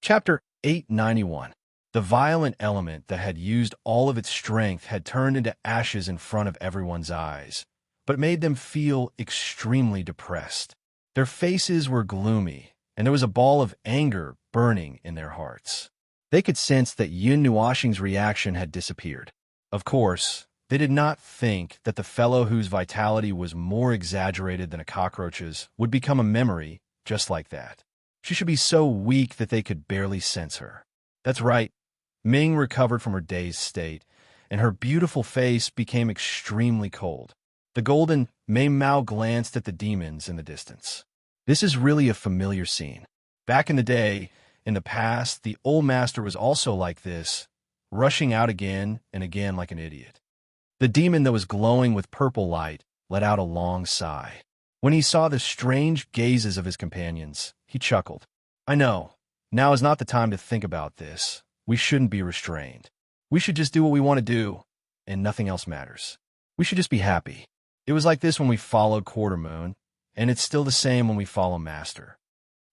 Chapter 891. The violent element that had used all of its strength had turned into ashes in front of everyone's eyes, but it made them feel extremely depressed. Their faces were gloomy, and there was a ball of anger burning in their hearts. They could sense that Yun Nuoxing's reaction had disappeared. Of course, they did not think that the fellow whose vitality was more exaggerated than a cockroach's would become a memory just like that. She should be so weak that they could barely sense her. That's right. Ming recovered from her dazed state, and her beautiful face became extremely cold. The golden Mei Mao glanced at the demons in the distance. This is really a familiar scene. Back in the day, in the past, the old master was also like this, rushing out again and again like an idiot. The demon that was glowing with purple light let out a long sigh. When he saw the strange gazes of his companions, he chuckled. I know. Now is not the time to think about this. We shouldn't be restrained. We should just do what we want to do, and nothing else matters. We should just be happy. It was like this when we followed Quarter Moon, and it's still the same when we follow Master.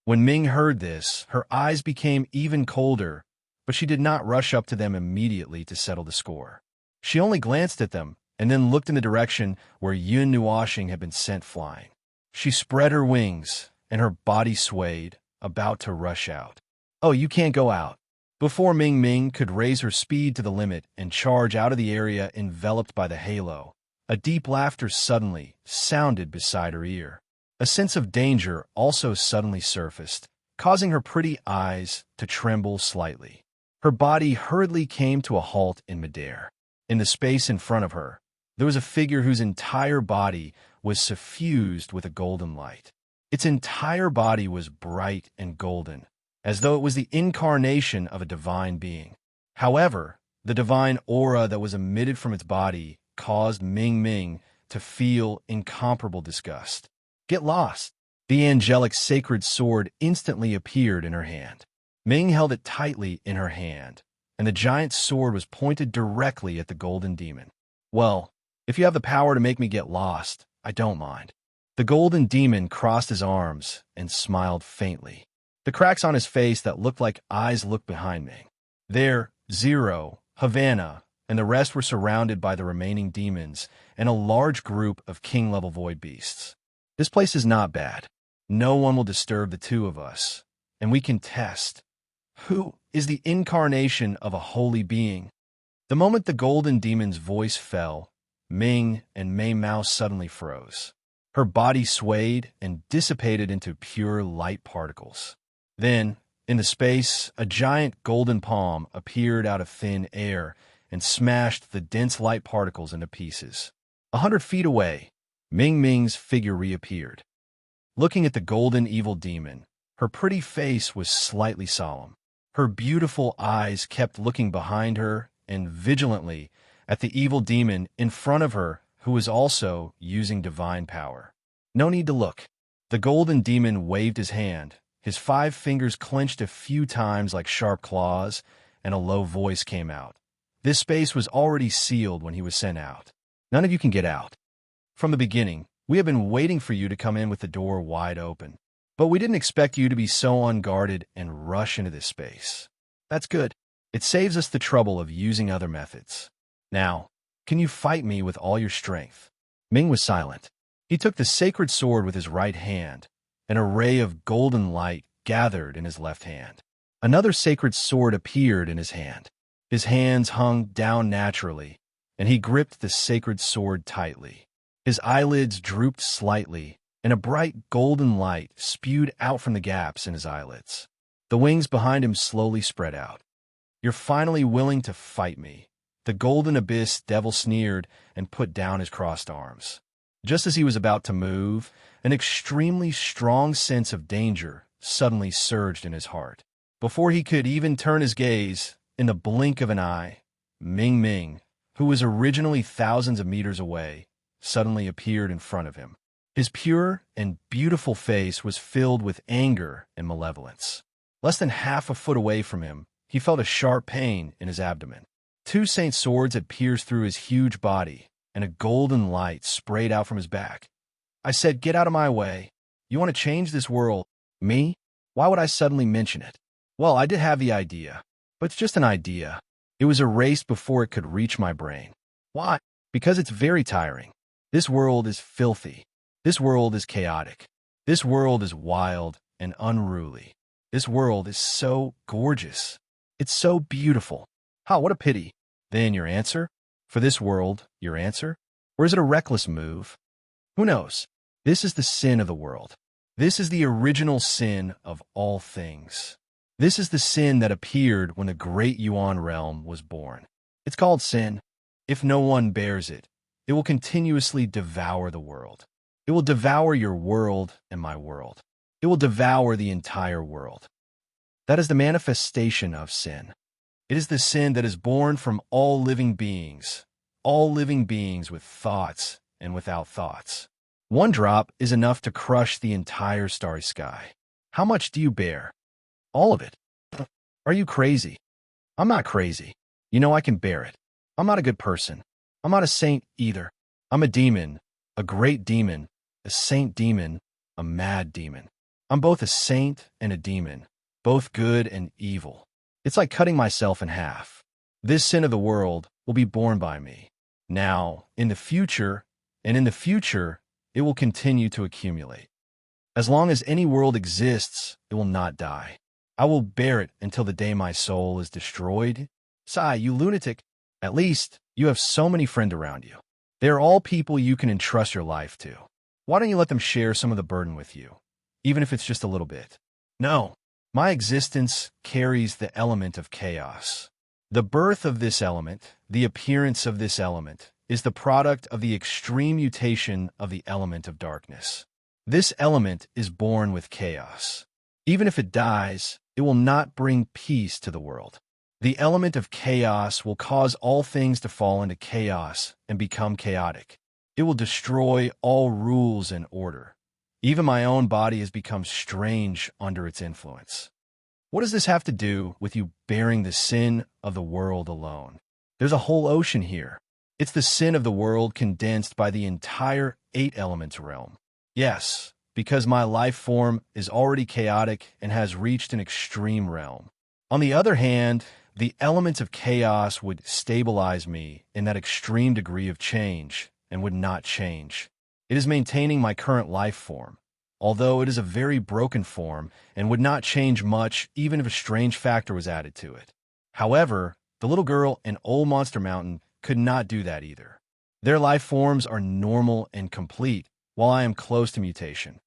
When Ming heard this, her eyes became even colder, but she did not rush up to them immediately to settle the score. She only glanced at them, and then looked in the direction where Yun Nuoxing had been sent flying. She spread her wings, and her body swayed, about to rush out. Oh, you can't go out. Before Ming Ming could raise her speed to the limit and charge out of the area enveloped by the halo, a deep laughter suddenly sounded beside her ear. A sense of danger also suddenly surfaced, causing her pretty eyes to tremble slightly. Her body hurriedly came to a halt in midair. In the space in front of her, there was a figure whose entire body was suffused with a golden light. Its entire body was bright and golden, as though it was the incarnation of a divine being. However, the divine aura that was emitted from its body caused Ming Ming to feel incomparable disgust. Get lost! The angelic sacred sword instantly appeared in her hand. Ming held it tightly in her hand, and the giant sword was pointed directly at the golden demon. Well, if you have the power to make me get lost, I don't mind. The golden demon crossed his arms and smiled faintly. The cracks on his face that looked like eyes looked behind Ming. There, Zero, Havana, and the rest were surrounded by the remaining demons and a large group of king-level void beasts. This place is not bad. No one will disturb the two of us, and we can test who is the incarnation of a holy being. The moment the golden demon's voice fell, Ming and Mei Mao suddenly froze. Her body swayed and dissipated into pure light particles. Then, in the space, a giant golden palm appeared out of thin air and smashed the dense light particles into pieces. 100 feet away, Ming Ming's figure reappeared. Looking at the golden evil demon, her pretty face was slightly solemn. Her beautiful eyes kept looking behind her and vigilantly at the evil demon in front of her who was also using divine power. No need to look. The golden demon waved his hand. His 5 fingers clenched a few times like sharp claws, and a low voice came out. This space was already sealed when he was sent out. None of you can get out. From the beginning, we have been waiting for you to come in with the door wide open. But we didn't expect you to be so unguarded and rush into this space. That's good. It saves us the trouble of using other methods. Now, can you fight me with all your strength? Ming was silent. He took the sacred sword with his right hand. An array of golden light gathered in his left hand. Another sacred sword appeared in his hand. His hands hung down naturally, and he gripped the sacred sword tightly. His eyelids drooped slightly, and a bright golden light spewed out from the gaps in his eyelids. The wings behind him slowly spread out. You're finally willing to fight me. The golden abyss devil sneered and put down his crossed arms. Just as he was about to move, an extremely strong sense of danger suddenly surged in his heart. Before he could even turn his gaze, in the blink of an eye, Ming Ming, who was originally thousands of meters away, suddenly appeared in front of him. His pure and beautiful face was filled with anger and malevolence. Less than half a foot away from him, he felt a sharp pain in his abdomen. 2 saint swords had pierced through his huge body, and a golden light sprayed out from his back. I said, get out of my way. You want to change this world? Me? Why would I suddenly mention it? Well, I did have the idea, but it's just an idea. It was erased before it could reach my brain. Why? Because it's very tiring. This world is filthy. This world is chaotic. This world is wild and unruly. This world is so gorgeous. It's so beautiful. Ha, what a pity. Then your answer? For this world, your answer? Or is it a reckless move? Who knows? This is the sin of the world. This is the original sin of all things. This is the sin that appeared when the great Yuan realm was born. It's called sin. If no one bears it, it will continuously devour the world. It will devour your world and my world. It will devour the entire world. That is the manifestation of sin. It is the sin that is born from all living beings with thoughts and without thoughts. One drop is enough to crush the entire starry sky. How much do you bear? All of it. Are you crazy? I'm not crazy. You know I can bear it. I'm not a good person. I'm not a saint either. I'm a demon, a great demon, a saint demon, a mad demon. I'm both a saint and a demon, both good and evil. It's like cutting myself in half. This sin of the world will be borne by me. Now, in the future, it will continue to accumulate. As long as any world exists, it will not die. I will bear it until the day my soul is destroyed. Sigh, you lunatic. At least, you have so many friends around you. They are all people you can entrust your life to. Why don't you let them share some of the burden with you, even if it's just a little bit? No, my existence carries the element of chaos. The birth of this element, the appearance of this element, is the product of the extreme mutation of the element of darkness. This element is born with chaos. Even if it dies, it will not bring peace to the world. The element of chaos will cause all things to fall into chaos and become chaotic. It will destroy all rules and order. Even my own body has become strange under its influence. What does this have to do with you bearing the sin of the world alone? There's a whole ocean here. It's the sin of the world condensed by the entire 8 elements realm. Yes, because my life form is already chaotic and has reached an extreme realm. On the other hand, the elements of chaos would stabilize me in that extreme degree of change and would not change. It is maintaining my current life form, although it is a very broken form and would not change much even if a strange factor was added to it. However, the little girl in Old Monster Mountain could not do that either. Their life forms are normal and complete, while I am close to mutation.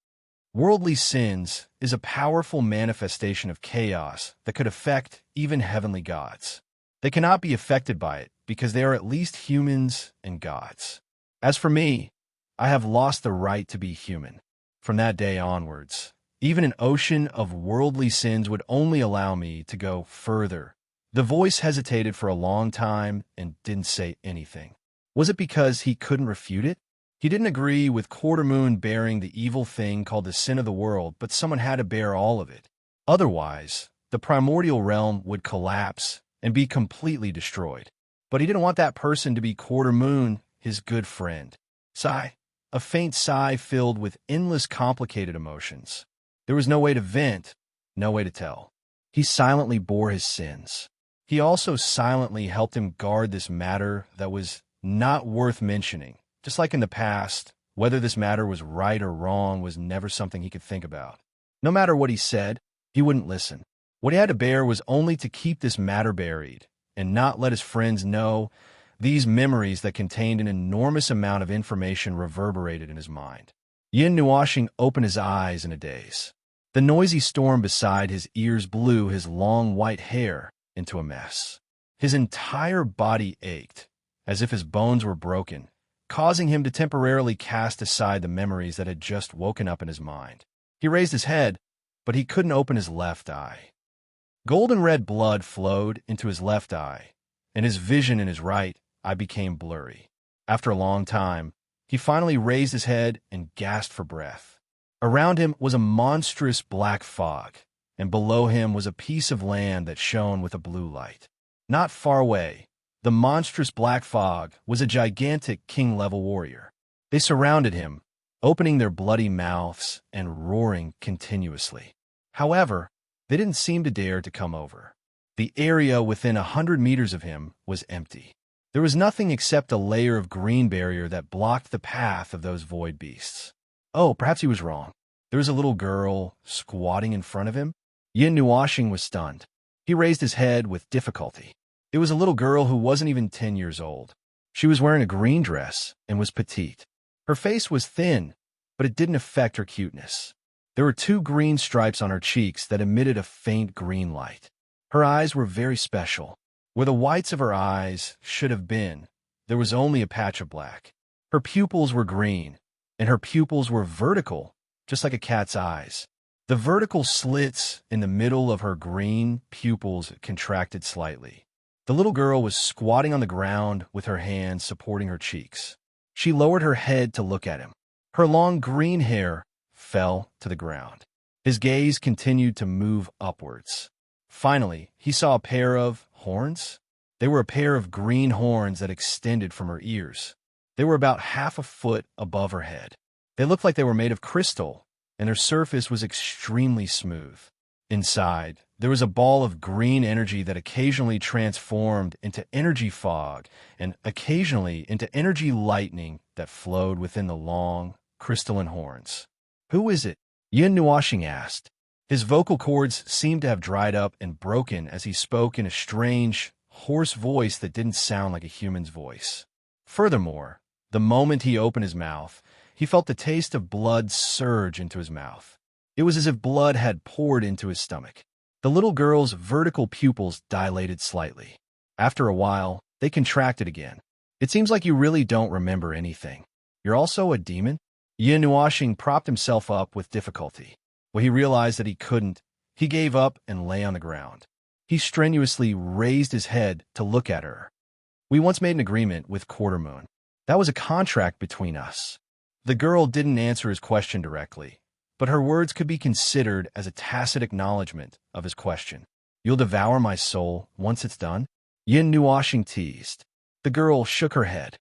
Worldly sins is a powerful manifestation of chaos that could affect even heavenly gods. They cannot be affected by it because they are at least humans and gods. As for me, I have lost the right to be human. From that day onwards, even an ocean of worldly sins would only allow me to go further. The voice hesitated for a long time and didn't say anything. Was it because he couldn't refute it? He didn't agree with Quarter Moon bearing the evil thing called the sin of the world, but someone had to bear all of it. Otherwise, the primordial realm would collapse and be completely destroyed. But he didn't want that person to be Quarter Moon, his good friend. Sigh. A faint sigh filled with endless complicated emotions. There was no way to vent, no way to tell. He silently bore his sins. He also silently helped him guard this matter that was not worth mentioning. Just like in the past, whether this matter was right or wrong was never something he could think about. No matter what he said, he wouldn't listen. What he had to bear was only to keep this matter buried and not let his friends know. These memories that contained an enormous amount of information reverberated in his mind. Yin Nuashing opened his eyes in a daze. The noisy storm beside his ears blew his long white hair into a mess. His entire body ached, as if his bones were broken, causing him to temporarily cast aside the memories that had just woken up in his mind. He raised his head, but he couldn't open his left eye. Golden red blood flowed into his left eye, and his vision in his right eye became blurry. After a long time, he finally raised his head and gasped for breath. Around him was a monstrous black fog, and below him was a piece of land that shone with a blue light. Not far away, the monstrous black fog was a gigantic king-level warrior. They surrounded him, opening their bloody mouths and roaring continuously. However, They didn't seem to dare to come over. The area within 100 meters of him was empty. There was nothing except a layer of green barrier that blocked the path of those void beasts. Oh, perhaps he was wrong. There was a little girl squatting in front of him. Yin Nuashing was stunned. He raised his head with difficulty. It was a little girl who wasn't even 10 years old. She was wearing a green dress and was petite. Her face was thin, but it didn't affect her cuteness. There were 2 green stripes on her cheeks that emitted a faint green light. Her eyes were very special. Where the whites of her eyes should have been, there was only a patch of black. Her pupils were green, and her pupils were vertical, just like a cat's eyes. The vertical slits in the middle of her green pupils contracted slightly. The little girl was squatting on the ground with her hands supporting her cheeks. She lowered her head to look at him. Her long green hair fell to the ground. His gaze continued to move upwards. Finally, he saw a pair of horns. They were a pair of green horns that extended from her ears. They were about half a foot above her head. They looked like they were made of crystal, and their surface was extremely smooth. Inside, there was a ball of green energy that occasionally transformed into energy fog and occasionally into energy lightning that flowed within the long, crystalline horns. "Who is it?" Yin Nuashing asked. His vocal cords seemed to have dried up and broken as he spoke in a strange, hoarse voice that didn't sound like a human's voice. Furthermore, the moment he opened his mouth, he felt the taste of blood surge into his mouth. It was as if blood had poured into his stomach. The little girl's vertical pupils dilated slightly. After a while, they contracted again. "It seems like you really don't remember anything. You're also a demon?" Yin Nuashing propped himself up with difficulty. When he realized that he couldn't, he gave up and lay on the ground. He strenuously raised his head to look at her. "We once made an agreement with Quartermoon. That was a contract between us." The girl didn't answer his question directly, but her words could be considered as a tacit acknowledgement of his question. "You'll devour my soul once it's done?" Yin Nuashing teased. The girl shook her head.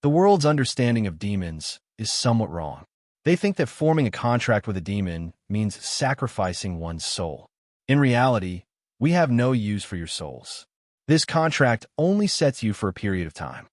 The world's understanding of demons is somewhat wrong. They think that forming a contract with a demon means sacrificing one's soul. In reality, we have no use for your souls. This contract only sets you for a period of time.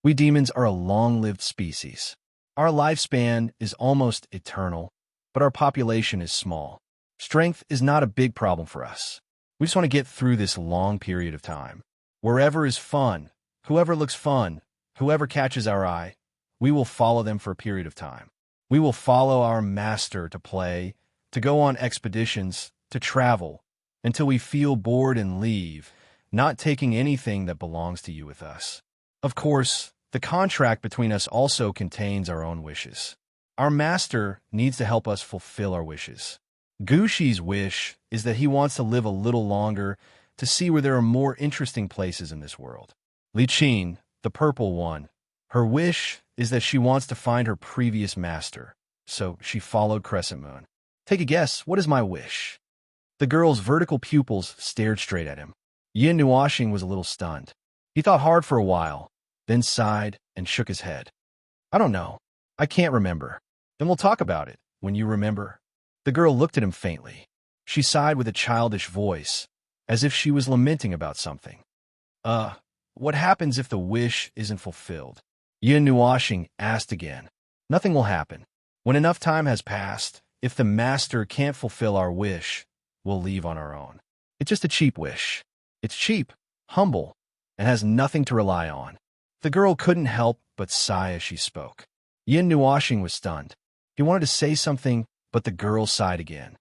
We demons are a long-lived species. Our lifespan is almost eternal, but our population is small. Strength is not a big problem for us. We just want to get through this long period of time. Wherever is fun, whoever looks fun, whoever catches our eye, we will follow them for a period of time. We will follow our master to play, to go on expeditions, to travel, until we feel bored and leave, not taking anything that belongs to you with us. Of course, the contract between us also contains our own wishes. Our master needs to help us fulfill our wishes. Gushi's wish is that he wants to live a little longer to see where there are more interesting places in this world. Li Qin, the purple one, her wish is that she wants to find her previous master, so she followed Crescent Moon. Take a guess, what is my wish? The girl's vertical pupils stared straight at him. Yin Nuashing was a little stunned. He thought hard for a while, then sighed and shook his head. "I don't know. I can't remember." "Then we'll talk about it, when you remember." The girl looked at him faintly. She sighed with a childish voice, as if she was lamenting about something. What happens if the wish isn't fulfilled?" Yin Nuashing asked again. "Nothing will happen. When enough time has passed, if the master can't fulfill our wish, we'll leave on our own. It's just a cheap wish. It's cheap, humble, and has nothing to rely on." The girl couldn't help but sigh as she spoke. Yin Nuashing was stunned. He wanted to say something, but the girl sighed again.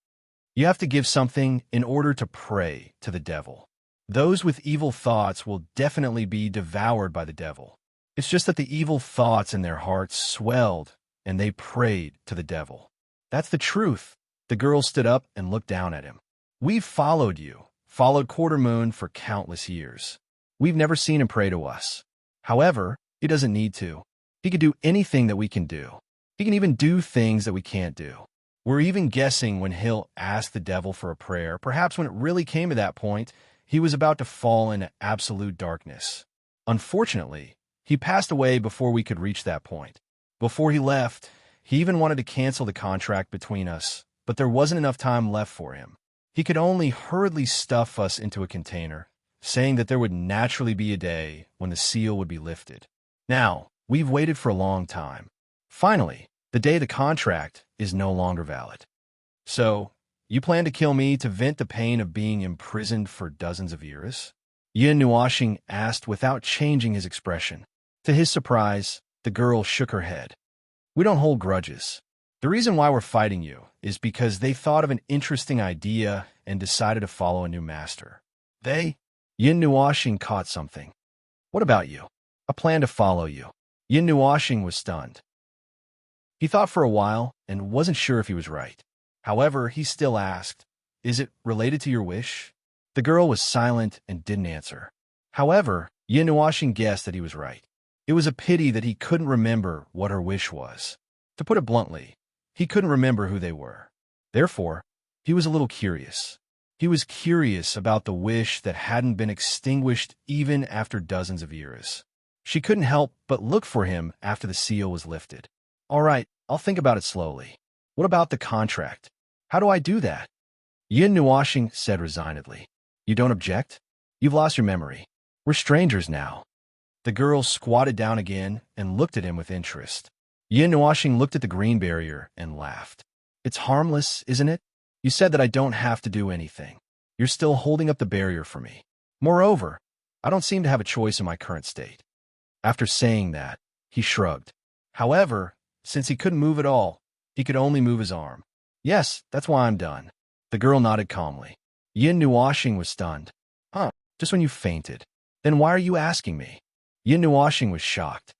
"You have to give something in order to pray to the devil. Those with evil thoughts will definitely be devoured by the devil. It's just that the evil thoughts in their hearts swelled, and they prayed to the devil. That's the truth." The girl stood up and looked down at him. "We've followed you, followed Quartermoon for countless years. We've never seen him pray to us. However, he doesn't need to. He can do anything that we can do. He can even do things that we can't do. We're even guessing when he'll ask the devil for a prayer. Perhaps when it really came to that point, he was about to fall into absolute darkness. Unfortunately, he passed away before we could reach that point. Before he left, he even wanted to cancel the contract between us, but there wasn't enough time left for him. He could only hurriedly stuff us into a container, saying that there would naturally be a day when the seal would be lifted. Now, we've waited for a long time. Finally, the day the contract is no longer valid. So, you plan to kill me to vent the pain of being imprisoned for dozens of years? Yin Nuoxing asked without changing his expression. To his surprise, the girl shook her head. We don't hold grudges. The reason why we're fighting you is because they thought of an interesting idea and decided to follow a new master. They? Yin Nuoxing caught something. What about you? A plan to follow you. Yin Nuoxing was stunned. He thought for a while and wasn't sure if he was right. However, he still asked, is it related to your wish? The girl was silent and didn't answer. However, Yin Nuoxing guessed that he was right. It was a pity that he couldn't remember what her wish was. To put it bluntly, he couldn't remember who they were. Therefore, he was a little curious. He was curious about the wish that hadn't been extinguished even after dozens of years. She couldn't help but look for him after the seal was lifted. All right, I'll think about it slowly. What about the contract? How do I do that? Yin Nuoxing said resignedly. You don't object? You've lost your memory. We're strangers now. The girl squatted down again and looked at him with interest. Yin Nuoxing looked at the green barrier and laughed. It's harmless, isn't it? You said that I don't have to do anything. You're still holding up the barrier for me. Moreover, I don't seem to have a choice in my current state. After saying that, he shrugged. However, since he couldn't move at all, he could only move his arm. Yes, that's why I'm done. The girl nodded calmly. Yin Nuoxing was stunned. Huh, just when you fainted. Then why are you asking me? Yin Nuoxing was shocked.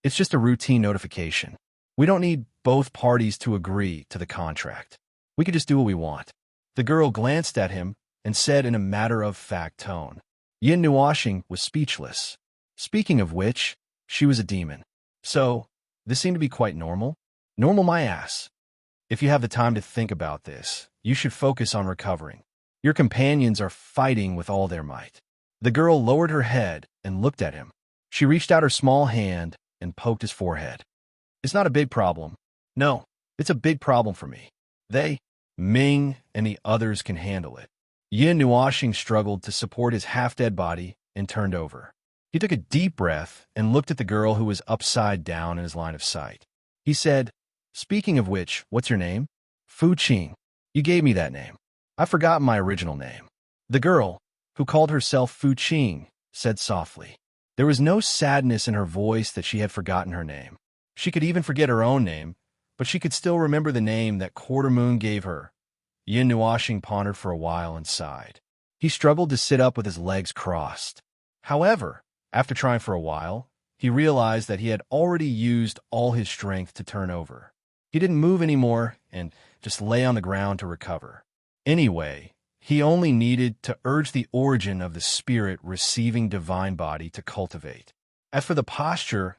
It's just a routine notification. We don't need both parties to agree to the contract. We could just do what we want. The girl glanced at him and said in a matter-of-fact tone. Yin Nuoxing was speechless. Speaking of which, she was a demon. So, this seemed to be quite normal. Normal my ass. If you have the time to think about this, you should focus on recovering. Your companions are fighting with all their might. The girl lowered her head and looked at him. She reached out her small hand and poked his forehead. It's not a big problem. No, it's a big problem for me. They, Ming, and the others can handle it. Yin Nuoxing struggled to support his half-dead body and turned over. He took a deep breath and looked at the girl who was upside down in his line of sight. He said, speaking of which, what's your name? Fu Qing. You gave me that name. I've forgotten my original name. The girl, who called herself Fu Qing, said softly. There was no sadness in her voice that she had forgotten her name. She could even forget her own name, but she could still remember the name that Quarter Moon gave her. Yin Nuoxing pondered for a while and sighed. He struggled to sit up with his legs crossed. However, after trying for a while, he realized that he had already used all his strength to turn over. He didn't move anymore and just lay on the ground to recover. Anyway, he only needed to urge the origin of the spirit receiving divine body to cultivate. As for the posture,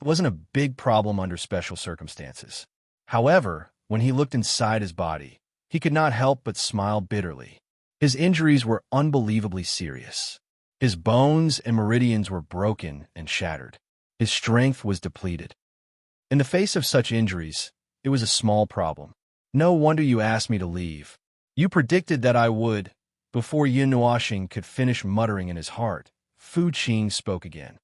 it wasn't a big problem under special circumstances. However, when he looked inside his body, he could not help but smile bitterly. His injuries were unbelievably serious. His bones and meridians were broken and shattered. His strength was depleted. In the face of such injuries, it was a small problem. No wonder you asked me to leave. You predicted that I would. Before Yin Nuoxing could finish muttering in his heart, Fu Qing spoke again.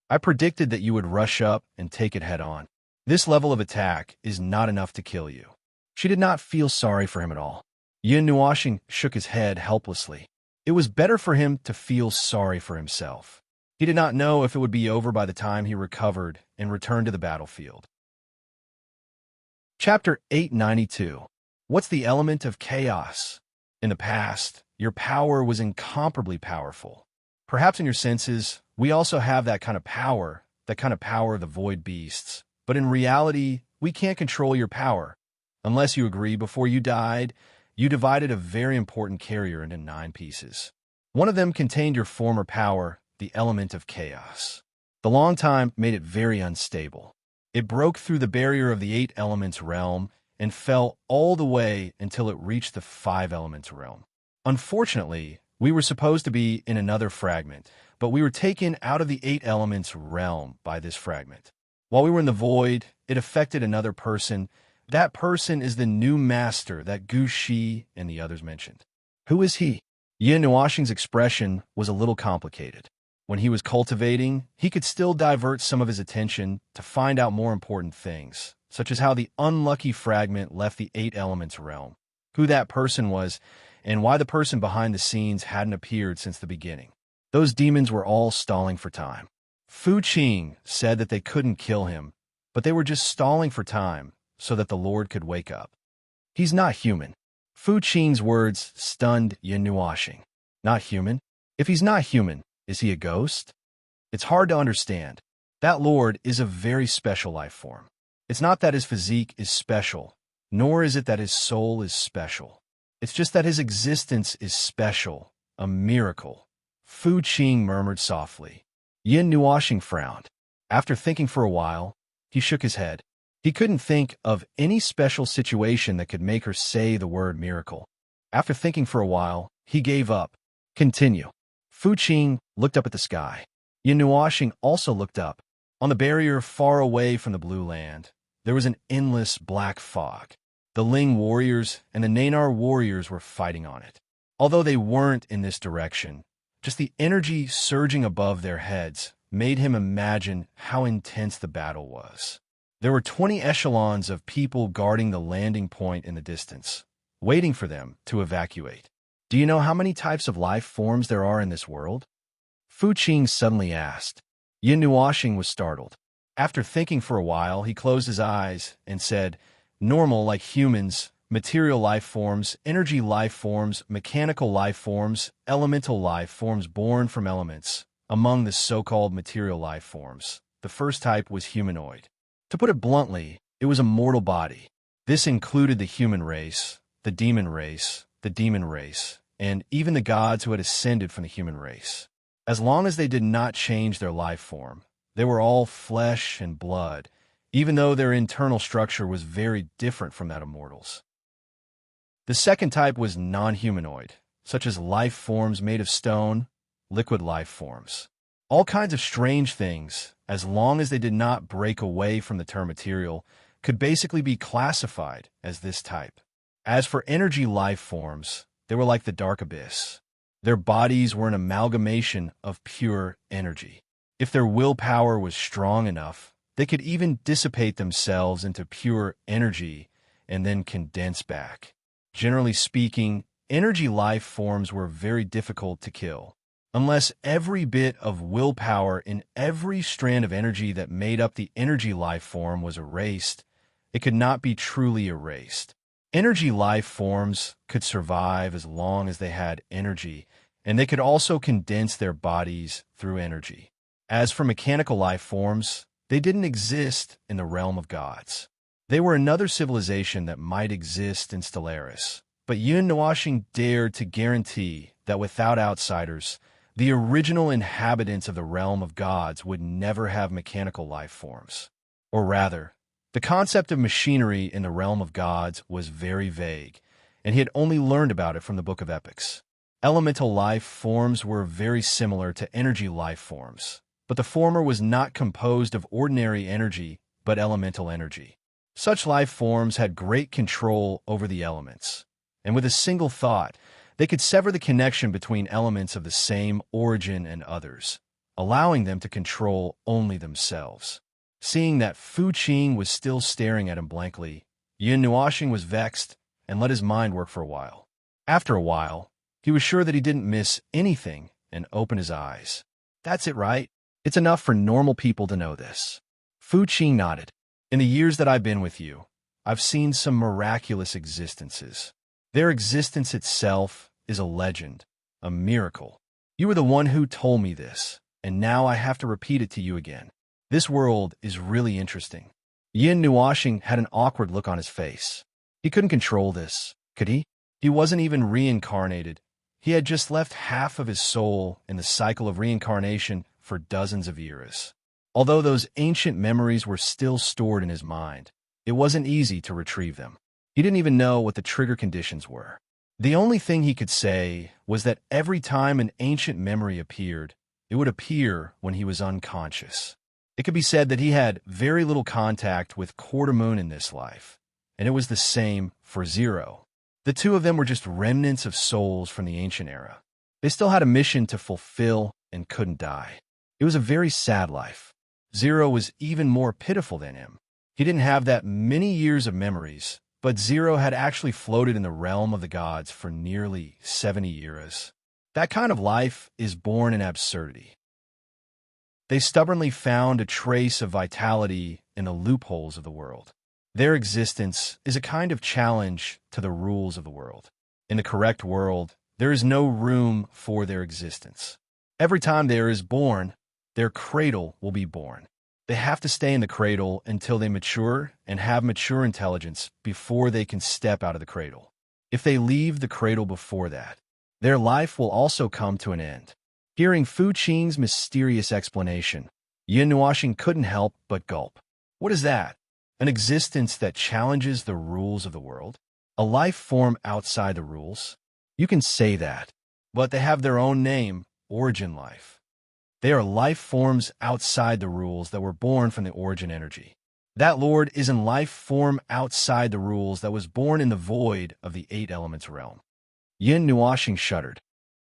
I predicted that you would rush up and take it head on. This level of attack is not enough to kill you. She did not feel sorry for him at all. Yin Nuoxing shook his head helplessly. It was better for him to feel sorry for himself. He did not know if it would be over by the time he recovered and returned to the battlefield. Chapter 892. What's the element of chaos? In the past, your power was incomparably powerful. Perhaps in your senses, we also have that kind of power of the void beasts. But in reality, we can't control your power. Unless you agree, before you died, you divided a very important carrier into 9 pieces. One of them contained your former power, the element of chaos. The long time made it very unstable. It broke through the barrier of the 8 elements realm and fell all the way until it reached the 5 elements realm. Unfortunately, we were supposed to be in another fragment, but we were taken out of the 8 elements realm by this fragment. While we were in the void, it affected another person. That person is the new master that Gu Shi and the others mentioned. Who is he? Yin Nuoxing's expression was a little complicated. When he was cultivating, he could still divert some of his attention to find out more important things, such as how the unlucky fragment left the Eight Elements realm, who that person was, and why the person behind the scenes hadn't appeared since the beginning. Those demons were all stalling for time. Fu Qing said that they couldn't kill him, but they were just stalling for time so that the Lord could wake up. He's not human. Fu Qing's words stunned Yin Nuoxing. Not human? If he's not human, is he a ghost? It's hard to understand. That Lord is a very special life form. It's not that his physique is special, nor is it that his soul is special. It's just that his existence is special, a miracle. Fu Qing murmured softly. Yin Nuoxing frowned. After thinking for a while, he shook his head. He couldn't think of any special situation that could make her say the word miracle. After thinking for a while, he gave up. Continue. Fu Qing looked up at the sky. Yin Nuoxing also looked up. On the barrier far away from the blue land, there was an endless black fog. The Ling warriors and the Nanar warriors were fighting on it. Although they weren't in this direction, just the energy surging above their heads made him imagine how intense the battle was. There were 20 echelons of people guarding the landing point in the distance, waiting for them to evacuate. Do you know how many types of life forms there are in this world? Fu Qing suddenly asked. Yin Nuoxing was startled. After thinking for a while, he closed his eyes and said, normal like humans, material life forms, energy life forms, mechanical life forms, elemental life forms born from elements. Among the so-called material life forms, the first type was humanoid. To put it bluntly, it was a mortal body. This included the human race, the demon race, and even the gods who had ascended from the human race. As long as they did not change their life form, they were all flesh and blood, even though their internal structure was very different from that of mortals. The second type was non-humanoid, such as life forms made of stone, liquid life forms. All kinds of strange things, as long as they did not break away from the term material, could basically be classified as this type. As for energy life forms, they were like the dark abyss. Their bodies were an amalgamation of pure energy. If their willpower was strong enough, they could even dissipate themselves into pure energy and then condense back. Generally speaking, energy life forms were very difficult to kill. Unless every bit of willpower in every strand of energy that made up the energy life form was erased, it could not be truly erased. Energy life forms could survive as long as they had energy, and they could also condense their bodies through energy. As for mechanical life forms, they didn't exist in the realm of gods. They were another civilization that might exist in Stellaris, but Yin Nuoxing dared to guarantee that without outsiders, the original inhabitants of the realm of gods would never have mechanical life forms. Or rather, the concept of machinery in the realm of gods was very vague, and he had only learned about it from the Book of Epics. Elemental life forms were very similar to energy life forms, but the former was not composed of ordinary energy, but elemental energy. Such life forms had great control over the elements, and with a single thought, they could sever the connection between elements of the same origin and others, allowing them to control only themselves. Seeing that Fu Qing was still staring at him blankly, Yin Nuoxing was vexed and let his mind work for a while. After a while, he was sure that he didn't miss anything and opened his eyes. That's it, right? It's enough for normal people to know this. Fu Qing nodded. In the years that I've been with you, I've seen some miraculous existences. Their existence itself is a legend, a miracle. You were the one who told me this, and now I have to repeat it to you again. This world is really interesting. Yin Nuoxing had an awkward look on his face. He couldn't control this, could he? He wasn't even reincarnated. He had just left half of his soul in the cycle of reincarnation for dozens of years. Although those ancient memories were still stored in his mind, it wasn't easy to retrieve them. He didn't even know what the trigger conditions were. The only thing he could say was that every time an ancient memory appeared, it would appear when he was unconscious. It could be said that he had very little contact with Quarter Moon in this life, and it was the same for Zero. The two of them were just remnants of souls from the ancient era. They still had a mission to fulfill and couldn't die. It was a very sad life. Zero was even more pitiful than him. He didn't have that many years of memories, but Zero had actually floated in the realm of the gods for nearly 70 years. That kind of life is born in absurdity. They stubbornly found a trace of vitality in the loopholes of the world. Their existence is a kind of challenge to the rules of the world. In the correct world, there is no room for their existence. Every time there is born, their cradle will be born. They have to stay in the cradle until they mature and have mature intelligence before they can step out of the cradle. If they leave the cradle before that, their life will also come to an end. Hearing Fu Qing's mysterious explanation, Yin Nuoxing couldn't help but gulp. What is that? An existence that challenges the rules of the world? A life form outside the rules? You can say that, but they have their own name, origin life. They are life forms outside the rules that were born from the origin energy. That Lord is a life form outside the rules that was born in the void of the eight elements realm. Yin Nuoxing shuddered.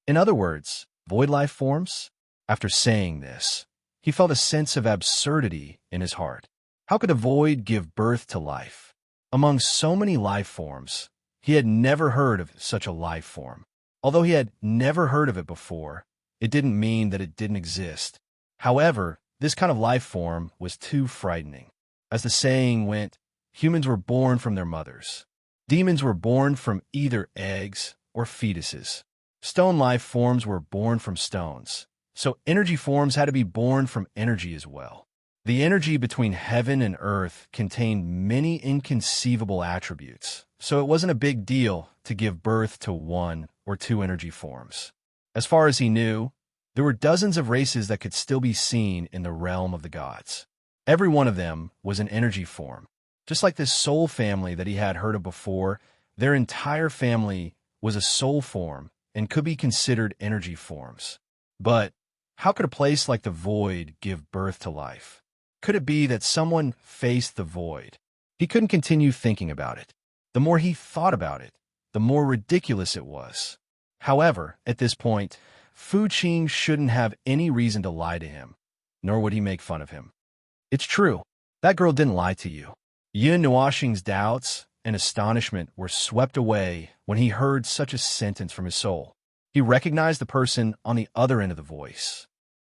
In other words, void life forms? After saying this, he felt a sense of absurdity in his heart. How could the void give birth to life? Among so many life forms, he had never heard of such a life form. Although he had never heard of it before, it didn't mean that it didn't exist. However, this kind of life form was too frightening. As the saying went, humans were born from their mothers. Demons were born from either eggs or fetuses. Stone life forms were born from stones. So energy forms had to be born from energy as well. The energy between heaven and earth contained many inconceivable attributes, so it wasn't a big deal to give birth to one or two energy forms. As far as he knew, there were dozens of races that could still be seen in the realm of the gods. Every one of them was an energy form. Just like this soul family that he had heard of before, their entire family was a soul form and could be considered energy forms. But how could a place like the void give birth to life? Could it be that someone faced the void? He couldn't continue thinking about it. The more he thought about it, the more ridiculous it was. However, at this point, Fu Qing shouldn't have any reason to lie to him, nor would he make fun of him. It's true. That girl didn't lie to you. Yin Nuoxing's doubts and astonishment were swept away when he heard such a sentence from his soul. He recognized the person on the other end of the voice.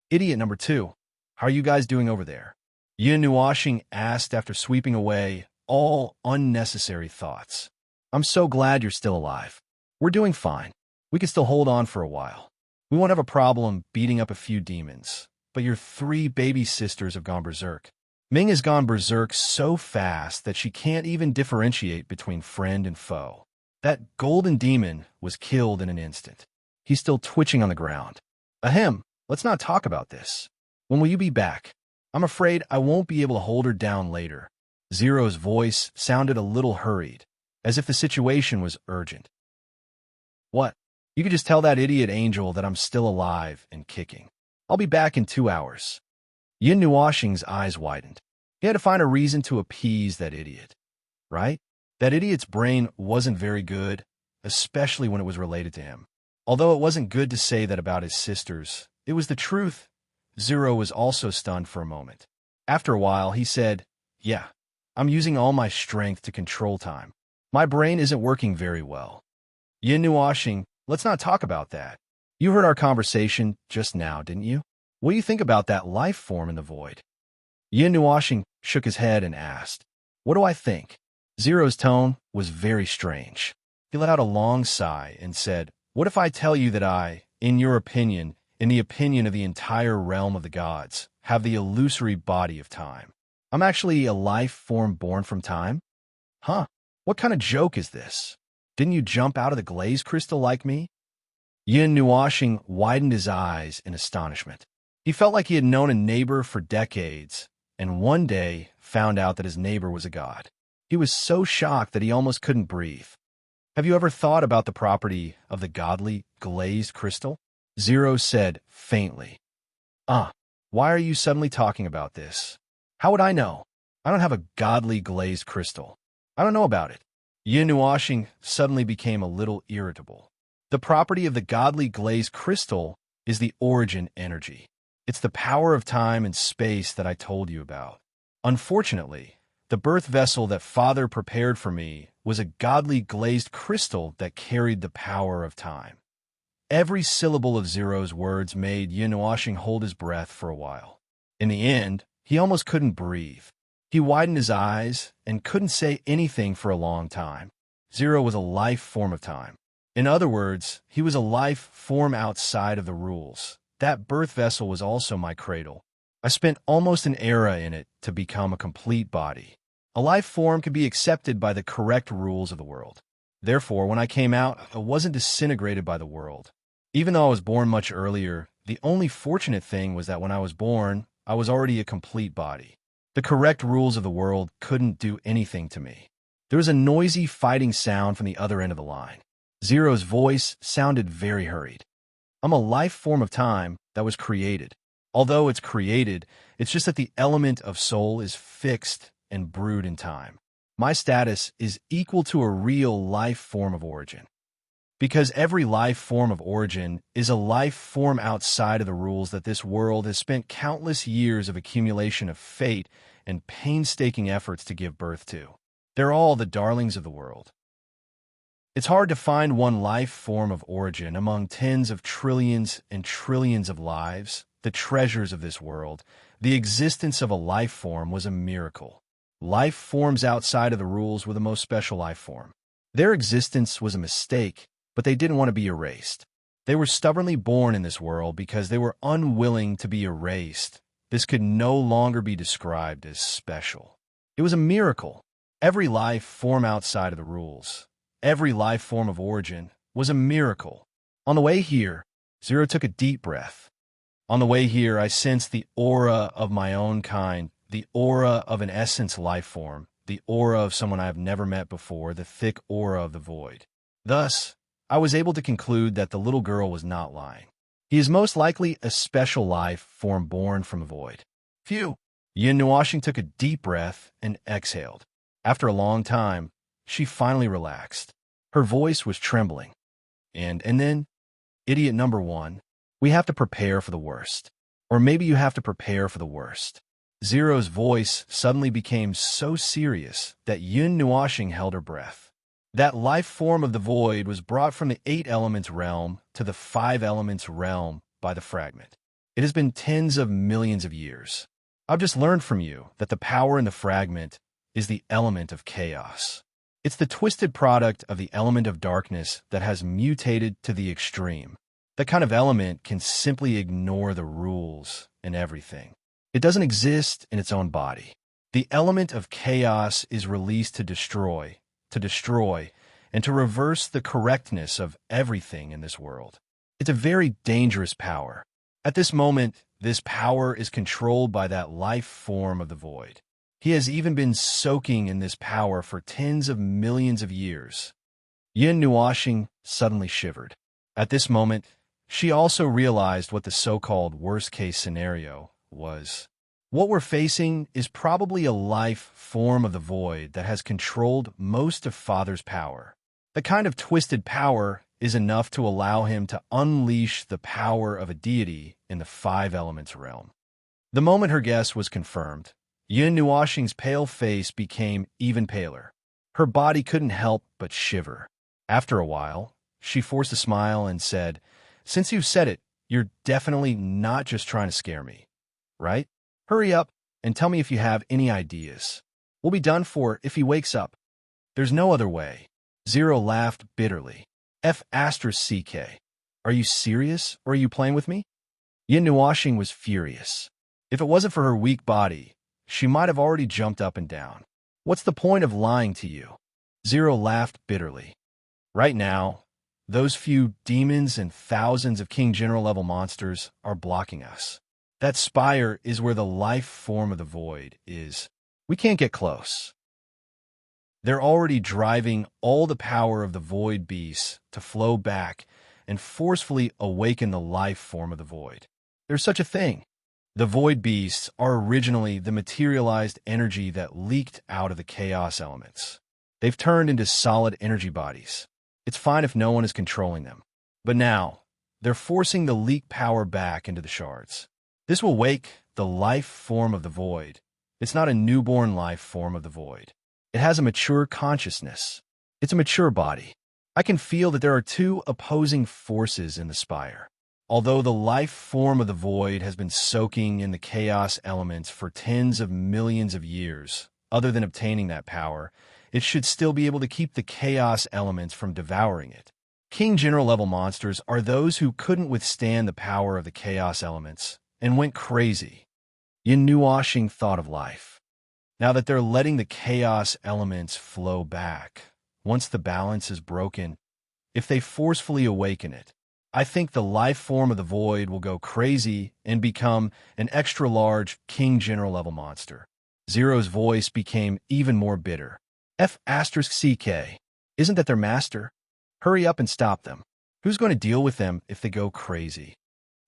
Idiot number 2, how are you guys doing over there? Yin Nuoxing asked after sweeping away all unnecessary thoughts. I'm so glad you're still alive. We're doing fine. We can still hold on for a while. We won't have a problem beating up a few demons, but your 3 baby sisters have gone berserk. Ming has gone berserk so fast that she can't even differentiate between friend and foe. That golden demon was killed in an instant. He's still twitching on the ground. Ahem, let's not talk about this. When will you be back? I'm afraid I won't be able to hold her down later. Zero's voice sounded a little hurried, as if the situation was urgent. What? You could just tell that idiot angel that I'm still alive and kicking. I'll be back in 2 hours. Yin Nuoxing's eyes widened. He had to find a reason to appease that idiot, right? That idiot's brain wasn't very good, especially when it was related to him. Although it wasn't good to say that about his sisters, it was the truth. Zero was also stunned for a moment. After a while, he said, yeah, I'm using all my strength to control time. My brain isn't working very well. Yin Nuoxing, let's not talk about that. You heard our conversation just now, didn't you? What do you think about that life form in the void? Yin Nuoxing shook his head and asked, what do I think? Zero's tone was very strange. He let out a long sigh and said, what if I tell you that I, in your opinion, in the opinion of the entire realm of the gods, have the illusory body of time? I'm actually a life form born from time? Huh? What kind of joke is this? Didn't you jump out of the glaze crystal like me? Yin Nuoxing widened his eyes in astonishment. He felt like he had known a neighbor for decades, and one day found out that his neighbor was a god. He was so shocked that he almost couldn't breathe. Have you ever thought about the property of the godly glazed crystal? Zero said faintly. Why are you suddenly talking about this? How would I know? I don't have a godly glazed crystal. I don't know about it. Yin Nuashing suddenly became a little irritable. The property of the godly glazed crystal is the origin energy. It's the power of time and space that I told you about. Unfortunately, the birth vessel that Father prepared for me was a godly glazed crystal that carried the power of time. Every syllable of Zero's words made Yin Nuashing hold his breath for a while. In the end, he almost couldn't breathe. He widened his eyes and couldn't say anything for a long time. Zero was a life form of time. In other words, he was a life form outside of the rules. That birth vessel was also my cradle. I spent almost an era in it to become a complete body. A life form could be accepted by the correct rules of the world. Therefore, when I came out, I wasn't disintegrated by the world. Even though I was born much earlier, the only fortunate thing was that when I was born, I was already a complete body. The correct rules of the world couldn't do anything to me. There was a noisy fighting sound from the other end of the line. Zero's voice sounded very hurried. I'm a life form of time that was created. Although it's created, it's just that the element of soul is fixed and brewed in time. My status is equal to a real life form of origin. Because every life form of origin is a life form outside of the rules that this world has spent countless years of accumulation of fate and painstaking efforts to give birth to. They're all the darlings of the world. It's hard to find one life form of origin among tens of trillions and trillions of lives, the treasures of this world. The existence of a life form was a miracle. Life forms outside of the rules were the most special life form. Their existence was a mistake, but they didn't want to be erased. They were stubbornly born in this world because they were unwilling to be erased. This could no longer be described as special. It was a miracle. Every life form outside of the rules, every life form of origin, was a miracle. On the way here, Zero took a deep breath. On the way here, I sensed the aura of my own kind, the aura of an essence life form, the aura of someone I have never met before, the thick aura of the void. Thus, I was able to conclude that the little girl was not lying. He is most likely a special life form born from the void. Phew! Yin Nuashing took a deep breath and exhaled. After a long time, she finally relaxed. Her voice was trembling. And then, idiot number one, we have to prepare for the worst. Or maybe you have to prepare for the worst. Zero's voice suddenly became so serious that Yin Nuashing held her breath. That life form of the void was brought from the 8 elements realm to the 5 elements realm by the fragment. It has been tens of millions of years. I've just learned from you that the power in the fragment is the element of chaos. It's the twisted product of the element of darkness that has mutated to the extreme. That kind of element can simply ignore the rules and everything. It doesn't exist in its own body. The element of chaos is released to destroy, and to reverse the correctness of everything in this world. It's a very dangerous power. At this moment, this power is controlled by that life form of the void. He has even been soaking in this power for tens of millions of years. Yin Nuashing suddenly shivered. At this moment, she also realized what the so-called worst-case scenario was. What we're facing is probably a life form of the void that has controlled most of Father's power. The kind of twisted power is enough to allow him to unleash the power of a deity in the 5 elements realm. The moment her guess was confirmed, Yin Nuashing's pale face became even paler. Her body couldn't help but shiver. After a while, she forced a smile and said, "Since you've said it, you're definitely not just trying to scare me, right? Hurry up and tell me if you have any ideas. We'll be done for if he wakes up. There's no other way." Zero laughed bitterly. F***CK. Are you serious, or are you playing with me? Yin Nuashing was furious. If it wasn't for her weak body, she might have already jumped up and down. What's the point of lying to you? Zero laughed bitterly. Right now, those few demons and thousands of King General level monsters are blocking us. That spire is where the life form of the void is. We can't get close. They're already driving all the power of the void beasts to flow back and forcefully awaken the life form of the void. There's such a thing. The void beasts are originally the materialized energy that leaked out of the chaos elements. They've turned into solid energy bodies. It's fine if no one is controlling them. But now, they're forcing the leak power back into the shards. This will wake the life form of the void. It's not a newborn life form of the void. It has a mature consciousness. It's a mature body. I can feel that there are two opposing forces in the spire. Although the life form of the void has been soaking in the chaos elements for tens of millions of years, other than obtaining that power, it should still be able to keep the chaos elements from devouring it. King General level monsters are those who couldn't withstand the power of the chaos elements and went crazy. Yin-Nuashing thought of life. Now that they're letting the chaos elements flow back, once the balance is broken, if they forcefully awaken it, I think the life form of the void will go crazy and become an extra-large King General level monster. Zero's voice became even more bitter. F***CK. Isn't that their master? Hurry up and stop them. Who's going to deal with them if they go crazy?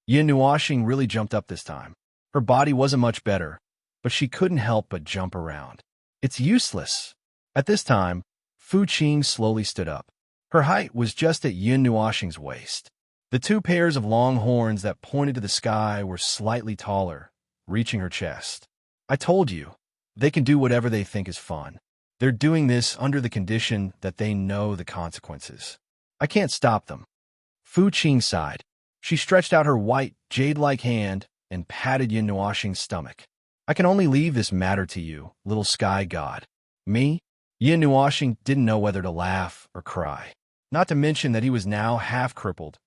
Yin-Nuashing really jumped up this time. Her body wasn't much better, but she couldn't help but jump around. It's useless. At this time, Fu Qing slowly stood up. Her height was just at Yin-Nuashing's waist. The two pairs of long horns that pointed to the sky were slightly taller, reaching her chest. I told you, they can do whatever they think is fun. They're doing this under the condition that they know the consequences. I can't stop them. Fu Qing sighed. She stretched out her white, jade-like hand and patted Yin-Nuashing's stomach. I can only leave this matter to you, little sky god. Me? Yin-Nuashing didn't know whether to laugh or cry. Not to mention that he was now half-crippled.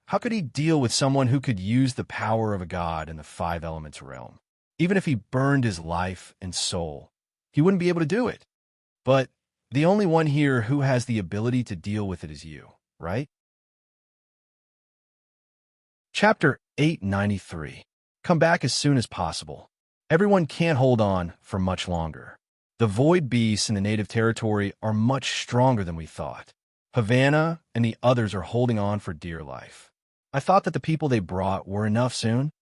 How could he deal with someone who could use the power of a god in the five elements realm? Even if he burned his life and soul, he wouldn't be able to do it. But the only one here who has the ability to deal with it is you, right? Chapter 893. Come back as soon as possible. Everyone can't hold on for much longer. The void beasts in the native territory are much stronger than we thought. Havana and the others are holding on for dear life. I thought that the people they brought were enough soon.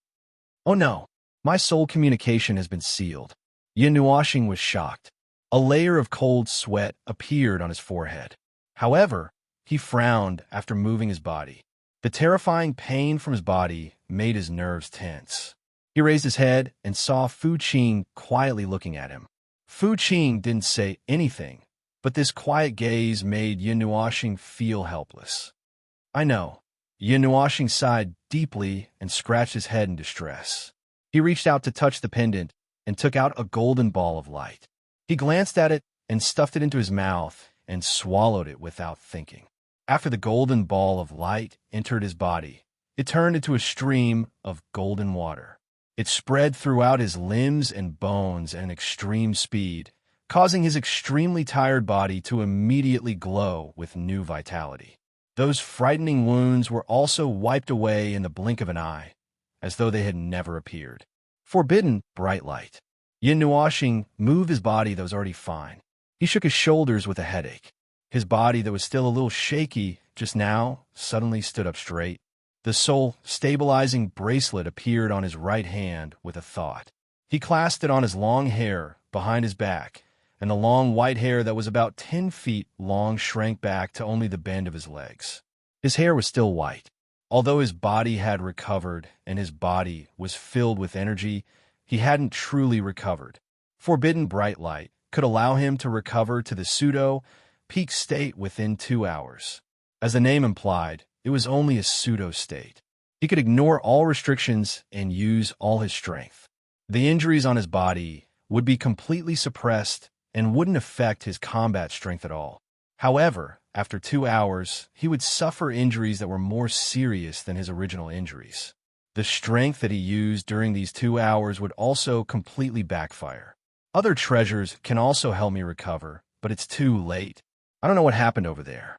Oh no, my soul communication has been sealed. Yin-Nuashing was shocked. A layer of cold sweat appeared on his forehead. However, he frowned after moving his body. The terrifying pain from his body made his nerves tense. He raised his head and saw Fu Qing quietly looking at him. Fu Qing didn't say anything, but this quiet gaze made Yin-Nuashing feel helpless. I know. Yin-Nuashing sighed deeply and scratched his head in distress. He reached out to touch the pendant and took out a golden ball of light. He glanced at it and stuffed it into his mouth and swallowed it without thinking. After the golden ball of light entered his body, it turned into a stream of golden water. It spread throughout his limbs and bones at an extreme speed, causing his extremely tired body to immediately glow with new vitality. Those frightening wounds were also wiped away in the blink of an eye, as though they had never appeared. Forbidden bright light. Yin-Nuashing moved his body that was already fine. He shook his shoulders with a headache. His body that was still a little shaky just now suddenly stood up straight. The soul-stabilizing bracelet appeared on his right hand with a thought. He clasped it on his long hair behind his back, and the long white hair that was about 10 feet long shrank back to only the bend of his legs. His hair was still white. Although his body had recovered and his body was filled with energy, he hadn't truly recovered. Forbidden bright light could allow him to recover to the pseudo-peak state within 2 hours. As the name implied, it was only a pseudo-state. He could ignore all restrictions and use all his strength. The injuries on his body would be completely suppressed and wouldn't affect his combat strength at all. However, after 2 hours, he would suffer injuries that were more serious than his original injuries. The strength that he used during these 2 hours would also completely backfire. Other treasures can also help me recover, but it's too late. I don't know what happened over there.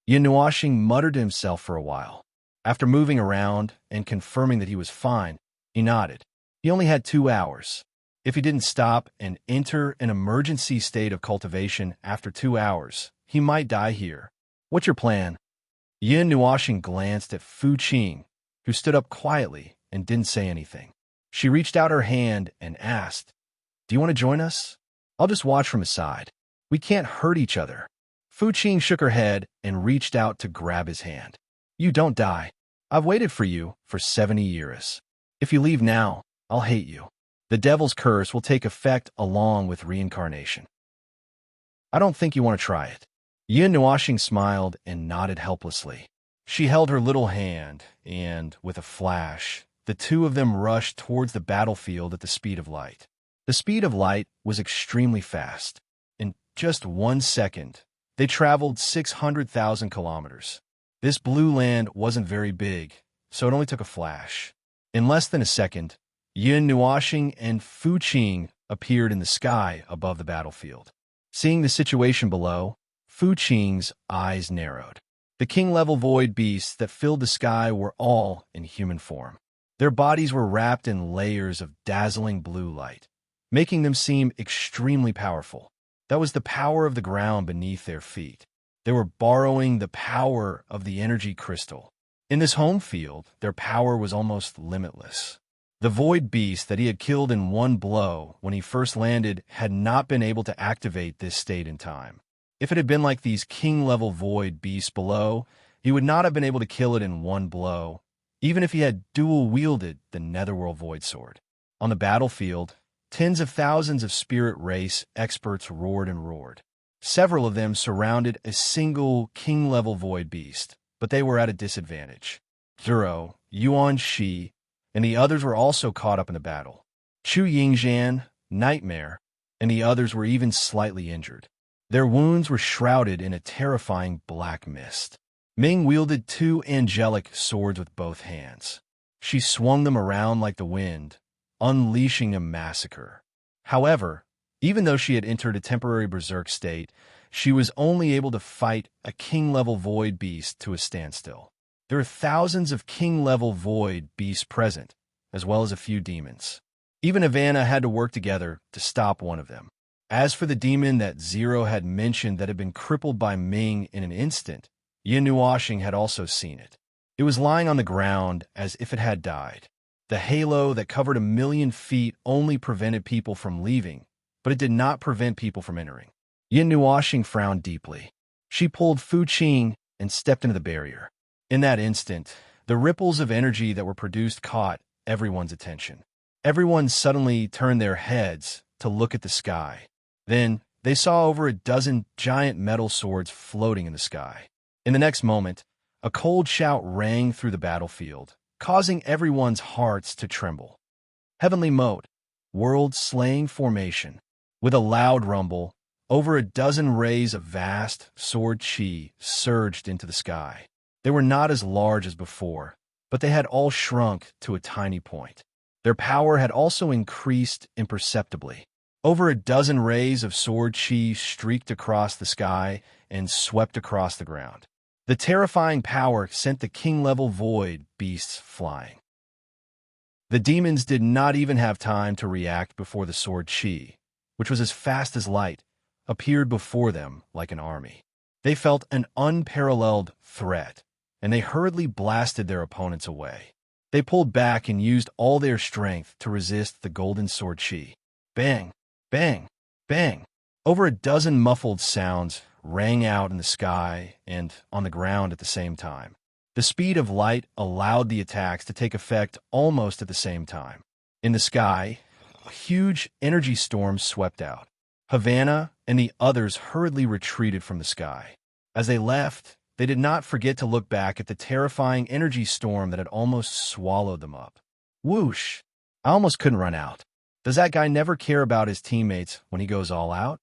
Yin-Nuashing muttered to himself for a while. After moving around and confirming that he was fine, he nodded. He only had 2 hours. If he didn't stop and enter an emergency state of cultivation after 2 hours, he might die here. What's your plan? Yin-Nuashing glanced at Fu Qing, who stood up quietly and didn't say anything. She reached out her hand and asked, "Do you want to join us? I'll just watch from his side." We can't hurt each other. Fu Qing shook her head and reached out to grab his hand. You don't die. I've waited for you for 70 years. If you leave now, I'll hate you. The devil's curse will take effect along with reincarnation. I don't think you want to try it. Yin Nuoxing smiled and nodded helplessly. She held her little hand, and, with a flash, the two of them rushed towards the battlefield at the speed of light. The speed of light was extremely fast. In just 1 second, they traveled 600,000 kilometers. This blue land wasn't very big, so it only took a flash. In less than a second, Yin Nuoxing and Fu Qing appeared in the sky above the battlefield. Seeing the situation below, Fu Qing's eyes narrowed. The king-level void beasts that filled the sky were all in human form. Their bodies were wrapped in layers of dazzling blue light, making them seem extremely powerful. That was the power of the ground beneath their feet. They were borrowing the power of the energy crystal. In this home field, their power was almost limitless. The void beast that he had killed in one blow when he first landed had not been able to activate this state in time. If it had been like these king-level void beasts below, he would not have been able to kill it in one blow, even if he had dual-wielded the Netherworld Void Sword. On the battlefield, tens of thousands of spirit race experts roared and roared. Several of them surrounded a single king-level void beast, but they were at a disadvantage. Zero, Yuan Shi, and the others were also caught up in the battle. Chu Yingzhan, Nightmare, and the others were even slightly injured. Their wounds were shrouded in a terrifying black mist. Ming wielded 2 angelic swords with both hands. She swung them around like the wind, unleashing a massacre. However, even though she had entered a temporary berserk state, she was only able to fight a king-level void beast to a standstill. There are thousands of king-level void beasts present, as well as a few demons. Even Havana had to work together to stop one of them. As for the demon that Zero had mentioned that had been crippled by Ming in an instant, Yin Nuoxing had also seen it. It was lying on the ground as if it had died. The halo that covered 1,000,000 feet only prevented people from leaving, but it did not prevent people from entering. Yin Nuoxing frowned deeply. She pulled Fu Qing and stepped into the barrier. In that instant, the ripples of energy that were produced caught everyone's attention. Everyone suddenly turned their heads to look at the sky. Then, they saw over a dozen giant metal swords floating in the sky. In the next moment, a cold shout rang through the battlefield, causing everyone's hearts to tremble. Heavenly Mode, world-slaying formation. With a loud rumble, over a dozen rays of vast sword chi surged into the sky. They were not as large as before, but they had all shrunk to a tiny point. Their power had also increased imperceptibly. Over a dozen rays of sword chi streaked across the sky and swept across the ground. The terrifying power sent the king-level void beasts flying. The demons did not even have time to react before the sword chi, which was as fast as light, appeared before them like an army. They felt an unparalleled threat, and they hurriedly blasted their opponents away. They pulled back and used all their strength to resist the golden sword chi. Bang! Bang! Bang! Over a dozen muffled sounds rang out in the sky and on the ground at the same time. The speed of light allowed the attacks to take effect almost at the same time. In the sky, huge energy storms swept out. Havana and the others hurriedly retreated from the sky. As they left, they did not forget to look back at the terrifying energy storm that had almost swallowed them up. Whoosh! I almost couldn't run out. Does that guy never care about his teammates when he goes all out?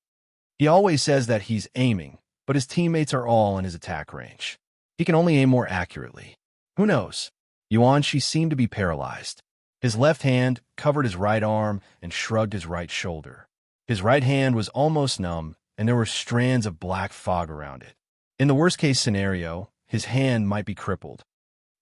He always says that he's aiming, but his teammates are all in his attack range. He can only aim more accurately. Who knows? Yuan Shi seemed to be paralyzed. His left hand covered his right arm and shrugged his right shoulder. His right hand was almost numb, and there were strands of black fog around it. In the worst-case scenario, his hand might be crippled.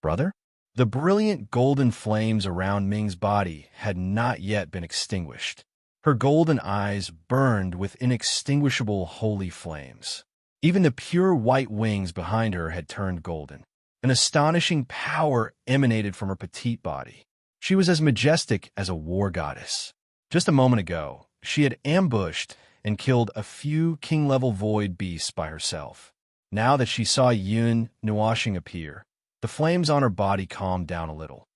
Brother? The brilliant golden flames around Ming's body had not yet been extinguished. Her golden eyes burned with inextinguishable holy flames. Even the pure white wings behind her had turned golden. An astonishing power emanated from her petite body. She was as majestic as a war goddess. Just a moment ago, she had ambushed and killed a few king-level void beasts by herself. Now that she saw Yun Nuashing appear, the flames on her body calmed down a little.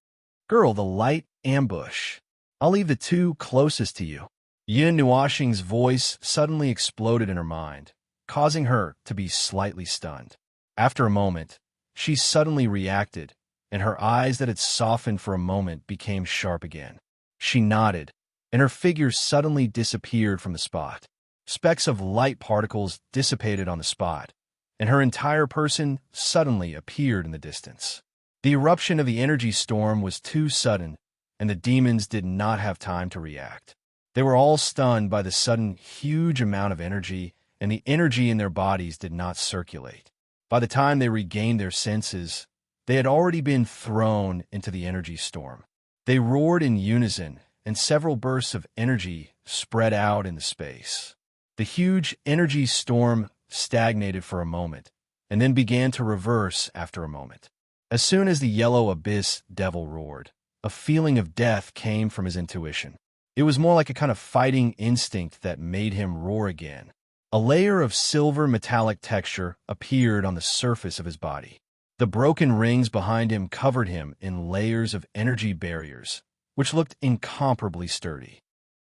"Girl, the light ambush. I'll leave the two closest to you." Yun Nuashing's voice suddenly exploded in her mind, causing her to be slightly stunned. After a moment, she suddenly reacted, and her eyes that had softened for a moment became sharp again. She nodded, and her figure suddenly disappeared from the spot. Specks of light particles dissipated on the spot, and her entire person suddenly appeared in the distance. The eruption of the energy storm was too sudden, and the demons did not have time to react. They were all stunned by the sudden huge amount of energy, and the energy in their bodies did not circulate. By the time they regained their senses, they had already been thrown into the energy storm. They roared in unison, and several bursts of energy spread out into space. The huge energy storm stagnated for a moment, and then began to reverse after a moment. As soon as the yellow abyss devil roared, a feeling of death came from his intuition. It was more like a kind of fighting instinct that made him roar again. A layer of silver metallic texture appeared on the surface of his body. The broken rings behind him covered him in layers of energy barriers, which looked incomparably sturdy.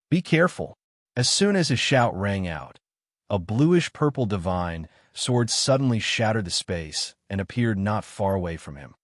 "Be careful." As soon as his shout rang out, a bluish-purple divine sword suddenly shattered the space and appeared not far away from him.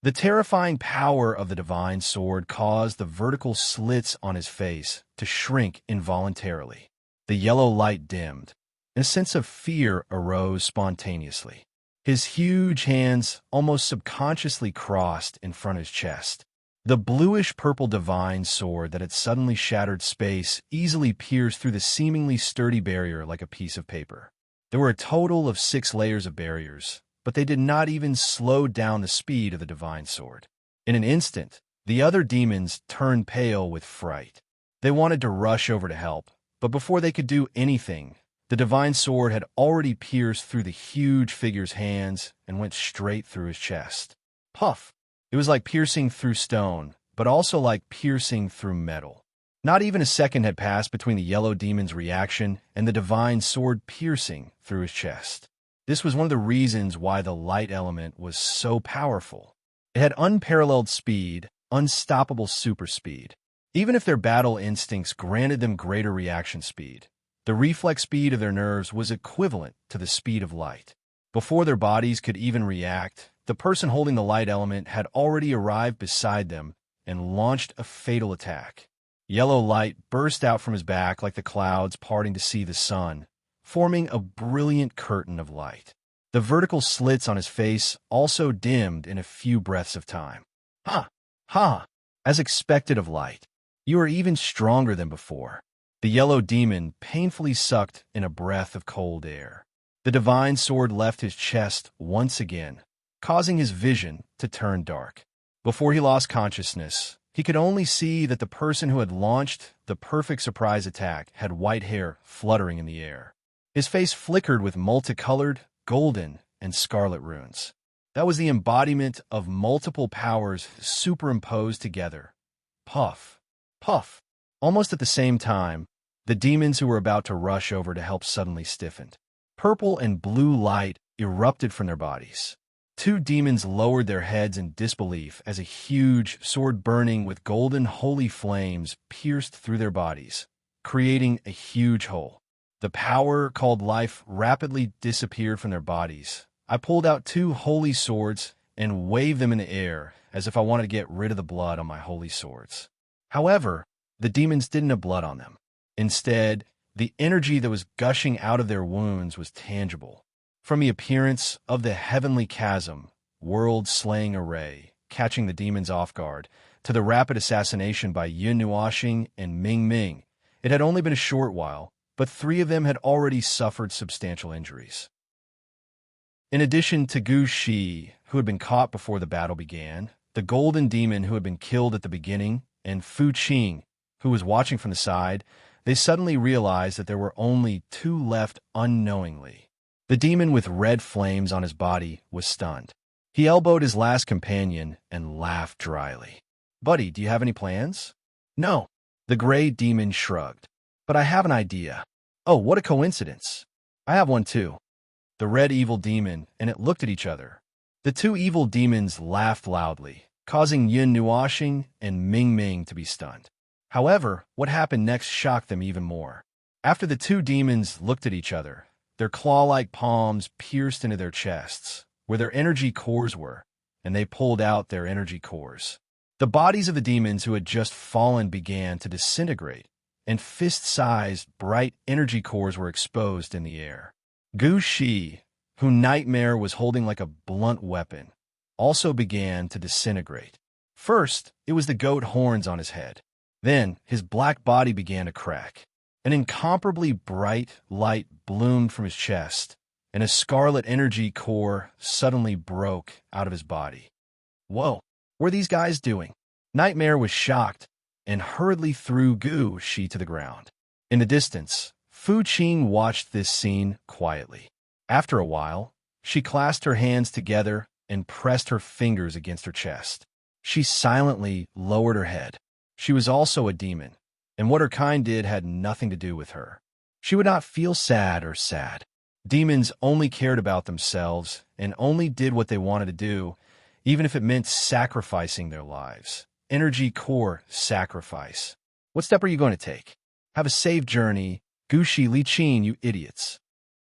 The terrifying power of the divine sword caused the vertical slits on his face to shrink involuntarily. The yellow light dimmed, and a sense of fear arose spontaneously. His huge hands almost subconsciously crossed in front of his chest. The bluish-purple divine sword that had suddenly shattered space easily pierced through the seemingly sturdy barrier like a piece of paper. There were a total of 6 layers of barriers, but they did not even slow down the speed of the divine sword. In an instant, the other demons turned pale with fright. They wanted to rush over to help, but before they could do anything, the divine sword had already pierced through the huge figure's hands and went straight through his chest. Puff! It was like piercing through stone, but also like piercing through metal. Not even a second had passed between the yellow demon's reaction and the divine sword piercing through his chest. This was one of the reasons why the light element was so powerful. It had unparalleled speed, unstoppable super speed. Even if their battle instincts granted them greater reaction speed, the reflex speed of their nerves was equivalent to the speed of light. Before their bodies could even react, the person holding the light element had already arrived beside them and launched a fatal attack. Yellow light burst out from his back like the clouds parting to see the sun, forming a brilliant curtain of light. The vertical slits on his face also dimmed in a few breaths of time. "Ha! Ha! As expected of light. You are even stronger than before." The yellow demon painfully sucked in a breath of cold air. The divine sword left his chest once again, causing his vision to turn dark. Before he lost consciousness, he could only see that the person who had launched the perfect surprise attack had white hair fluttering in the air. His face flickered with multicolored, golden, and scarlet runes. That was the embodiment of multiple powers superimposed together. Puff, puff. Almost at the same time, the demons who were about to rush over to help suddenly stiffened. Purple and blue light erupted from their bodies. 2 demons lowered their heads in disbelief as a huge sword burning with golden holy flames pierced through their bodies, creating a huge hole. The power called life rapidly disappeared from their bodies. I pulled out 2 holy swords and waved them in the air as if I wanted to get rid of the blood on my holy swords. However, the demons didn't have blood on them. Instead, the energy that was gushing out of their wounds was tangible. From the appearance of the heavenly chasm, world-slaying array, catching the demons off guard, to the rapid assassination by Yun Nuashing and Ming Ming, it had only been a short while, but 3 of them had already suffered substantial injuries. In addition to Gu Shi, who had been caught before the battle began, the golden demon who had been killed at the beginning, and Fu Qing, who was watching from the side, they suddenly realized that there were only 2 left unknowingly. The demon with red flames on his body was stunned. He elbowed his last companion and laughed dryly. "Buddy, do you have any plans?" "No." The gray demon shrugged. But I have an idea. Oh, what a coincidence. I have one too. The red evil demon and it looked at each other. The two evil demons laughed loudly, causing Yin Nuoxing and Ming Ming to be stunned. However, what happened next shocked them even more. After the two demons looked at each other, their claw-like palms pierced into their chests, where their energy cores were, and they pulled out their energy cores. The bodies of the demons who had just fallen began to disintegrate, and fist-sized, bright energy cores were exposed in the air. Gu Shi, who Nightmare was holding like a blunt weapon, also began to disintegrate. First, it was the goat horns on his head. Then, his black body began to crack. An incomparably bright light bloomed from his chest, and a scarlet energy core suddenly broke out of his body. Whoa, what are these guys doing? Nightmare was shocked and hurriedly threw Gu Shi to the ground. In the distance, Fu Qing watched this scene quietly. After a while, she clasped her hands together and pressed her fingers against her chest. She silently lowered her head. She was also a demon, and what her kind did had nothing to do with her. She would not feel sad or sad. Demons only cared about themselves and only did what they wanted to do, even if it meant sacrificing their lives. Energy core sacrifice. What step are you going to take? Have a safe journey, Gu Shi Li Qin, you idiots.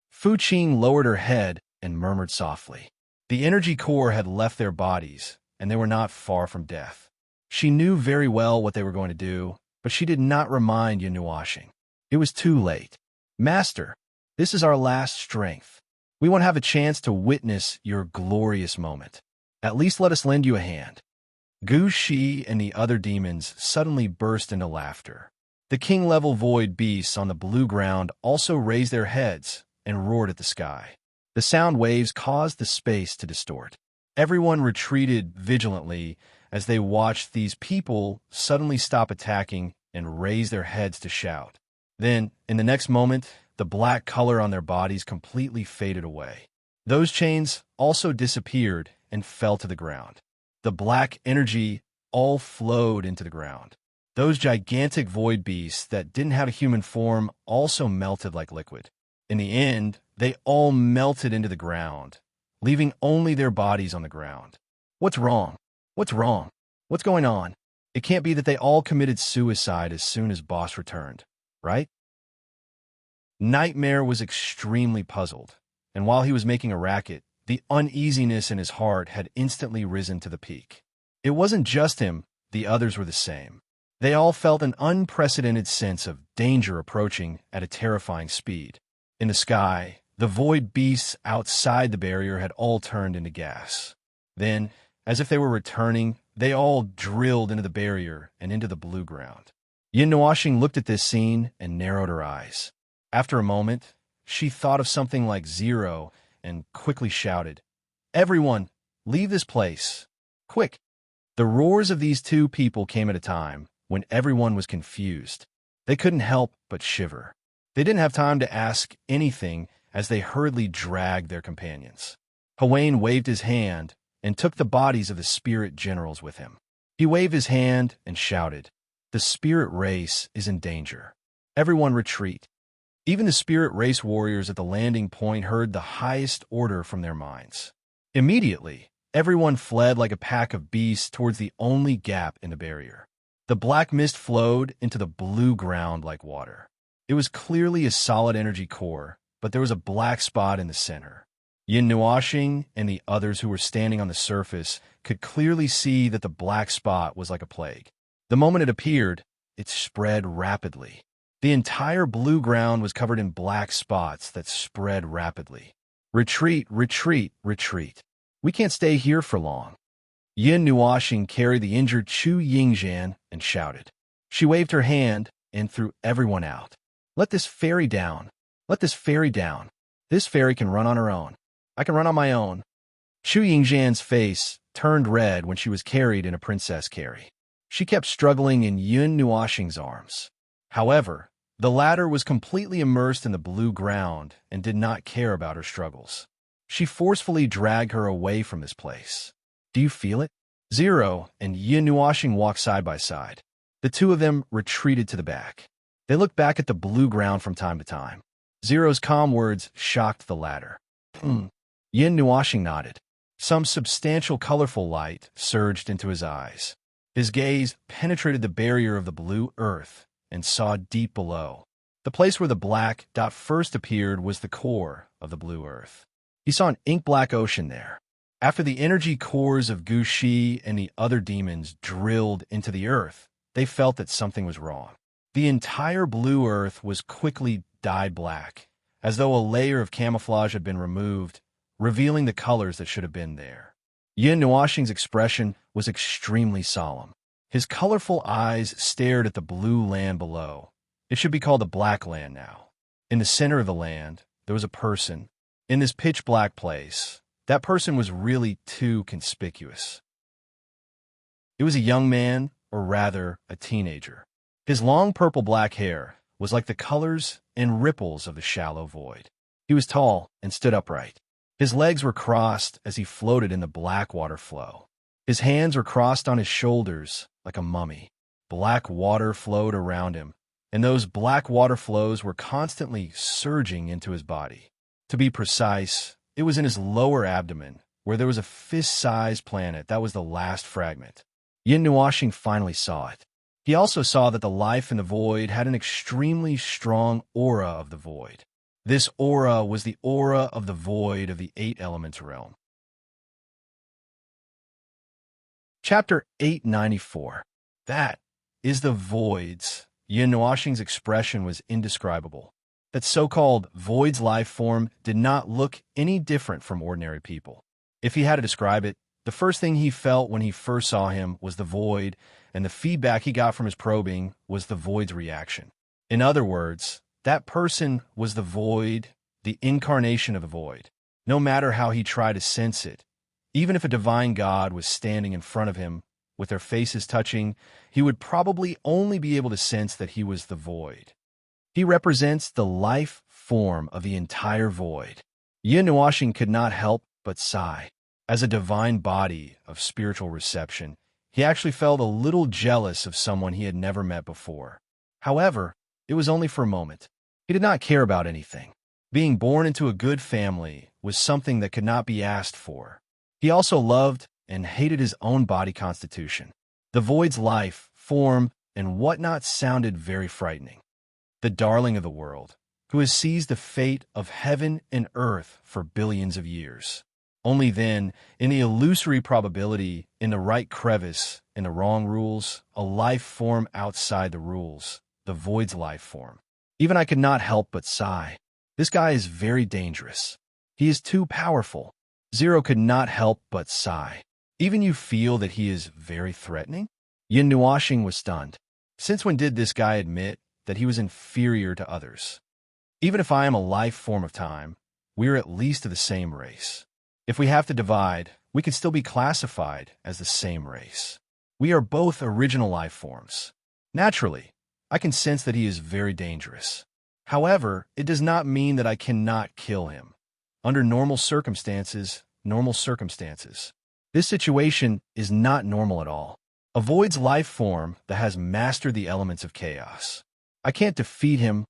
Fu Qing lowered her head and murmured softly. The energy core had left their bodies, and they were not far from death. She knew very well what they were going to do, but she did not remind Yin Nuoxing. It was too late. Master, this is our last strength. We won't have a chance to witness your glorious moment. At least let us lend you a hand. Gu Shi and the other demons suddenly burst into laughter. The king-level void beasts on the blue ground also raised their heads and roared at the sky. The sound waves caused the space to distort. Everyone retreated vigilantly as they watched these people suddenly stop attacking and raise their heads to shout. Then, in the next moment, the black color on their bodies completely faded away. Those chains also disappeared and fell to the ground. The black energy all flowed into the ground. Those gigantic void beasts that didn't have a human form also melted like liquid. In the end, they all melted into the ground, leaving only their bodies on the ground. What's wrong? What's wrong? What's going on? It can't be that they all committed suicide as soon as Boss returned, right? Nightmare was extremely puzzled, and while he was making a racket, the uneasiness in his heart had instantly risen to the peak. It wasn't just him, the others were the same. They all felt an unprecedented sense of danger approaching at a terrifying speed. In the sky, the void beasts outside the barrier had all turned into gas. Then, as if they were returning, they all drilled into the barrier and into the blue ground. Yin Nuoxing looked at this scene and narrowed her eyes. After a moment, she thought of something like Zero and quickly shouted, "Everyone, leave this place. Quick!" The roars of these two people came at a time when everyone was confused. They couldn't help but shiver. They didn't have time to ask anything as they hurriedly dragged their companions. Huwain waved his hand and took the bodies of the spirit generals with him. He waved his hand and shouted, "The spirit race is in danger. Everyone retreat." Even the spirit race warriors at the landing point heard the highest order from their minds. Immediately, everyone fled like a pack of beasts towards the only gap in the barrier. The black mist flowed into the blue ground like water. It was clearly a solid energy core, but there was a black spot in the center. Yin Nuoxing and the others who were standing on the surface could clearly see that the black spot was like a plague. The moment it appeared, it spread rapidly. The entire blue ground was covered in black spots that spread rapidly. "Retreat, retreat, retreat. We can't stay here for long." Yin Nuoxing carried the injured Chu Yingzhan and shouted. She waved her hand and threw everyone out. "Let this fairy down. Let this fairy down. This fairy can run on her own. I can run on my own." Chu Yingzhan's face turned red when she was carried in a princess carry. She kept struggling in Yin Nuoxing's arms. However, the latter was completely immersed in the blue ground and did not care about her struggles. She forcefully dragged her away from this place. "Do you feel it?" Zero and Yin Nuoxing walked side by side. The two of them retreated to the back. They looked back at the blue ground from time to time. Zero's calm words shocked the latter. Yin Nuashing nodded. Some substantial colorful light surged into his eyes. His gaze penetrated the barrier of the blue earth and saw deep below. The place where the black dot first appeared was the core of the blue earth. He saw an ink-black ocean there. After the energy cores of Gu Shi and the other demons drilled into the earth, they felt that something was wrong. The entire blue earth was quickly dyed black, as though a layer of camouflage had been removed, revealing the colors that should have been there. Yin Nuashing's expression was extremely solemn. His colorful eyes stared at the blue land below. It should be called the black land now. In the center of the land, there was a person. In this pitch-black place, that person was really too conspicuous. It was a young man, or rather, a teenager. His long purple-black hair was like the colors and ripples of the shallow void. He was tall and stood upright. His legs were crossed as he floated in the black water flow. His hands were crossed on his shoulders like a mummy. Black water flowed around him, and those black water flows were constantly surging into his body. To be precise, it was in his lower abdomen, where there was a fist-sized planet that was the last fragment. Yin Nuashing finally saw it. He also saw that the life in the void had an extremely strong aura of the void. This aura was the aura of the void of the 8 elements realm. Chapter 894. That is the voids. Yin Nuashing's expression was indescribable. That so-called void's life form did not look any different from ordinary people. If he had to describe it, the first thing he felt when he first saw him was the void, and the feedback he got from his probing was the void's reaction. In other words, that person was the void, the incarnation of the void. No matter how he tried to sense it, even if a divine God was standing in front of him, with their faces touching, he would probably only be able to sense that he was the void. He represents the life form of the entire void. Yin Nuashing could not help but sigh. As a divine body of spiritual reception, he actually felt a little jealous of someone he had never met before. However, it was only for a moment. He did not care about anything. Being born into a good family was something that could not be asked for. He also loved and hated his own body constitution. The void's life, form, and whatnot sounded very frightening. The darling of the world, who has seized the fate of heaven and earth for billions of years. Only then, in the illusory probability, in the right crevice, in the wrong rules, a life form outside the rules, the void's life form. Even I could not help but sigh. This guy is very dangerous. He is too powerful. Zero could not help but sigh. Even you feel that he is very threatening? Yin Nuashing was stunned. Since when did this guy admit that he was inferior to others? Even if I am a life form of time, we are at least of the same race. If we have to divide, we can still be classified as the same race. We are both original life forms. Naturally, I can sense that he is very dangerous. However, it does not mean that I cannot kill him. Under normal circumstances. This situation is not normal at all. A void's life form that has mastered the elements of chaos. I can't defeat him.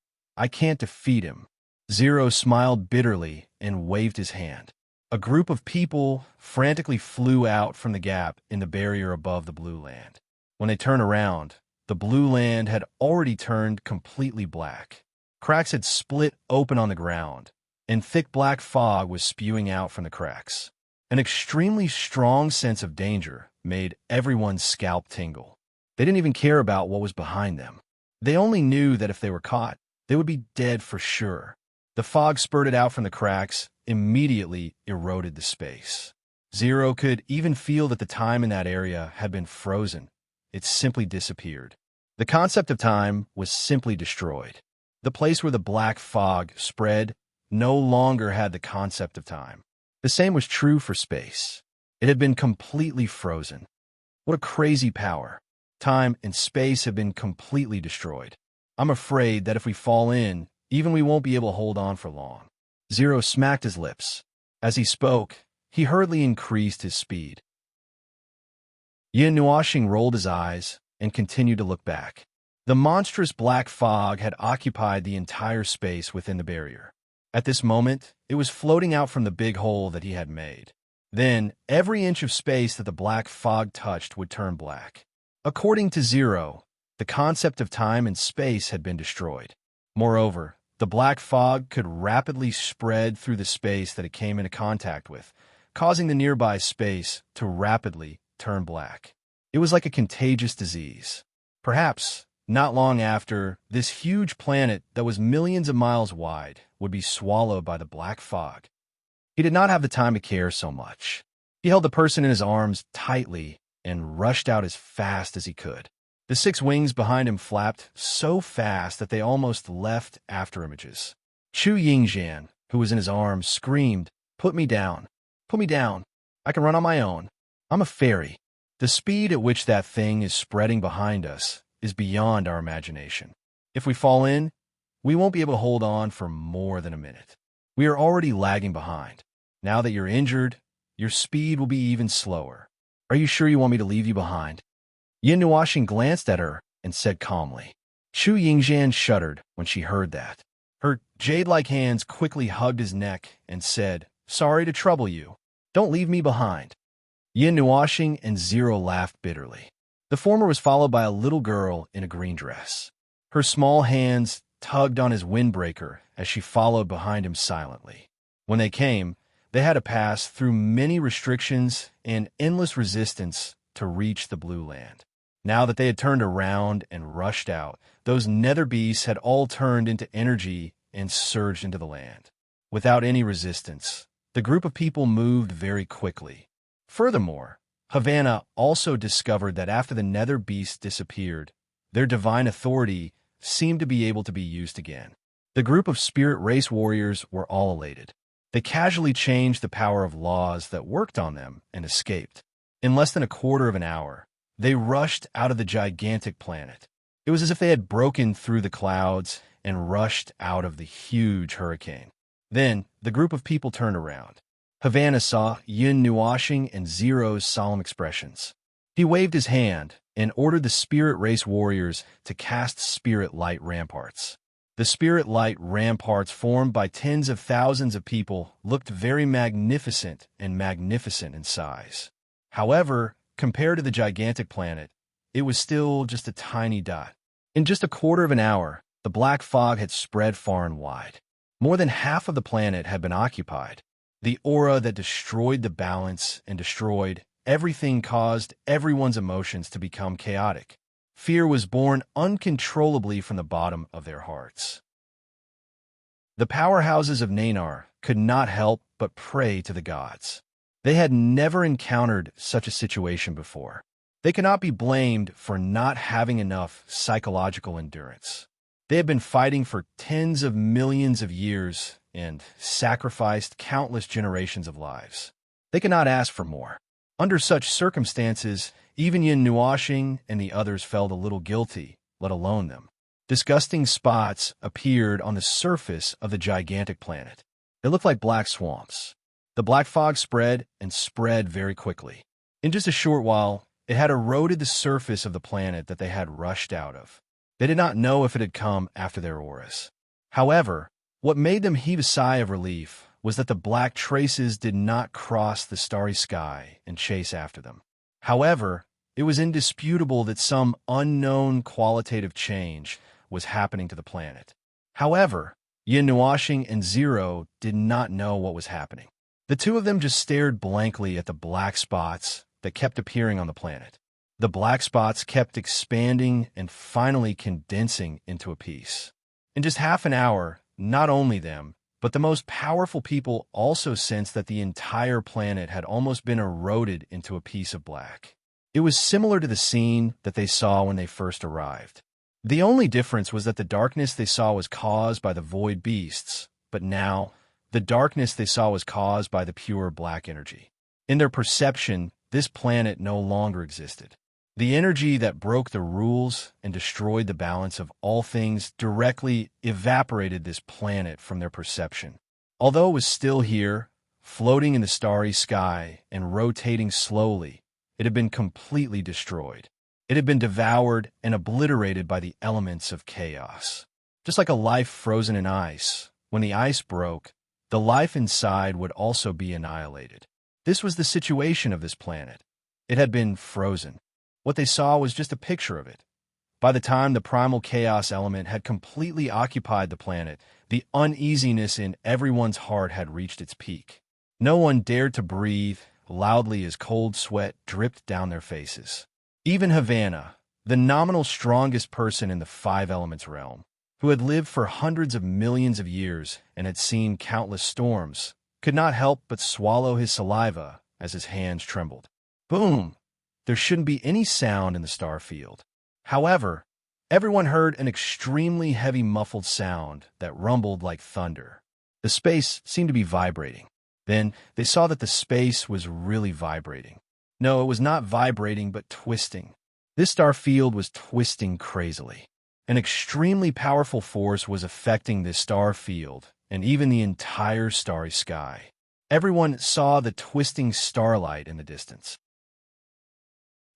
Zero smiled bitterly and waved his hand. A group of people frantically flew out from the gap in the barrier above the blue land. When they turned around, the blue land had already turned completely black. Cracks had split open on the ground, and thick black fog was spewing out from the cracks. An extremely strong sense of danger made everyone's scalp tingle. They didn't even care about what was behind them. They only knew that if they were caught, they would be dead for sure. The fog spurted out from the cracks, immediately eroded the space. Zero could even feel that the time in that area had been frozen. It simply disappeared. The concept of time was simply destroyed. The place where the black fog spread no longer had the concept of time. The same was true for space. It had been completely frozen. What a crazy power. Time and space have been completely destroyed. I'm afraid that if we fall in, even we won't be able to hold on for long. Zero smacked his lips. As he spoke, he hurriedly increased his speed. Yin Nuashing rolled his eyes and continued to look back. The monstrous black fog had occupied the entire space within the barrier. At this moment, it was floating out from the big hole that he had made. Then, every inch of space that the black fog touched would turn black. According to Zero, the concept of time and space had been destroyed. Moreover, the black fog could rapidly spread through the space that it came into contact with, causing the nearby space to rapidly turn black. It was like a contagious disease. Perhaps, not long after, this huge planet that was millions of miles wide would be swallowed by the black fog. He did not have the time to care so much. He held the person in his arms tightly and rushed out as fast as he could. The 6 wings behind him flapped so fast that they almost left afterimages. Chu Yingjian, who was in his arms, screamed, "Put me down. Put me down. I can run on my own. I'm a fairy." The speed at which that thing is spreading behind us is beyond our imagination. If we fall in, we won't be able to hold on for more than a minute. We are already lagging behind. Now that you're injured, your speed will be even slower. Are you sure you want me to leave you behind? Yin Nuoxing glanced at her and said calmly. Chu Yingjian shuddered when she heard that. Her jade-like hands quickly hugged his neck and said, "Sorry to trouble you. Don't leave me behind." Yin Nuoxing and Zero laughed bitterly. The former was followed by a little girl in a green dress. Her small hands tugged on his windbreaker as she followed behind him silently. When they came, they had to pass through many restrictions and endless resistance to reach the blue land. Now that they had turned around and rushed out, those nether beasts had all turned into energy and surged into the land. Without any resistance, the group of people moved very quickly. Furthermore, Havana also discovered that after the nether beasts disappeared, their divine authority seemed to be able to be used again. The group of spirit race warriors were all elated. They casually changed the power of laws that worked on them and escaped. In less than a quarter of an hour, they rushed out of the gigantic planet. It was as if they had broken through the clouds and rushed out of the huge hurricane. Then, the group of people turned around. Havana saw Yin Nuoxing and Zero's solemn expressions. He waved his hand and ordered the spirit race warriors to cast spirit light ramparts. The spirit light ramparts formed by tens of thousands of people looked very magnificent in size. However, compared to the gigantic planet, it was still just a tiny dot. In just a quarter of an hour, the black fog had spread far and wide. More than half of the planet had been occupied. The aura that destroyed the balance and destroyed everything caused everyone's emotions to become chaotic. Fear was born uncontrollably from the bottom of their hearts. The powerhouses of Nanar could not help but pray to the gods. They had never encountered such a situation before. They cannot be blamed for not having enough psychological endurance. They had been fighting for tens of millions of years and sacrificed countless generations of lives. They cannot ask for more. Under such circumstances, even Yin Nuoxing and the others felt a little guilty, let alone them. Disgusting spots appeared on the surface of the gigantic planet. They looked like black swamps. The black fog spread and spread very quickly. In just a short while, it had eroded the surface of the planet that they had rushed out of. They did not know if it had come after their auras. However, what made them heave a sigh of relief was that the black traces did not cross the starry sky and chase after them. However, it was indisputable that some unknown qualitative change was happening to the planet. However, Yin Nuoxing and Zero did not know what was happening. The two of them just stared blankly at the black spots that kept appearing on the planet. The black spots kept expanding and finally condensing into a piece. In just half an hour, not only them, but the most powerful people also sensed that the entire planet had almost been eroded into a piece of black. It was similar to the scene that they saw when they first arrived. The only difference was that the darkness they saw was caused by the void beasts, but now, the darkness they saw was caused by the pure black energy. In their perception, this planet no longer existed. The energy that broke the rules and destroyed the balance of all things directly evaporated this planet from their perception. Although it was still here, floating in the starry sky and rotating slowly, it had been completely destroyed. It had been devoured and obliterated by the elements of chaos. Just like a life frozen in ice, when the ice broke, the life inside would also be annihilated. This was the situation of this planet. It had been frozen. What they saw was just a picture of it. By the time the primal chaos element had completely occupied the planet, the uneasiness in everyone's heart had reached its peak. No one dared to breathe loudly as cold sweat dripped down their faces. Even Havana, the nominal strongest person in the five elements realm, who had lived for hundreds of millions of years and had seen countless storms, could not help but swallow his saliva as his hands trembled. Boom! There shouldn't be any sound in the star field. However, everyone heard an extremely heavy muffled sound that rumbled like thunder. The space seemed to be vibrating. Then they saw that the space was really vibrating. No, it was not vibrating, but twisting. This star field was twisting crazily. An extremely powerful force was affecting this star field and even the entire starry sky. Everyone saw the twisting starlight in the distance.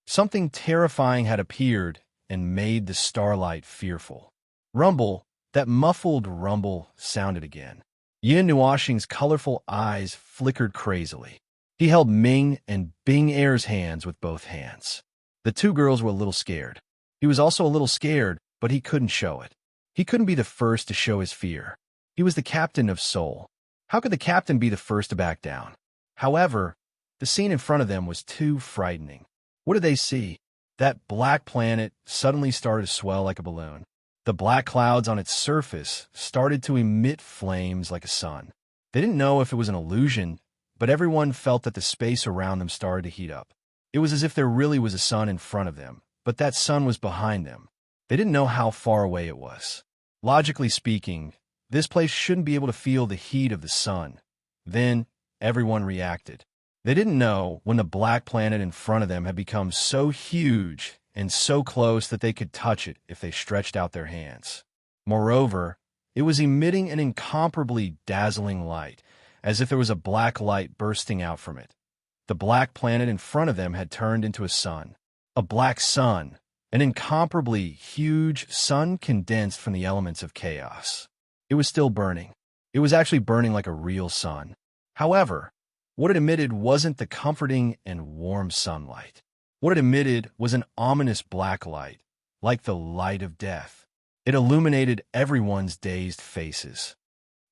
Something terrifying had appeared and made the starlight fearful. Rumble, that muffled rumble, sounded again. Yin Nuoxing's colorful eyes flickered crazily. He held Ming and Bing Air's hands with both hands. The two girls were a little scared. He was also a little scared, but he couldn't show it. He couldn't be the first to show his fear. He was the captain of Seoul. How could the captain be the first to back down? However, the scene in front of them was too frightening. What did they see? That black planet suddenly started to swell like a balloon. The black clouds on its surface started to emit flames like a sun. They didn't know if it was an illusion, but everyone felt that the space around them started to heat up. It was as if there really was a sun in front of them, but that sun was behind them. They didn't know how far away it was. Logically speaking, this place shouldn't be able to feel the heat of the sun. Then, everyone reacted. They didn't know when the black planet in front of them had become so huge and so close that they could touch it if they stretched out their hands. Moreover, it was emitting an incomparably dazzling light, as if there was a black light bursting out from it. The black planet in front of them had turned into a sun. A black sun, an incomparably huge sun condensed from the elements of chaos. It was still burning. It was actually burning like a real sun. However, what it emitted wasn't the comforting and warm sunlight. What it emitted was an ominous black light, like the light of death. It illuminated everyone's dazed faces.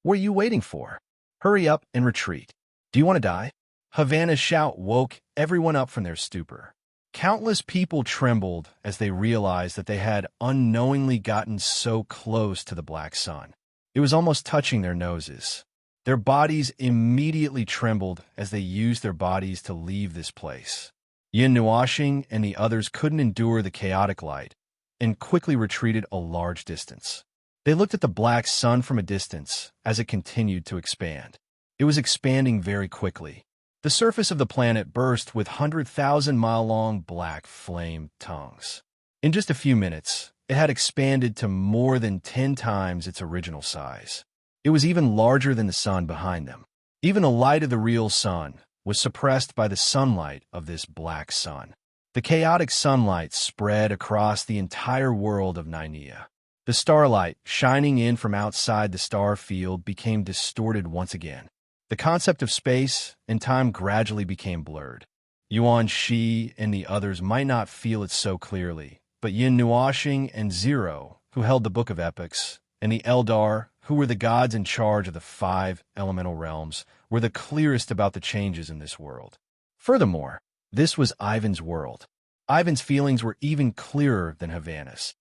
What are you waiting for? Hurry up and retreat. Do you want to die? Havana's shout woke everyone up from their stupor. Countless people trembled as they realized that they had unknowingly gotten so close to the black sun. It was almost touching their noses. Their bodies immediately trembled as they used their bodies to leave this place. Yin Nuoxing and the others couldn't endure the chaotic light and quickly retreated a large distance. They looked at the black sun from a distance as it continued to expand. It was expanding very quickly. The surface of the planet burst with 100,000-mile-long black flame tongues. In just a few minutes, it had expanded to more than 10 times its original size. It was even larger than the sun behind them. Even the light of the real sun was suppressed by the sunlight of this black sun. The chaotic sunlight spread across the entire world of Nynea. The starlight, shining in from outside the star field, became distorted once again. The concept of space and time gradually became blurred. Yuan Shi and the others might not feel it so clearly, but Yin Nuoxing and Zero, who held the Book of Epics, and the Eldar, who were the gods in charge of the 5 elemental realms, were the clearest about the changes in this world. Furthermore, this was Ivan's world. Ivan's feelings were even clearer than Havana's.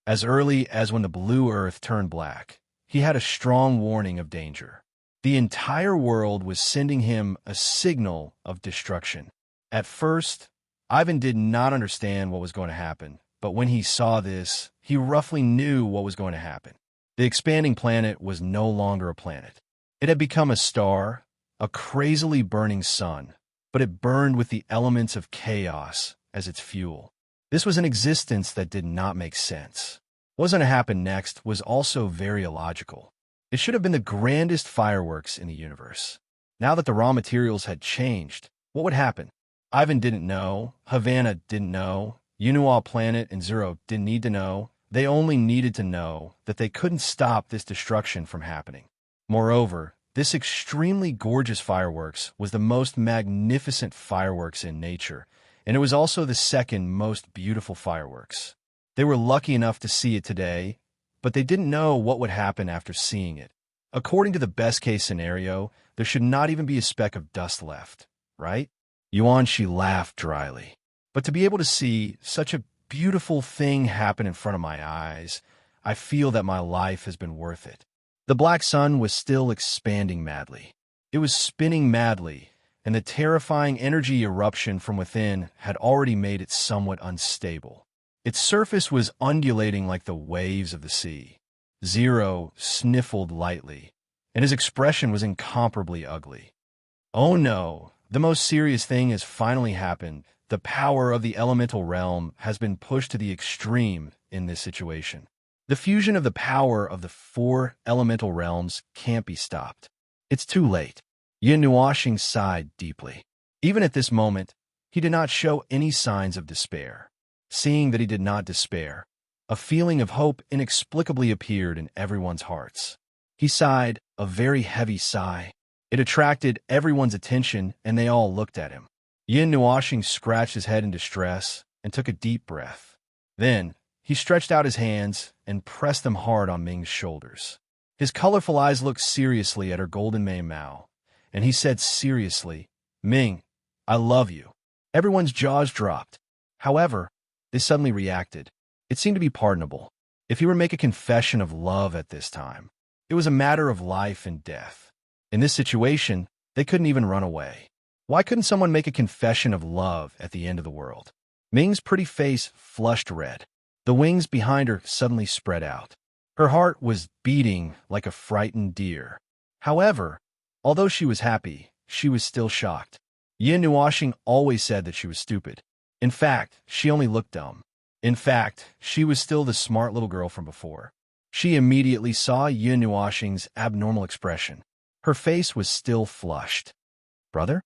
As early as when the blue earth turned black, he had a strong warning of danger. The entire world was sending him a signal of destruction. At first, Ivan did not understand what was going to happen, but when he saw this, he roughly knew what was going to happen. The expanding planet was no longer a planet. It had become a star, a crazily burning sun, but it burned with the elements of chaos as its fuel. This was an existence that did not make sense. What was going to happen next was also very illogical. It should have been the grandest fireworks in the universe. Now that the raw materials had changed, what would happen? Ivan didn't know, Havana didn't know, Unua Planet and Zero didn't need to know. They only needed to know that they couldn't stop this destruction from happening. Moreover, this extremely gorgeous fireworks was the most magnificent fireworks in nature, and it was also the second most beautiful fireworks. They were lucky enough to see it today, but they didn't know what would happen after seeing it. According to the best-case scenario, there should not even be a speck of dust left, right? She laughed dryly. But to be able to see such a beautiful thing happen in front of my eyes, I feel that my life has been worth it. The black sun was still expanding madly. It was spinning madly, and the terrifying energy eruption from within had already made it somewhat unstable. Its surface was undulating like the waves of the sea. Zero sniffled lightly, and his expression was incomparably ugly. Oh no, the most serious thing has finally happened. The power of the elemental realm has been pushed to the extreme in this situation. The fusion of the power of the 4 elemental realms can't be stopped. It's too late. Yin Nuashing sighed deeply. Even at this moment, he did not show any signs of despair. Seeing that he did not despair, a feeling of hope inexplicably appeared in everyone's hearts. He sighed, a very heavy sigh. It attracted everyone's attention, and they all looked at him. Yin Nuashing scratched his head in distress and took a deep breath. Then, he stretched out his hands and pressed them hard on Ming's shoulders. His colorful eyes looked seriously at her golden Mei Mao, and he said seriously, "Ming, I love you." Everyone's jaws dropped. However, they suddenly reacted. It seemed to be pardonable. If he were to make a confession of love at this time, it was a matter of life and death. In this situation, they couldn't even run away. Why couldn't someone make a confession of love at the end of the world? Ming's pretty face flushed red. The wings behind her suddenly spread out. Her heart was beating like a frightened deer. However, although she was happy, she was still shocked. Yin Nuashing always said that she was stupid. In fact, she only looked dumb. In fact, she was still the smart little girl from before. She immediately saw Yin Nuashing's abnormal expression. Her face was still flushed. "Brother?"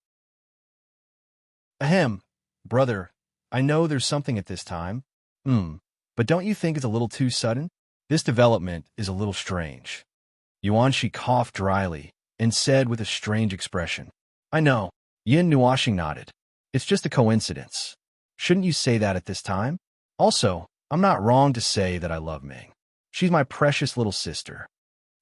"Ahem, brother, I know there's something at this time. But don't you think it's a little too sudden? This development is a little strange." Yuanshi coughed dryly and said with a strange expression, "I know." Yin Nuashing nodded. "It's just a coincidence. Shouldn't you say that at this time? Also, I'm not wrong to say that I love Ming. She's my precious little sister."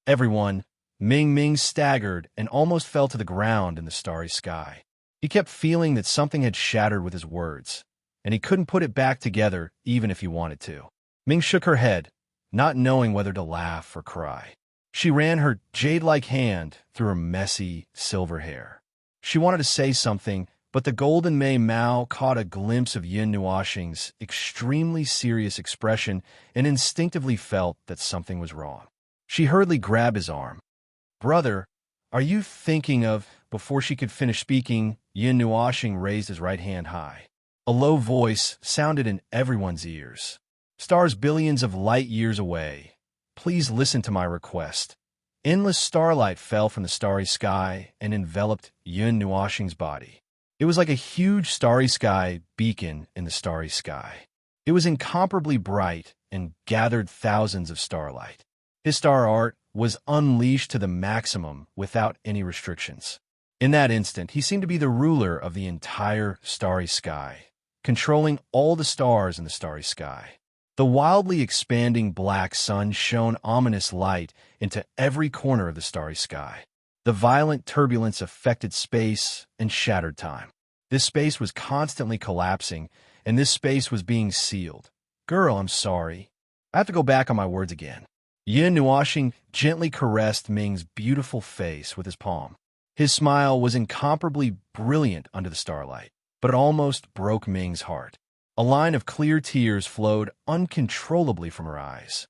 Everyone, Ming staggered and almost fell to the ground in the starry sky. He kept feeling that something had shattered with his words, and he couldn't put it back together even if he wanted to. Ming shook her head, not knowing whether to laugh or cry. She ran her jade-like hand through her messy, silver hair. She wanted to say something, but the golden Mei Mao caught a glimpse of Yin Nuashing's extremely serious expression and instinctively felt that something was wrong. She hurriedly grabbed his arm. "Brother, are you thinking of—" Before she could finish speaking, Yin Nuashing raised his right hand high. A low voice sounded in everyone's ears. "Stars billions of light years away, please listen to my request." Endless starlight fell from the starry sky and enveloped Yin Nuashing's body. It was like a huge starry sky beacon in the starry sky. It was incomparably bright and gathered thousands of starlight. His star art was unleashed to the maximum without any restrictions. In that instant, he seemed to be the ruler of the entire starry sky, controlling all the stars in the starry sky. The wildly expanding black sun shone ominous light into every corner of the starry sky. The violent turbulence affected space and shattered time. This space was constantly collapsing, and this space was being sealed. "Girl, I'm sorry. I have to go back on my words again." Yin Nuashing gently caressed Ming's beautiful face with his palm. His smile was incomparably brilliant under the starlight, but it almost broke Ming's heart. A line of clear tears flowed uncontrollably from her eyes.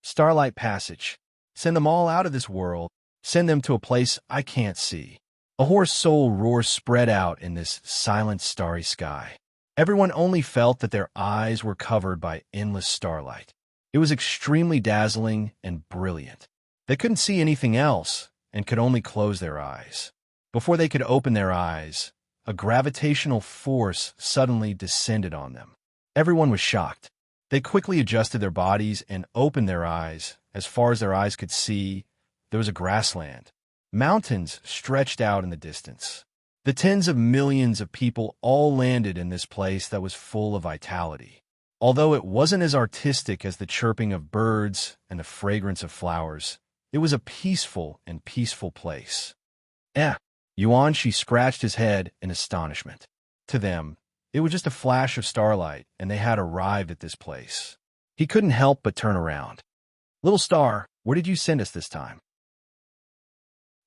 "Starlight Passage. Send them all out of this world. Send them to a place I can't see." A hoarse soul roar spread out in this silent starry sky. Everyone only felt that their eyes were covered by endless starlight. It was extremely dazzling and brilliant. They couldn't see anything else and could only close their eyes. Before they could open their eyes, a gravitational force suddenly descended on them. Everyone was shocked. They quickly adjusted their bodies and opened their eyes. As far as their eyes could see, there was a grassland. Mountains stretched out in the distance. The tens of millions of people all landed in this place that was full of vitality. Although it wasn't as artistic as the chirping of birds and the fragrance of flowers, it was a peaceful and peaceful place. Yuan-Shi scratched his head in astonishment. To them, it was just a flash of starlight, and they had arrived at this place. He couldn't help but turn around. "Little star, where did you send us this time?"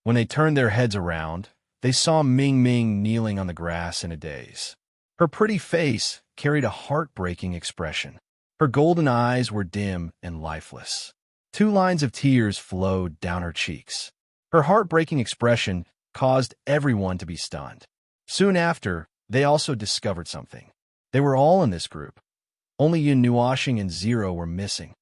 When they turned their heads around, they saw Ming Ming kneeling on the grass in a daze. Her pretty face carried a heartbreaking expression. Her golden eyes were dim and lifeless. 2 lines of tears flowed down her cheeks. Her heartbreaking expression caused everyone to be stunned. Soon after, they also discovered something. They were all in this group. Only Yin Nuoxing and Zero were missing.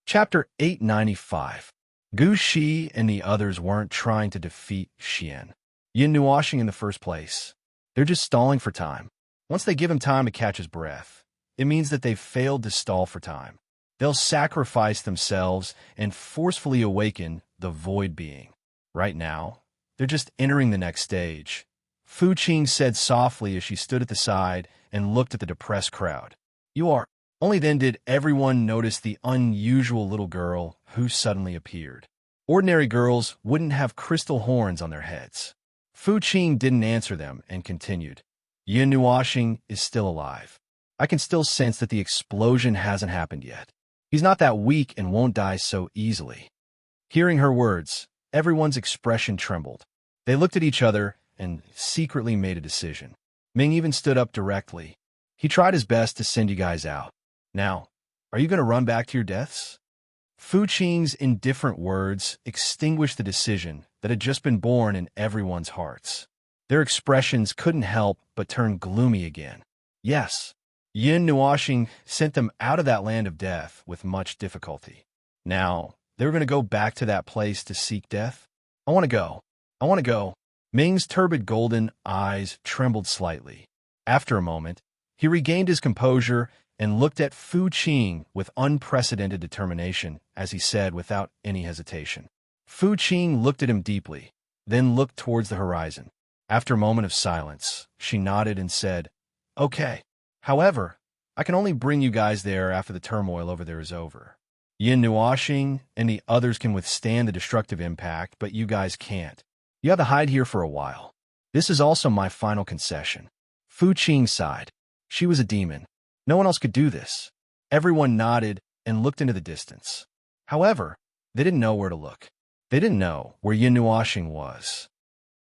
Chapter 895. Gu Shi and the others weren't trying to defeat Xian Yin Nuoxing in the first place. They're just stalling for time. Once they give him time to catch his breath, it means that they've failed to stall for time. They'll sacrifice themselves and forcefully awaken the void being. Right now, they're just entering the next stage. Fu Qing said softly as she stood at the side and looked at the depressed crowd. "You are." Only then did everyone notice the unusual little girl who suddenly appeared. Ordinary girls wouldn't have crystal horns on their heads. Fu Qing didn't answer them and continued. "Yin Nuoxing is still alive. I can still sense that the explosion hasn't happened yet. He's not that weak and won't die so easily." Hearing her words, everyone's expression trembled. They looked at each other and secretly made a decision. Ming even stood up directly. "He tried his best to send you guys out. Now, are you going to run back to your deaths?" Fu Qing's indifferent words extinguished the decision that had just been born in everyone's hearts. Their expressions couldn't help but turn gloomy again. Yes, Yin Nuoxing sent them out of that land of death with much difficulty. Now, they were going to go back to that place to seek death? "I want to go. I want to go." Ming's turbid golden eyes trembled slightly. After a moment, he regained his composure and looked at Fu Qing with unprecedented determination as he said without any hesitation. Fu Qing looked at him deeply, then looked towards the horizon. After a moment of silence, she nodded and said, "Okay. However, I can only bring you guys there after the turmoil over there is over. Yin Nuoxing and the others can withstand the destructive impact, but you guys can't. You have to hide here for a while. This is also my final concession." Fu Qing sighed. She was a demon. No one else could do this. Everyone nodded and looked into the distance. However, they didn't know where to look. They didn't know where Yin Nuoxing was.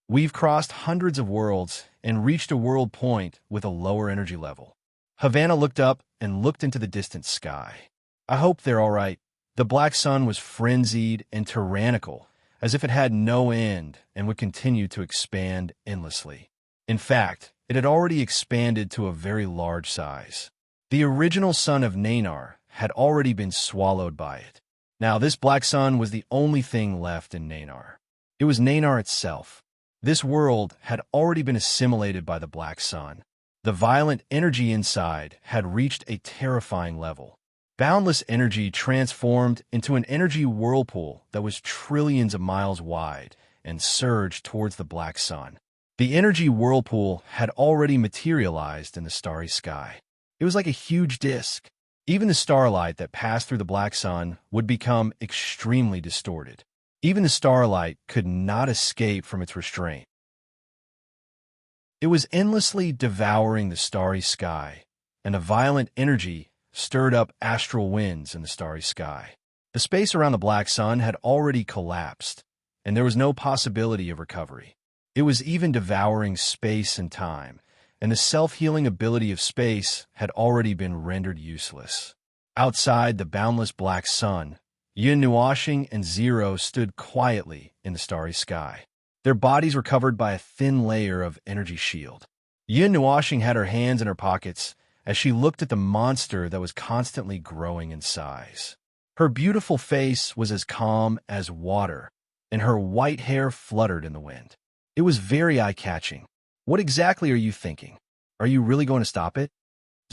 "We've crossed hundreds of worlds and reached a world point with a lower energy level." Havana looked up and looked into the distant sky. "I hope they're all right." The black sun was frenzied and tyrannical, as if it had no end and would continue to expand endlessly. In fact, it had already expanded to a very large size. The original sun of Nanar had already been swallowed by it. Now this black sun was the only thing left in Nanar. It was Nanar itself. This world had already been assimilated by the black sun. The violent energy inside had reached a terrifying level. Boundless energy transformed into an energy whirlpool that was trillions of miles wide and surged towards the black sun. The energy whirlpool had already materialized in the starry sky. It was like a huge disk. Even the starlight that passed through the black sun would become extremely distorted. Even the starlight could not escape from its restraint. It was endlessly devouring the starry sky, and a violent energy stirred up astral winds in the starry sky. The space around the black sun had already collapsed, and there was no possibility of recovery. It was even devouring space and time, and the self-healing ability of space had already been rendered useless. Outside the boundless black sun, Yin Nuoxing and Zero stood quietly in the starry sky. Their bodies were covered by a thin layer of energy shield. Yin Nuoxing had her hands in her pockets as she looked at the monster that was constantly growing in size. Her beautiful face was as calm as water, and her white hair fluttered in the wind. It was very eye-catching. "What exactly are you thinking? Are you really going to stop it?"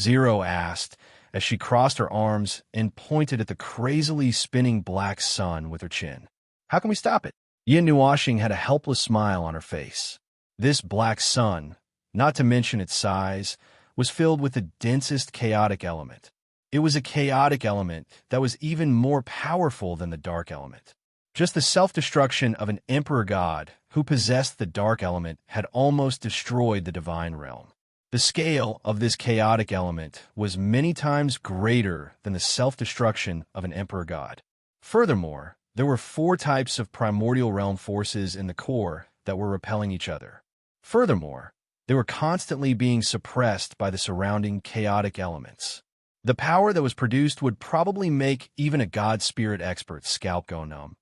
Zero asked as she crossed her arms and pointed at the crazily spinning black sun with her chin. "How can we stop it?" Yin Nuashing had a helpless smile on her face. This black sun, not to mention its size, was filled with the densest chaotic element. It was a chaotic element that was even more powerful than the dark element. Just the self-destruction of an emperor god who possessed the dark element had almost destroyed the divine realm. The scale of this chaotic element was many times greater than the self-destruction of an emperor god. Furthermore, there were 4 types of primordial realm forces in the core that were repelling each other. Furthermore, they were constantly being suppressed by the surrounding chaotic elements. The power that was produced would probably make even a god spirit expert's scalp go numb,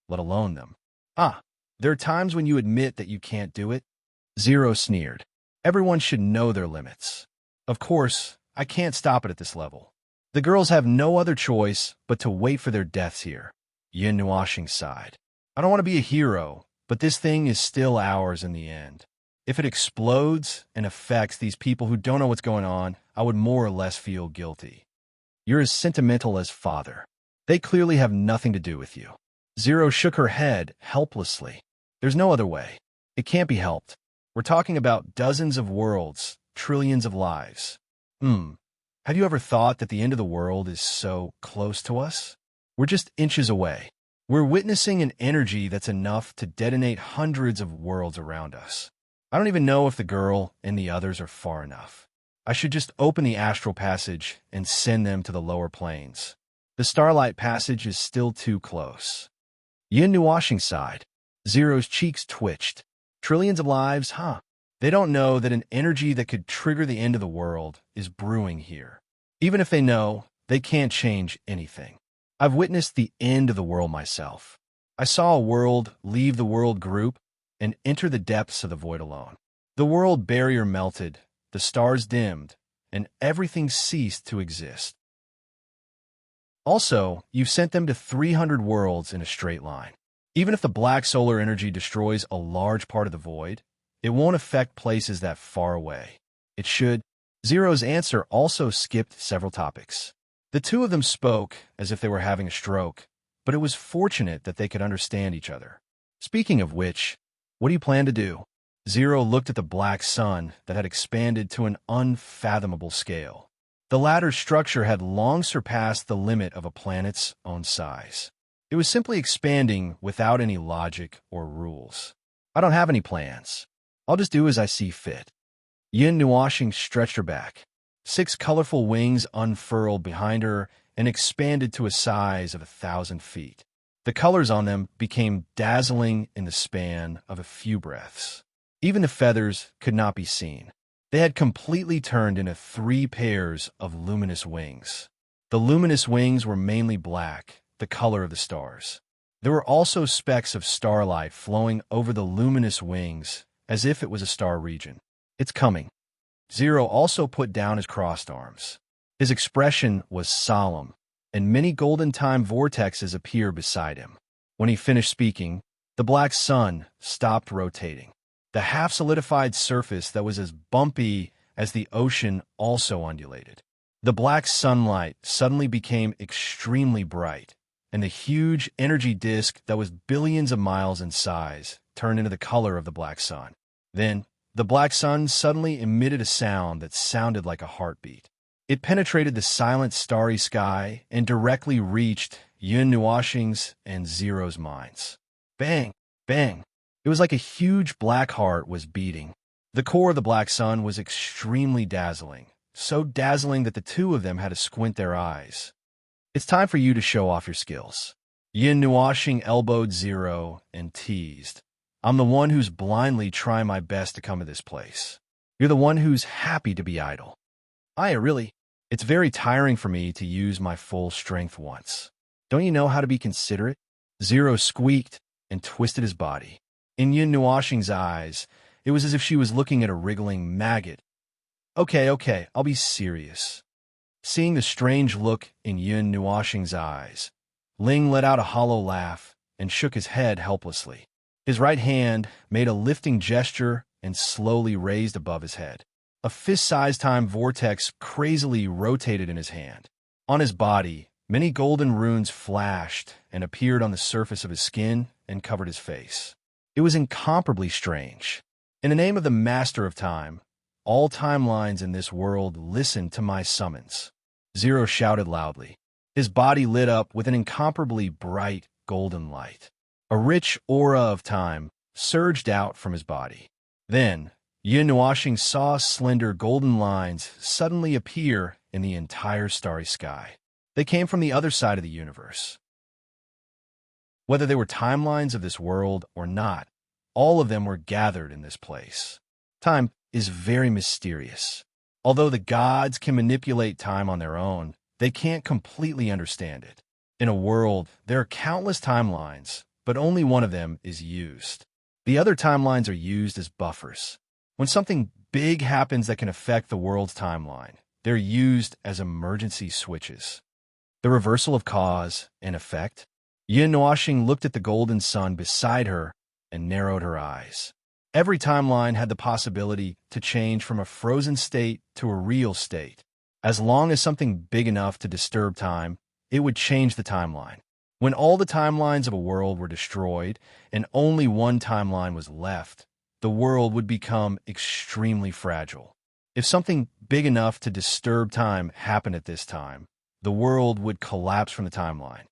let alone them. There are times when you admit that you can't do it? Zero sneered. Everyone should know their limits. Of course, I can't stop it at this level. The girls have no other choice but to wait for their deaths here. Yin Nuashing sighed. I don't want to be a hero, but this thing is still ours in the end. If it explodes and affects these people who don't know what's going on, I would more or less feel guilty. You're as sentimental as father. They clearly have nothing to do with you. Zero shook her head helplessly. There's no other way. It can't be helped. We're talking about dozens of worlds, trillions of lives. Have you ever thought that the end of the world is so close to us? We're just inches away. We're witnessing an energy that's enough to detonate hundreds of worlds around us. I don't even know if the girl and the others are far enough. I should just open the astral passage and send them to the lower planes. The starlight passage is still too close. Yin Nuashing sighed. Zero's cheeks twitched. Trillions of lives, huh? They don't know that an energy that could trigger the end of the world is brewing here. Even if they know, they can't change anything. I've witnessed the end of the world myself. I saw a world leave the world group and enter the depths of the void alone. The world barrier melted, the stars dimmed, and everything ceased to exist. Also, you've sent them to 300 worlds in a straight line. Even if the black solar energy destroys a large part of the void, it won't affect places that far away. It should. Zero's answer also skipped several topics. The two of them spoke as if they were having a stroke, but it was fortunate that they could understand each other. Speaking of which, what do you plan to do? Zero looked at the black sun that had expanded to an unfathomable scale. The latter's structure had long surpassed the limit of a planet's own size. It was simply expanding without any logic or rules. I don't have any plans. I'll just do as I see fit. Yin Nuashing stretched her back. 6 colorful wings unfurled behind her and expanded to a size of 1,000 feet. The colors on them became dazzling in the span of a few breaths. Even the feathers could not be seen. They had completely turned into 3 pairs of luminous wings. The luminous wings were mainly black, the color of the stars. There were also specks of starlight flowing over the luminous wings, as if it was a star region. It's coming. Zero also put down his crossed arms. His expression was solemn, and many golden time vortexes appeared beside him. When he finished speaking, the black sun stopped rotating. The half-solidified surface that was as bumpy as the ocean also undulated. The black sunlight suddenly became extremely bright, and the huge energy disk that was billions of miles in size turned into the color of the black sun. Then, the black sun suddenly emitted a sound that sounded like a heartbeat. It penetrated the silent starry sky and directly reached Yin Nuashing's and Zero's minds. Bang! Bang! It was like a huge black heart was beating. The core of the black sun was extremely dazzling, so dazzling that the two of them had to squint their eyes. It's time for you to show off your skills. Yin Nuashing elbowed Zero and teased. I'm the one who's blindly trying my best to come to this place. You're the one who's happy to be idle. It's very tiring for me to use my full strength once. Don't you know how to be considerate? Zero squeaked and twisted his body. In Yin Nuashing's eyes, it was as if she was looking at a wriggling maggot. Okay, I'll be serious. Seeing the strange look in Yin Nuashing's eyes, Ling let out a hollow laugh and shook his head helplessly. His right hand made a lifting gesture and slowly raised above his head. A fist-sized time vortex crazily rotated in his hand. On his body, many golden runes flashed and appeared on the surface of his skin and covered his face. It was incomparably strange. In the name of the Master of Time, all timelines in this world listen to my summons. Zero shouted loudly. His body lit up with an incomparably bright golden light. A rich aura of time surged out from his body. Then, Yin Nuashing saw slender golden lines suddenly appear in the entire starry sky. They came from the other side of the universe. Whether they were timelines of this world or not, all of them were gathered in this place. Time is very mysterious. Although the gods can manipulate time on their own, they can't completely understand it. In a world, there are countless timelines, but only one of them is used. The other timelines are used as buffers. When something big happens that can affect the world's timeline, they're used as emergency switches. The reversal of cause and effect. Yin Nuashing looked at the golden sun beside her and narrowed her eyes. Every timeline had the possibility to change from a frozen state to a real state. As long as something big enough to disturb time, it would change the timeline. When all the timelines of a world were destroyed and only one timeline was left, the world would become extremely fragile. If something big enough to disturb time happened at this time, the world would collapse from the timeline.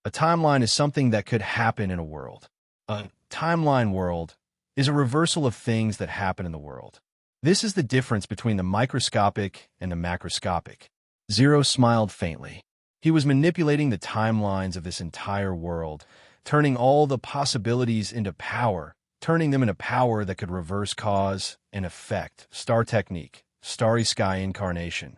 A timeline is something that could happen in a world. A timeline world is a reversal of things that happen in the world. This is the difference between the microscopic and the macroscopic. Zero smiled faintly. He was manipulating the timelines of this entire world, turning all the possibilities into power, turning them into power that could reverse cause and effect. Star technique, starry sky incarnation.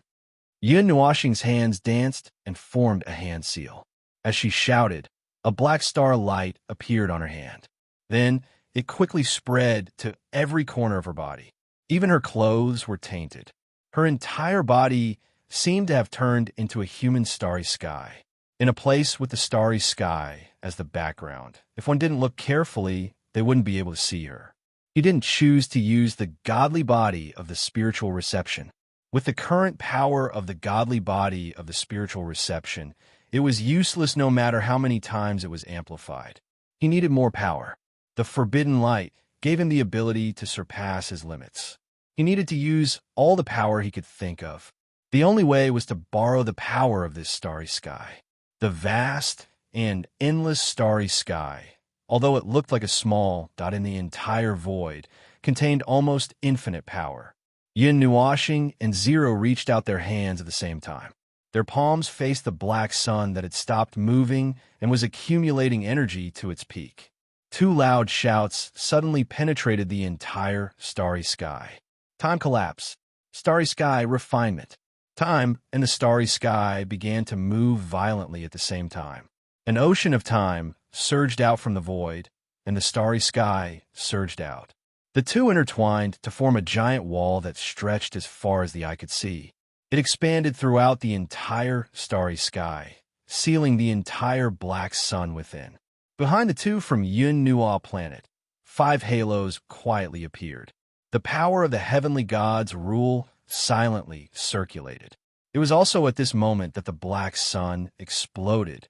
Yin Nuashing's hands danced and formed a hand seal. As she shouted, a black star light appeared on her hand. Then it quickly spread to every corner of her body. Even her clothes were tainted. Her entire body seemed to have turned into a human starry sky. In a place with the starry sky as the background, if one didn't look carefully, they wouldn't be able to see her. He didn't choose to use the godly body of the spiritual reception. With the current power of the godly body of the spiritual reception, it was useless no matter how many times it was amplified. He needed more power. The forbidden light gave him the ability to surpass his limits. He needed to use all the power he could think of. The only way was to borrow the power of this starry sky. The vast and endless starry sky, although it looked like a small dot in the entire void, contained almost infinite power. Yin Nuashing and Zero reached out their hands at the same time. Their palms faced the black sun that had stopped moving and was accumulating energy to its peak. Two loud shouts suddenly penetrated the entire starry sky. Time collapse. Starry sky refinement. Time and the starry sky began to move violently at the same time. An ocean of time surged out from the void, and the starry sky surged out. The two intertwined to form a giant wall that stretched as far as the eye could see. It expanded throughout the entire starry sky, sealing the entire black sun within. Behind the two from Yun Nua planet, 5 halos quietly appeared. The power of the heavenly gods' rule silently circulated. It was also at this moment that the black sun exploded.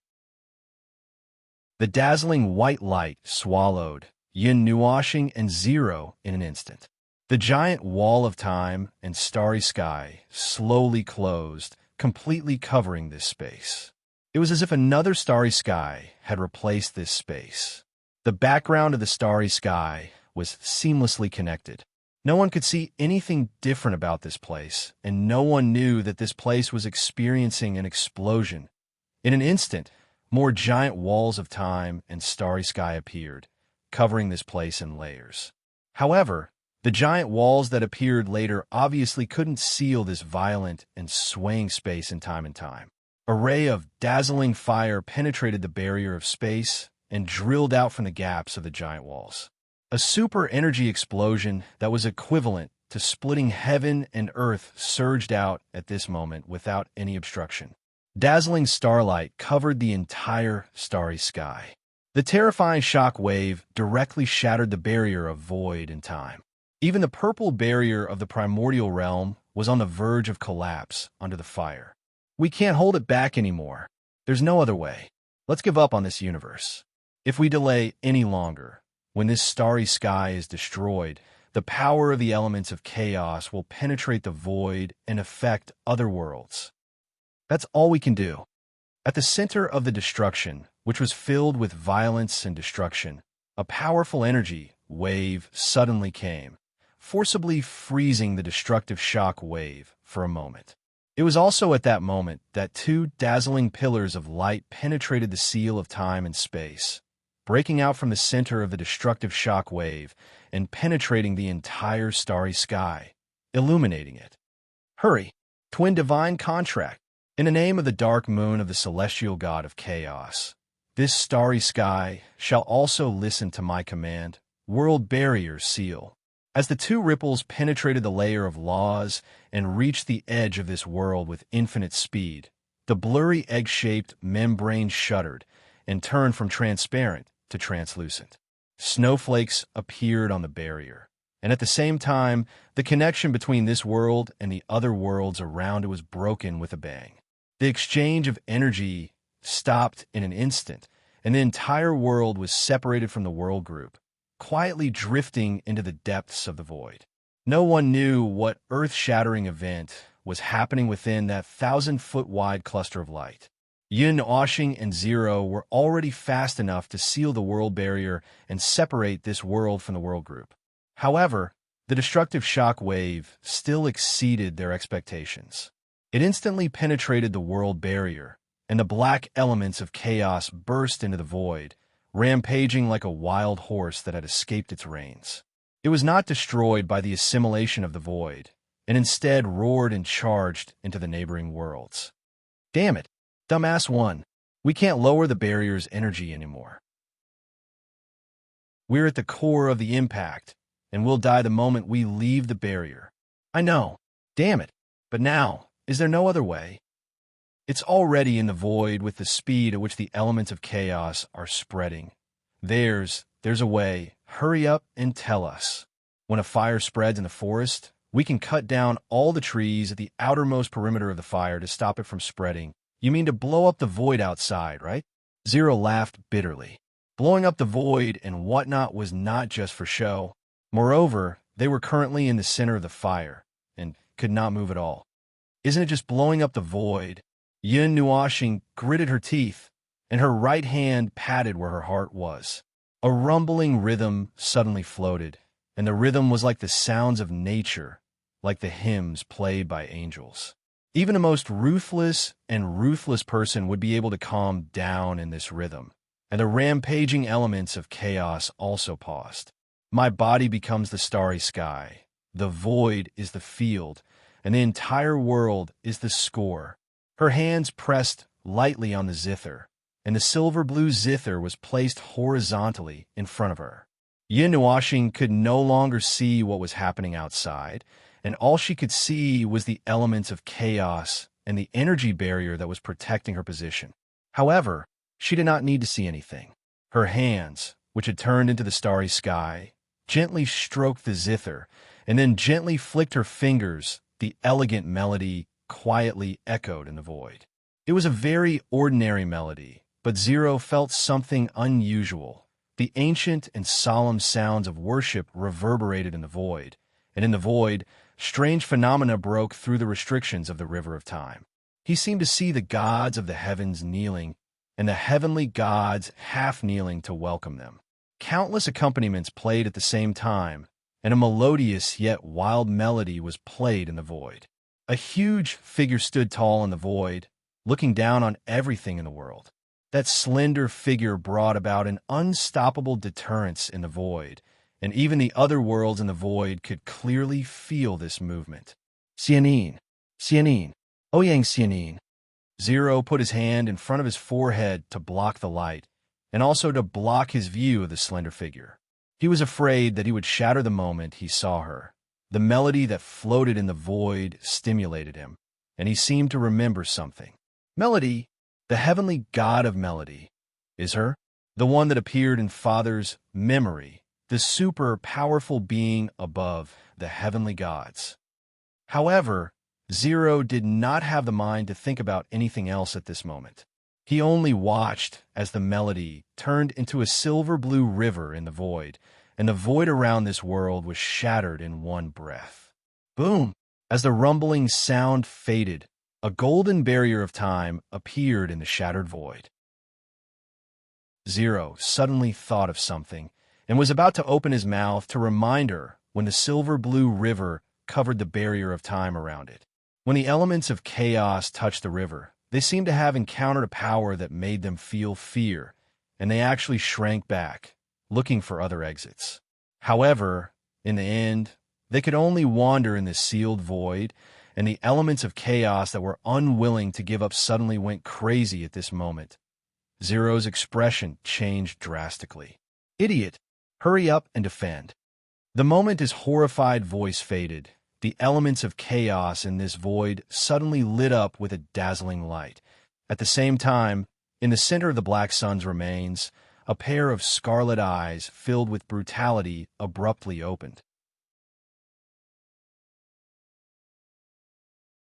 The dazzling white light swallowed Yin Nuashing and Zero in an instant. The giant wall of time and starry sky slowly closed, completely covering this space. It was as if another starry sky had replaced this space. The background of the starry sky was seamlessly connected. No one could see anything different about this place, and no one knew that this place was experiencing an explosion. In an instant, more giant walls of time and starry sky appeared, covering this place in layers. However, the giant walls that appeared later obviously couldn't seal this violent and swaying space in time and time. A ray of dazzling fire penetrated the barrier of space and drilled out from the gaps of the giant walls. A super energy explosion that was equivalent to splitting heaven and earth surged out at this moment without any obstruction. Dazzling starlight covered the entire starry sky. The terrifying shock wave directly shattered the barrier of void and time. Even the purple barrier of the primordial realm was on the verge of collapse under the fire. We can't hold it back anymore. There's no other way. Let's give up on this universe. If we delay any longer, when this starry sky is destroyed, the power of the elements of chaos will penetrate the void and affect other worlds. That's all we can do. At the center of the destruction, which was filled with violence and destruction, a powerful energy wave suddenly came, forcibly freezing the destructive shock wave for a moment. It was also at that moment that two dazzling pillars of light penetrated the seal of time and space, breaking out from the center of the destructive shock wave and penetrating the entire starry sky, illuminating it. Hurry, twin divine contract, in the name of the dark moon of the celestial god of chaos. This starry sky shall also listen to my command, world barrier seal. As the two ripples penetrated the layer of laws and reached the edge of this world with infinite speed, the blurry egg-shaped membrane shuddered and turned from transparent to translucent. Snowflakes appeared on the barrier, and at the same time, the connection between this world and the other worlds around it was broken with a bang. The exchange of energy stopped in an instant, and the entire world was separated from the world group, quietly drifting into the depths of the void. No one knew what earth-shattering event was happening within that 1,000-foot-wide cluster of light. Yin, Oshing, and Zero were already fast enough to seal the world barrier and separate this world from the world group. However, the destructive shock wave still exceeded their expectations. It instantly penetrated the world barrier, and the black elements of chaos burst into the void, rampaging like a wild horse that had escaped its reins. It was not destroyed by the assimilation of the void, and instead roared and charged into the neighboring worlds. Damn it, dumbass one. We can't lower the barrier's energy anymore. We're at the core of the impact, and we'll die the moment we leave the barrier. I know. Damn it. But now, is there no other way? It's already in the void with the speed at which the elements of chaos are spreading. There's a way. Hurry up and tell us. When a fire spreads in the forest, we can cut down all the trees at the outermost perimeter of the fire to stop it from spreading. You mean to blow up the void outside, right? Zero laughed bitterly. Blowing up the void and whatnot was not just for show. Moreover, they were currently in the center of the fire and could not move at all. Isn't it just blowing up the void? Yin Nuashing gritted her teeth, and her right hand patted where her heart was. A rumbling rhythm suddenly floated, and the rhythm was like the sounds of nature, like the hymns played by angels. Even the most ruthless person would be able to calm down in this rhythm, and the rampaging elements of chaos also paused. My body becomes the starry sky, the void is the field, and the entire world is the score. Her hands pressed lightly on the zither, and the silver-blue zither was placed horizontally in front of her. Yin Nuashing could no longer see what was happening outside, and all she could see was the elements of chaos and the energy barrier that was protecting her position. However, she did not need to see anything. Her hands, which had turned into the starry sky, gently stroked the zither, and then gently flicked her fingers. The elegant melody quietly echoed in the void. It was a very ordinary melody, but Zero felt something unusual. The ancient and solemn sounds of worship reverberated in the void, and in the void, strange phenomena broke through the restrictions of the river of time. He seemed to see the gods of the heavens kneeling, and the heavenly gods half-kneeling to welcome them. Countless accompaniments played at the same time, and a melodious yet wild melody was played in the void. A huge figure stood tall in the void, looking down on everything in the world. That slender figure brought about an unstoppable deterrence in the void, and even the other worlds in the void could clearly feel this movement. Xianin, Xianin, Ouyang Xianin. Zero put his hand in front of his forehead to block the light, and also to block his view of the slender figure. He was afraid that he would shatter the moment he saw her. The melody that floated in the void stimulated him, and he seemed to remember something. Melody, the heavenly god of melody, is her? the one that appeared in Father's memory, the super powerful being above the heavenly gods. However, Zero did not have the mind to think about anything else at this moment. He only watched as the melody turned into a silver-blue river in the void, and the void around this world was shattered in one breath. Boom! As the rumbling sound faded, a golden barrier of time appeared in the shattered void. Zero suddenly thought of something and was about to open his mouth to remind her when the silver-blue river covered the barrier of time around it. When the elements of chaos touched the river, they seemed to have encountered a power that made them feel fear, and they actually shrank back, looking for other exits. However, in the end, they could only wander in this sealed void, and the elements of chaos that were unwilling to give up suddenly went crazy at this moment. Zero's expression changed drastically. "Idiot! Hurry up and defend." The moment his horrified voice faded, the elements of chaos in this void suddenly lit up with a dazzling light. At the same time, in the center of the Black Sun's remains, a pair of scarlet eyes filled with brutality abruptly opened.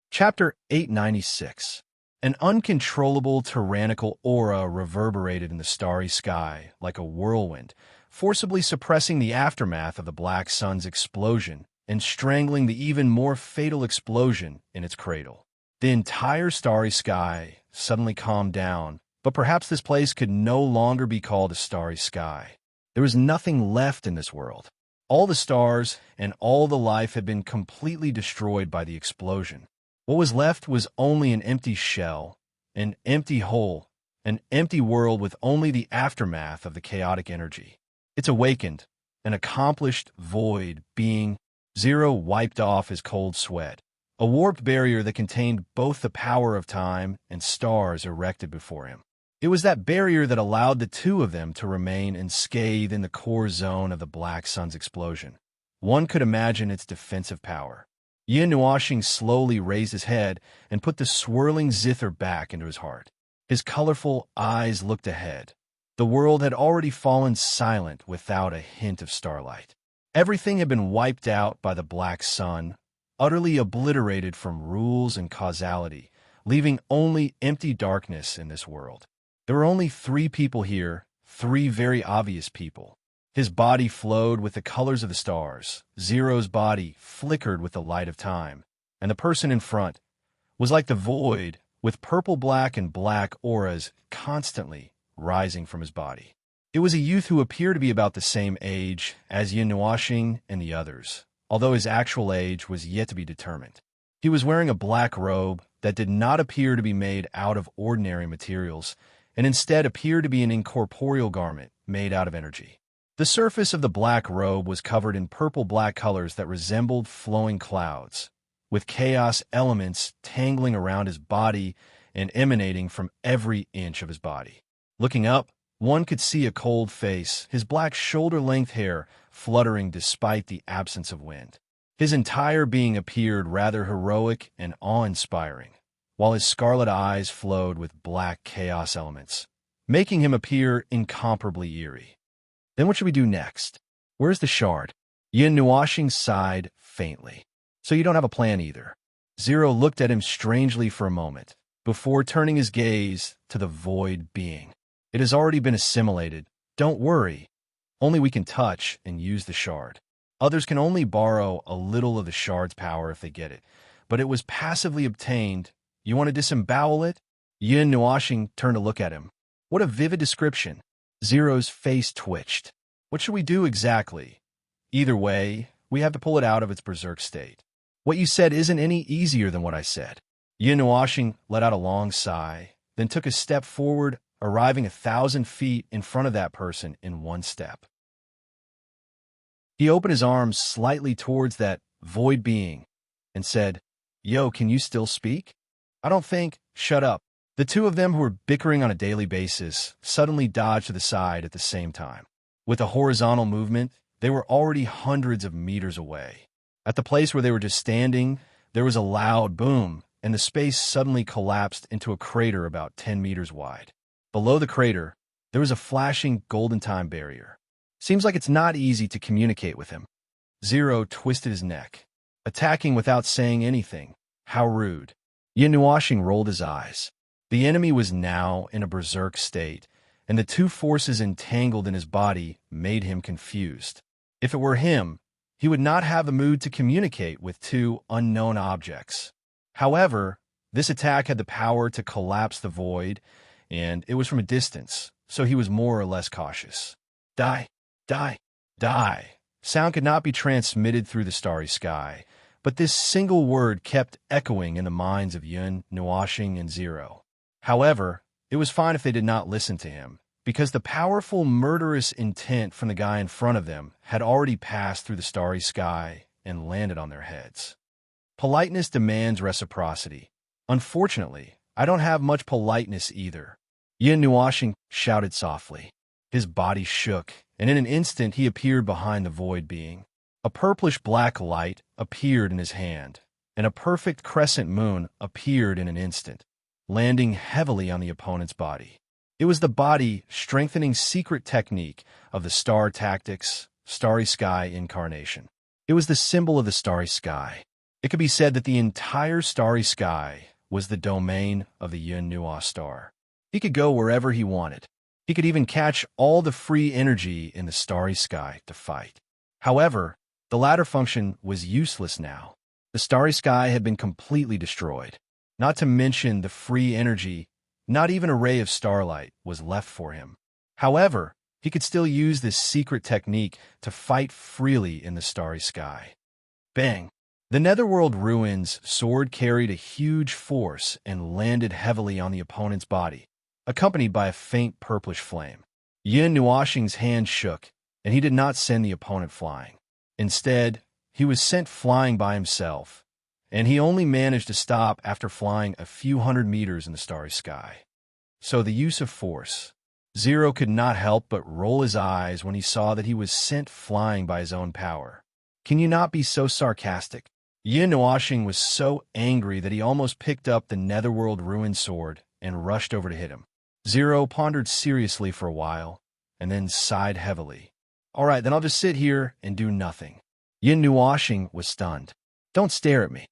Chapter 896. An uncontrollable tyrannical aura reverberated in the starry sky like a whirlwind, forcibly suppressing the aftermath of the Black Sun's explosion and strangling the even more fatal explosion in its cradle. The entire starry sky suddenly calmed down, but perhaps this place could no longer be called a starry sky. There was nothing left in this world. All the stars and all the life had been completely destroyed by the explosion. What was left was only an empty shell, an empty hole, an empty world with only the aftermath of the chaotic energy. It's awakened, an accomplished void being. Zero wiped off his cold sweat. A warped barrier that contained both the power of time and stars erected before him. It was that barrier that allowed the two of them to remain unscathed in the core zone of the Black Sun's explosion. One could imagine its defensive power. Yin Nuashing slowly raised his head and put the swirling zither back into his heart. His colorful eyes looked ahead. The world had already fallen silent without a hint of starlight. Everything had been wiped out by the Black Sun, utterly obliterated from rules and causality, leaving only empty darkness in this world. There were only 3 people here, 3 very obvious people. His body flowed with the colors of the stars, Zero's body flickered with the light of time, and the person in front was like the void, with purple, black, and black auras constantly rising from his body. It was a youth who appeared to be about the same age as Yin Nuashing and the others, although his actual age was yet to be determined. He was wearing a black robe that did not appear to be made out of ordinary materials, and instead appeared to be an incorporeal garment made out of energy. The surface of the black robe was covered in purple-black colors that resembled flowing clouds, with chaos elements tangling around his body and emanating from every inch of his body. Looking up, one could see a cold face, his black shoulder-length hair fluttering despite the absence of wind. His entire being appeared rather heroic and awe-inspiring, while his scarlet eyes flowed with black chaos elements, making him appear incomparably eerie. Then what should we do next? Where's the shard? Yin Nuashing sighed faintly. So you don't have a plan either. Zero looked at him strangely for a moment, before turning his gaze to the void being. It has already been assimilated. Don't worry. Only we can touch and use the shard. Others can only borrow a little of the shard's power if they get it, but it was passively obtained. You want to disembowel it? Yin Nuashing turned to look at him. What a vivid description. Zero's face twitched. What should we do exactly? Either way, we have to pull it out of its berserk state. What you said isn't any easier than what I said. Yin Nuashing let out a long sigh, then took a step forward, arriving 1,000 feet in front of that person in one step. He opened his arms slightly towards that void being and said, "Yo, can you still speak?" "I don't think." "Shut up." The two of them, who were bickering on a daily basis, suddenly dodged to the side at the same time. With a horizontal movement, they were already hundreds of meters away. At the place where they were just standing, there was a loud boom, and the space suddenly collapsed into a crater about 10 meters wide. Below the crater, There was a flashing golden time barrier. Seems like it's not easy to communicate with him. Zero twisted his neck, attacking without saying anything. How rude. Yin Nuashing rolled his eyes. The enemy was now in a berserk state, and the two forces entangled in his body made him confused. If it were him, he would not have the mood to communicate with two unknown objects. However, this attack had the power to collapse the void, and it was from a distance, so he was more or less cautious. Die, die, die. Sound could not be transmitted through the starry sky, but this single word kept echoing in the minds of Yin, Nuashing, and Zero. However, it was fine if they did not listen to him, because the powerful murderous intent from the guy in front of them had already passed through the starry sky and landed on their heads. Politeness demands reciprocity. Unfortunately, I don't have much politeness either. Yin Nuashing shouted softly. His body shook, and in an instant he appeared behind the void being. A purplish-black light appeared in his hand, and a perfect crescent moon appeared in an instant, landing heavily on the opponent's body. It was the body-strengthening secret technique of the Star Tactics, Starry Sky Incarnation. It was the symbol of the starry sky. It could be said that the entire starry sky was the domain of the Yin Nuo star. He could go wherever he wanted. He could even catch all the free energy in the starry sky to fight. However, the latter function was useless now. The starry sky had been completely destroyed. Not to mention the free energy, not even a ray of starlight was left for him. However, he could still use this secret technique to fight freely in the starry sky. Bang! The Netherworld Ruins sword carried a huge force and landed heavily on the opponent's body, accompanied by a faint purplish flame. Yin Nuashing's hand shook, and he did not send the opponent flying. Instead, he was sent flying by himself, and he only managed to stop after flying a few hundred meters in the starry sky. So the use of force. Zero could not help but roll his eyes when he saw that he was sent flying by his own power. Can you not be so sarcastic? Yin Nuashing was so angry that he almost picked up the Netherworld Ruin sword and rushed over to hit him. Zero pondered seriously for a while, and then sighed heavily. All right, then I'll just sit here and do nothing. Yin Nuashing was stunned. Don't stare at me.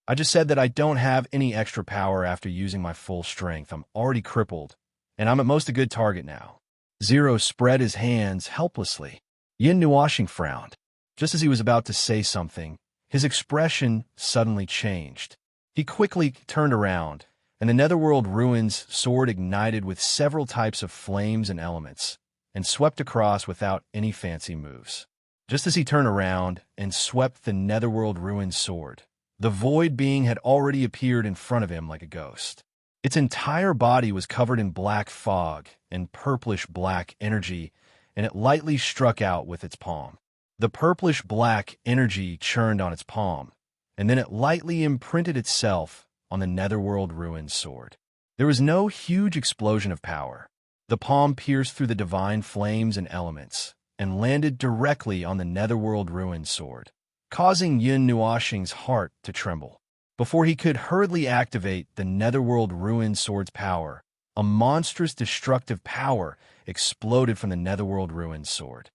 I just said that I don't have any extra power after using my full strength. I'm already crippled, and I'm at most a good target now. Zero spread his hands helplessly. Yin Nuashing frowned. Just as he was about to say something, his expression suddenly changed. He quickly turned around, and the Netherworld Ruins sword ignited with several types of flames and elements, and swept across without any fancy moves. Just as he turned around and swept the Netherworld Ruins sword, the void being had already appeared in front of him like a ghost. Its entire body was covered in black fog and purplish-black energy, and it lightly struck out with its palm. The purplish-black energy churned on its palm, and then it lightly imprinted itself on the Netherworld Ruins sword. There was no huge explosion of power. The palm pierced through the divine flames and elements, and landed directly on the Netherworld Ruins sword, causing Yin Nuashing's heart to tremble. Before he could hurriedly activate the Netherworld Ruins sword's power, a monstrous destructive power exploded from the Netherworld Ruins sword.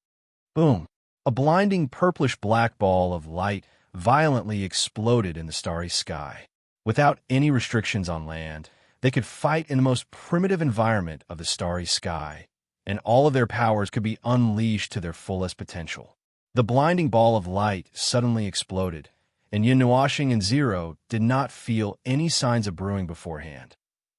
Boom! A blinding purplish-black ball of light violently exploded in the starry sky. Without any restrictions on land, they could fight in the most primitive environment of the starry sky, and all of their powers could be unleashed to their fullest potential. The blinding ball of light suddenly exploded, and Yin Nuashing and Zero did not feel any signs of brewing beforehand.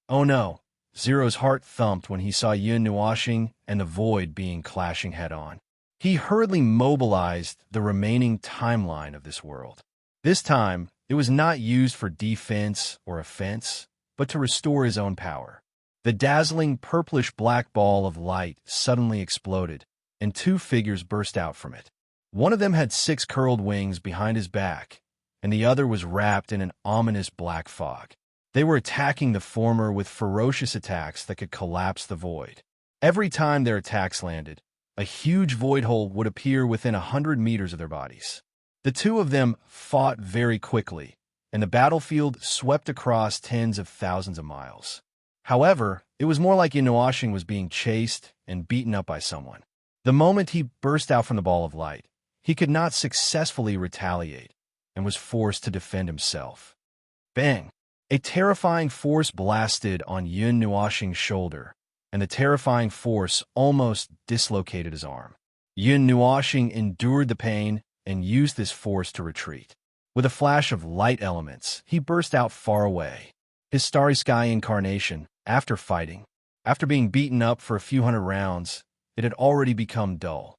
Oh no! Zero's heart thumped when he saw Yin Nuashing and the void being clashing head-on. He hurriedly mobilized the remaining timeline of this world. This time, it was not used for defense or offense, but to restore his own power. The dazzling purplish-black ball of light suddenly exploded, and two figures burst out from it. One of them had 6 curled wings behind his back, and the other was wrapped in an ominous black fog. They were attacking the former with ferocious attacks that could collapse the void. Every time their attacks landed, a huge void hole would appear within 100 meters of their bodies. The two of them fought very quickly, and the battlefield swept across tens of thousands of miles. However, It was more like Inuyasha was being chased and beaten up by someone. The moment he burst out from the ball of light, he could not successfully retaliate and was forced to defend himself. Bang! A terrifying force blasted on Yun Nuashing's shoulder, and the terrifying force almost dislocated his arm. Yun Nuashing endured the pain and used this force to retreat. With a flash of light elements, he burst out far away. His starry sky incarnation, after being beaten up for a few hundred rounds, it had already become dull.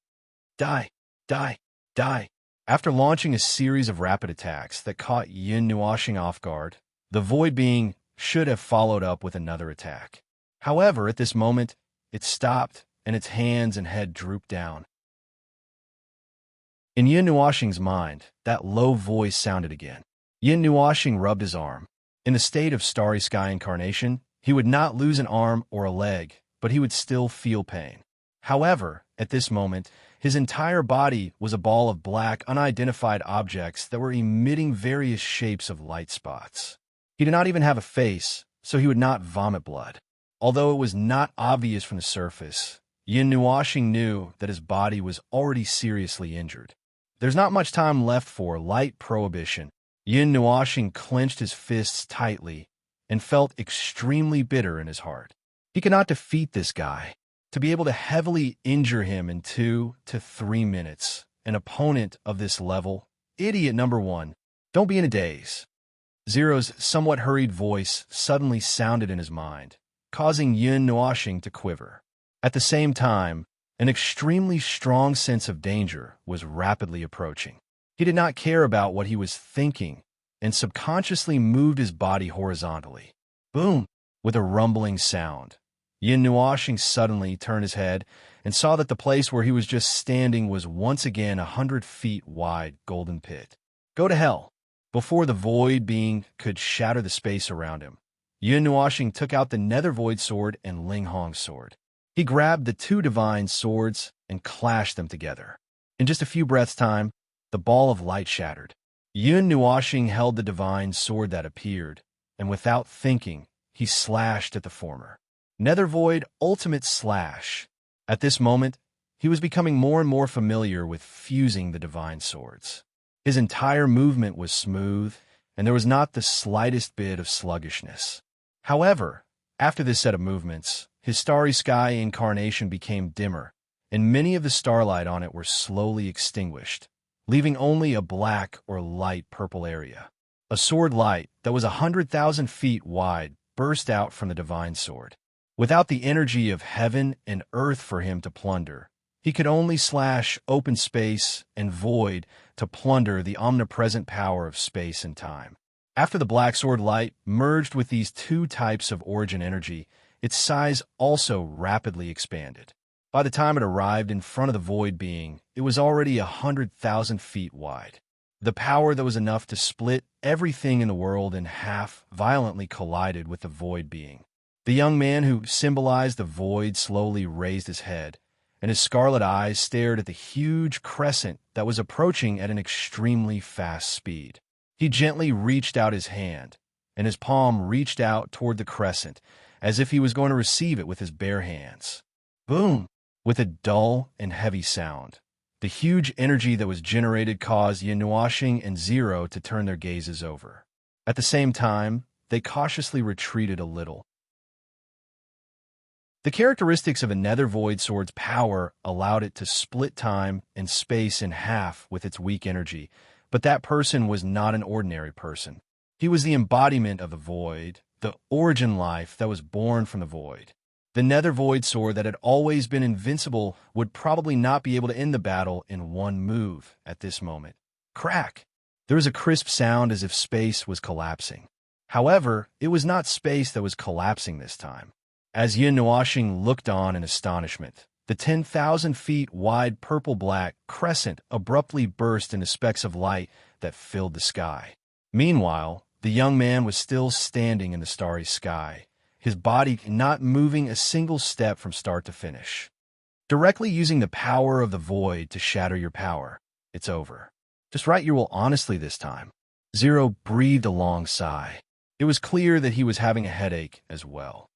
Die! Die! Die! After launching a series of rapid attacks that caught Yun Nuashing off guard, the void being should have followed up with another attack. However, at this moment, it stopped and its hands and head drooped down. In Yun Nuashing's mind, that low voice sounded again. Yun Nuashing rubbed his arm. In the state of starry sky incarnation, he would not lose an arm or a leg, but he would still feel pain. However, at this moment, his entire body was a ball of black, unidentified objects that were emitting various shapes of light spots. He did not even have a face, so he would not vomit blood. Although it was not obvious from the surface, Yun Nuashing knew that his body was already seriously injured. There's not much time left for light prohibition. Yun Nuashing clenched his fists tightly and felt extremely bitter in his heart. He could not defeat this guy. To be able to heavily injure him in 2 to 3 minutes, an opponent of this level, idiot number 1, don't be in a daze. Zero's somewhat hurried voice suddenly sounded in his mind, causing Yun Nuashing to quiver. At the same time, an extremely strong sense of danger was rapidly approaching. He did not care about what he was thinking and subconsciously moved his body horizontally. Boom! With a rumbling sound, Yun Nuashing suddenly turned his head and saw that the place where he was just standing was once again 100 feet wide golden pit. Go to hell! Before the void being could shatter the space around him, Yun Nuashing took out the nether void sword and Ling Hong's sword. He grabbed the 2 divine swords and clashed them together. In just a few breaths' time, the ball of light shattered. Yun Nuashing held the divine sword that appeared, and without thinking, he slashed at the former. Nether Void Ultimate Slash. At this moment, he was becoming more and more familiar with fusing the divine swords. His entire movement was smooth, and there was not the slightest bit of sluggishness. However, after this set of movements, his starry sky incarnation became dimmer, and many of the starlight on it were slowly extinguished, leaving only a black or light purple area. A sword light that was 100,000 feet wide burst out from the divine sword. Without the energy of heaven and earth for him to plunder, he could only slash open space and void to plunder the omnipresent power of space and time. After the black sword light merged with these 2 types of origin energy, its size also rapidly expanded. By the time it arrived in front of the void being, it was already 100,000 feet wide. The power that was enough to split everything in the world in half violently collided with the void being. The young man who symbolized the void slowly raised his head, and his scarlet eyes stared at the huge crescent that was approaching at an extremely fast speed. He gently reached out his hand, and his palm reached out toward the crescent, as if he was going to receive it with his bare hands. Boom! With a dull and heavy sound, the huge energy that was generated caused Yun Nuashing and Zero to turn their gazes over. At the same time, they cautiously retreated a little. The characteristics of a nether void sword's power allowed it to split time and space in half with its weak energy, but that person was not an ordinary person. He was the embodiment of the void, the origin life that was born from the void. The nether void sword that had always been invincible would probably not be able to end the battle in one move at this moment. Crack! There was a crisp sound as if space was collapsing. However, it was not space that was collapsing this time. As Yun Nuashing looked on in astonishment, the 10,000 feet wide purple-black crescent abruptly burst into specks of light that filled the sky. Meanwhile, the young man was still standing in the starry sky, his body not moving a single step from start to finish. Directly using the power of the void to shatter your power, it's over. Just write your will honestly this time. Zero breathed a long sigh. It was clear that he was having a headache as well.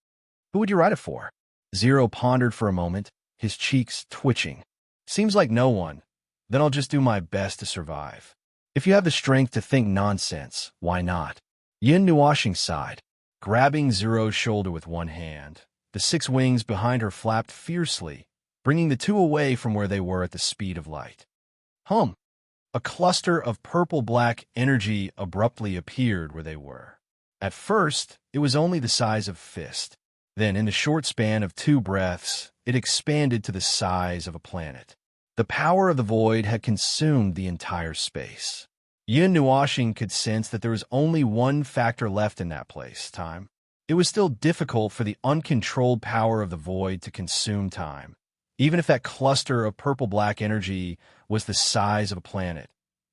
Who would you write it for? Zero pondered for a moment, his cheeks twitching. Seems like no one. Then I'll just do my best to survive. If you have the strength to think nonsense, why not? Yin Nuashing sighed, grabbing Zero's shoulder with one hand. The 6 wings behind her flapped fiercely, bringing the two away from where they were at the speed of light. Hum! A cluster of purple-black energy abruptly appeared where they were. At first, it was only the size of a fist. Then, in the short span of 2 breaths, it expanded to the size of a planet. The power of the void had consumed the entire space. Yin Nuashing could sense that there was only one factor left in that place, time. It was still difficult for the uncontrolled power of the void to consume time, even if that cluster of purple-black energy was the size of a planet.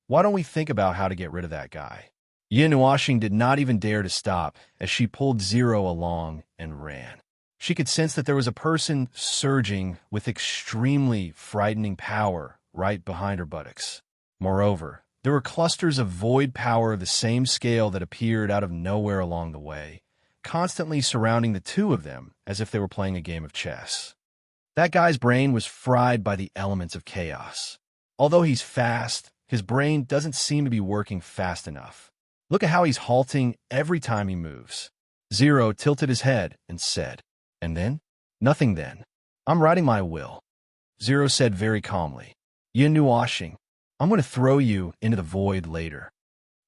Why don't we think about how to get rid of that guy? Yin Nuashing did not even dare to stop as she pulled Zero along and ran. She could sense that there was a person surging with extremely frightening power right behind her buttocks. Moreover, there were clusters of void power of the same scale that appeared out of nowhere along the way, constantly surrounding the two of them as if they were playing a game of chess. That guy's brain was fried by the elements of chaos. Although he's fast, his brain doesn't seem to be working fast enough. Look at how he's halting every time he moves. Zero tilted his head and said, "And then? Nothing then. I'm writing my will." Zero said very calmly, "Yin Nuashing, I'm going to throw you into the void later."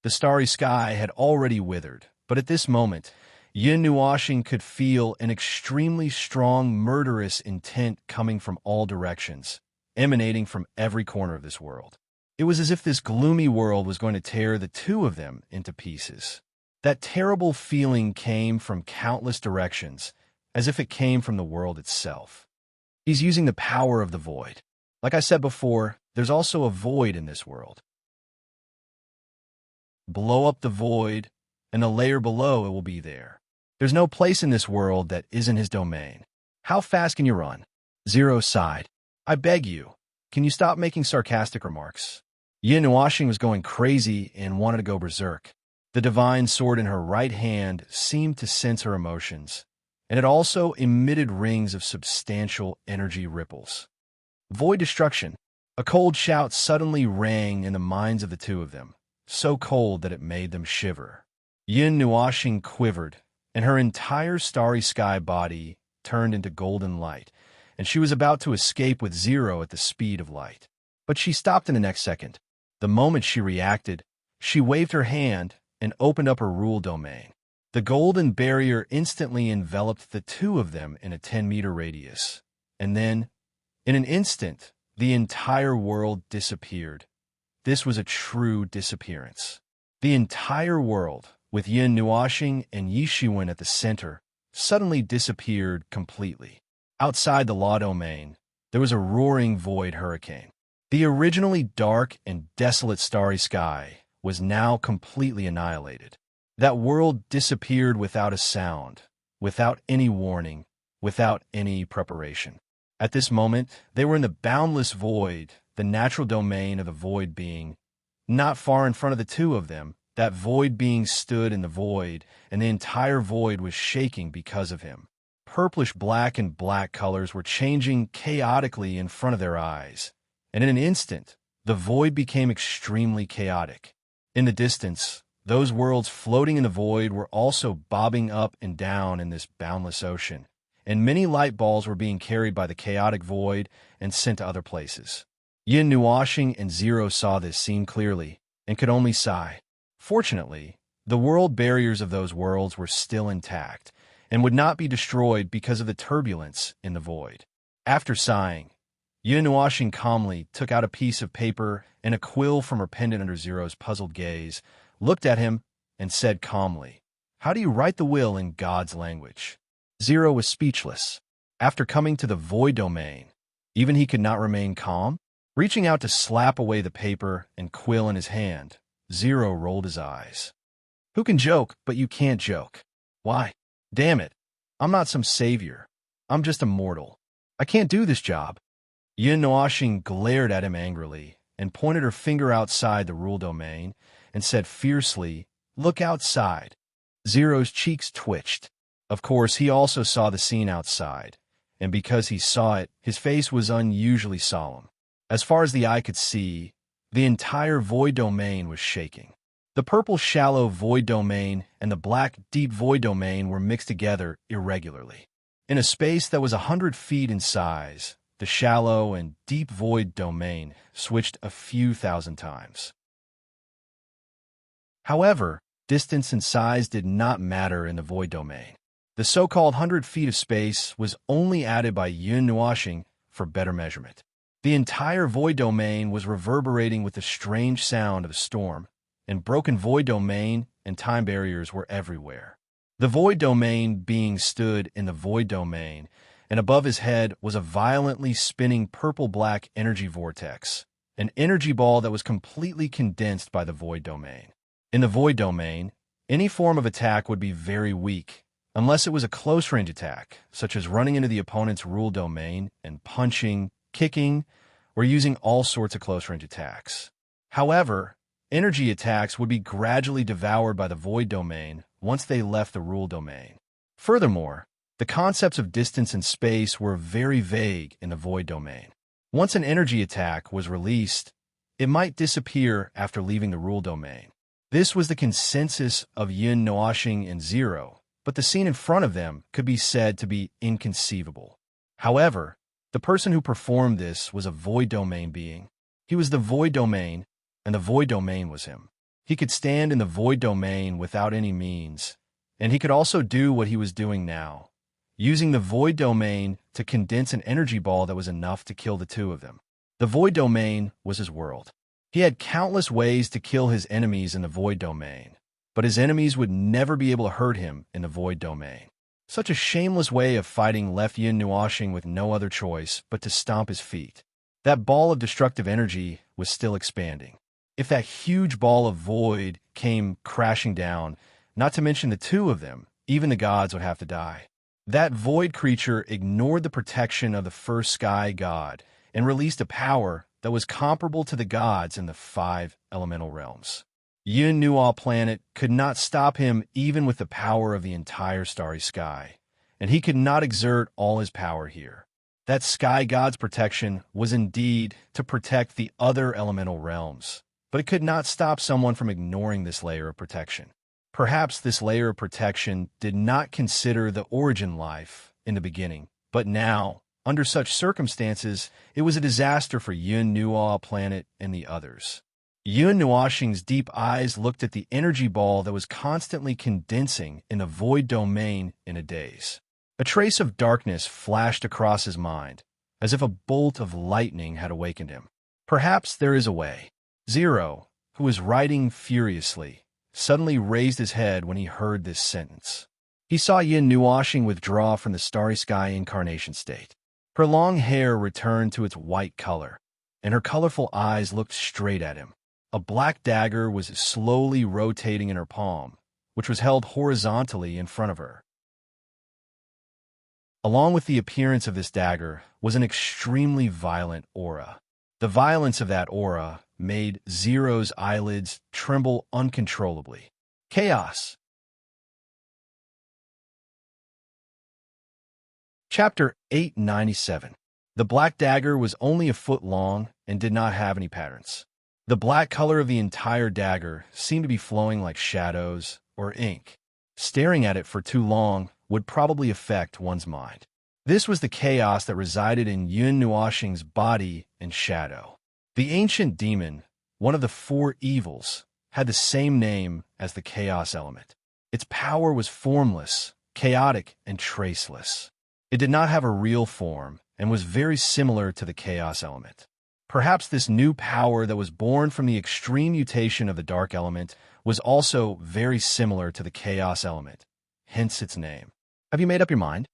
The starry sky had already withered, but at this moment, Yin Nuashing could feel an extremely strong, murderous intent coming from all directions, emanating from every corner of this world. It was as if this gloomy world was going to tear the two of them into pieces. That terrible feeling came from countless directions, as if it came from the world itself. He's using the power of the void. Like I said before, there's also a void in this world. Blow up the void, and the layer below it will be there. There's no place in this world that isn't his domain. How fast can you run? Zero sighed. I beg you, can you stop making sarcastic remarks? Yin Nuashing was going crazy and wanted to go berserk. The divine sword in her right hand seemed to sense her emotions, and it also emitted rings of substantial energy ripples. Void destruction. A cold shout suddenly rang in the minds of the two of them, so cold that it made them shiver. Yin Nuashing quivered, and her entire starry sky body turned into golden light, and she was about to escape with Zero at the speed of light. But she stopped in the next second. The moment she reacted, she waved her hand and opened up her rule domain. The golden barrier instantly enveloped the two of them in a 10-meter radius, and then, in an instant, the entire world disappeared. This was a true disappearance. The entire world, with Yin Nuashing and Yishuan at the center, suddenly disappeared completely. Outside the law domain, there was a roaring void hurricane. The originally dark and desolate starry sky was now completely annihilated. That world disappeared without a sound, without any warning, without any preparation. At this moment, they were in the boundless void, the natural domain of the void being. Not far in front of the two of them, that void being stood in the void, and the entire void was shaking because of him. Purplish black and black colors were changing chaotically in front of their eyes, and in an instant, the void became extremely chaotic. In the distance, those worlds floating in the void were also bobbing up and down in this boundless ocean, and many light balls were being carried by the chaotic void and sent to other places. Yin Nuashing and Zero saw this scene clearly and could only sigh. Fortunately, the world barriers of those worlds were still intact and would not be destroyed because of the turbulence in the void. After sighing, Yin Nuashing calmly took out a piece of paper and a quill from her pendant under Zero's puzzled gaze, looked at him, and said calmly, "How do you write the will in God's language?" Zero was speechless. After coming to the void domain, even he could not remain calm. Reaching out to slap away the paper and quill in his hand, Zero rolled his eyes. "Who can joke, but you can't joke? Why? Damn it. I'm not some savior. I'm just a mortal. I can't do this job." Yin Nuashing glared at him angrily and pointed her finger outside the rule domain and said fiercely, "Look outside." Zero's cheeks twitched. Of course, he also saw the scene outside, and because he saw it, his face was unusually solemn. As far as the eye could see, the entire void domain was shaking. The purple shallow void domain and the black deep void domain were mixed together irregularly. In a space that was 100 feet in size, the shallow and deep void domain switched a few thousand times. However, distance and size did not matter in the void domain. The so-called 100 feet of space was only added by yin nuashing for better measurement. The entire void domain was reverberating with the strange sound of a storm, and broken void domain and time barriers were everywhere. The void domain being stood in the void domain, and above his head was a violently spinning purple-black energy vortex, an energy ball that was completely condensed by the void domain. In the void domain, any form of attack would be very weak, unless it was a close-range attack, such as running into the opponent's rule domain and punching, kicking, or using all sorts of close-range attacks. However, energy attacks would be gradually devoured by the void domain once they left the rule domain. Furthermore, the concepts of distance and space were very vague in the void domain. Once an energy attack was released, it might disappear after leaving the rule domain. This was the consensus of yin nuashing and zero, but the scene in front of them could be said to be inconceivable. However, the person who performed this was a void domain being. He was the void domain, and the void domain was him. He could stand in the void domain without any means, and he could also do what he was doing now, using the void domain to condense an energy ball that was enough to kill the two of them. The void domain was his world. He had countless ways to kill his enemies in the void domain, but his enemies would never be able to hurt him in the void domain. Such a shameless way of fighting left yin nuashing with no other choice but to stomp his feet. That ball of destructive energy was still expanding. If that huge ball of void came crashing down, not to mention the two of them, even the gods would have to die. That void creature ignored the protection of the first sky god and released a power that was comparable to the gods in the 5 elemental realms. Yin Nuo planet could not stop him even with the power of the entire starry sky, and he could not exert all his power here. That sky god's protection was indeed to protect the other elemental realms, but it could not stop someone from ignoring this layer of protection. Perhaps this layer of protection did not consider the origin life in the beginning, but now, under such circumstances, it was a disaster for Yin Nuo planet and the others. Yin Nuashing's deep eyes looked at the energy ball that was constantly condensing in the void domain in a daze. A trace of darkness flashed across his mind, as if a bolt of lightning had awakened him. Perhaps there is a way. Zero, who was writing furiously, suddenly raised his head when he heard this sentence. He saw Yin Nuashing withdraw from the starry sky incarnation state. Her long hair returned to its white color, and her colorful eyes looked straight at him. A black dagger was slowly rotating in her palm, which was held horizontally in front of her. Along with the appearance of this dagger was an extremely violent aura. The violence of that aura made Zero's eyelids tremble uncontrollably. Chaos. Chapter 897. The black dagger was only a foot long and did not have any patterns. The black color of the entire dagger seemed to be flowing like shadows or ink. Staring at it for too long would probably affect one's mind. This was the chaos that resided in Yin Nuashing's body and shadow. The ancient demon, one of the 4 evils, had the same name as the chaos element. Its power was formless, chaotic, and traceless. It did not have a real form and was very similar to the chaos element. Perhaps this new power that was born from the extreme mutation of the dark element was also very similar to the chaos element, hence its name. Have you made up your mind?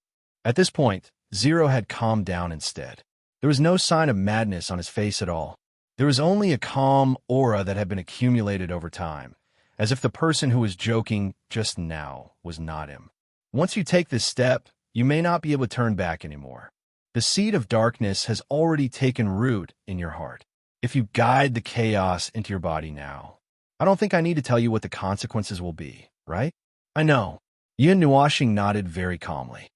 At this point, Zero had calmed down instead. There was no sign of madness on his face at all. There was only a calm aura that had been accumulated over time, as if the person who was joking just now was not him. Once you take this step, you may not be able to turn back anymore. The seed of darkness has already taken root in your heart. If you guide the chaos into your body now, I don't think I need to tell you what the consequences will be, right? I know. Yin Nuashing nodded very calmly.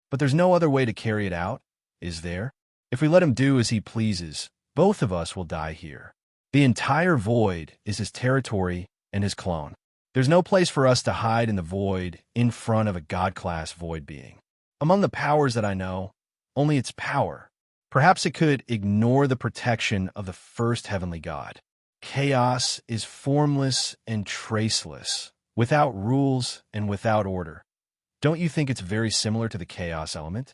But there's no other way to carry it out, is there? If we let him do as he pleases, both of us will die here. The entire void is his territory and his clone. There's no place for us to hide in the void in front of a god-class void being. Among the powers that I know, only its power. Perhaps it could ignore the protection of the first heavenly god. Chaos is formless and traceless, without rules and without order. Don't you think it's very similar to the chaos element?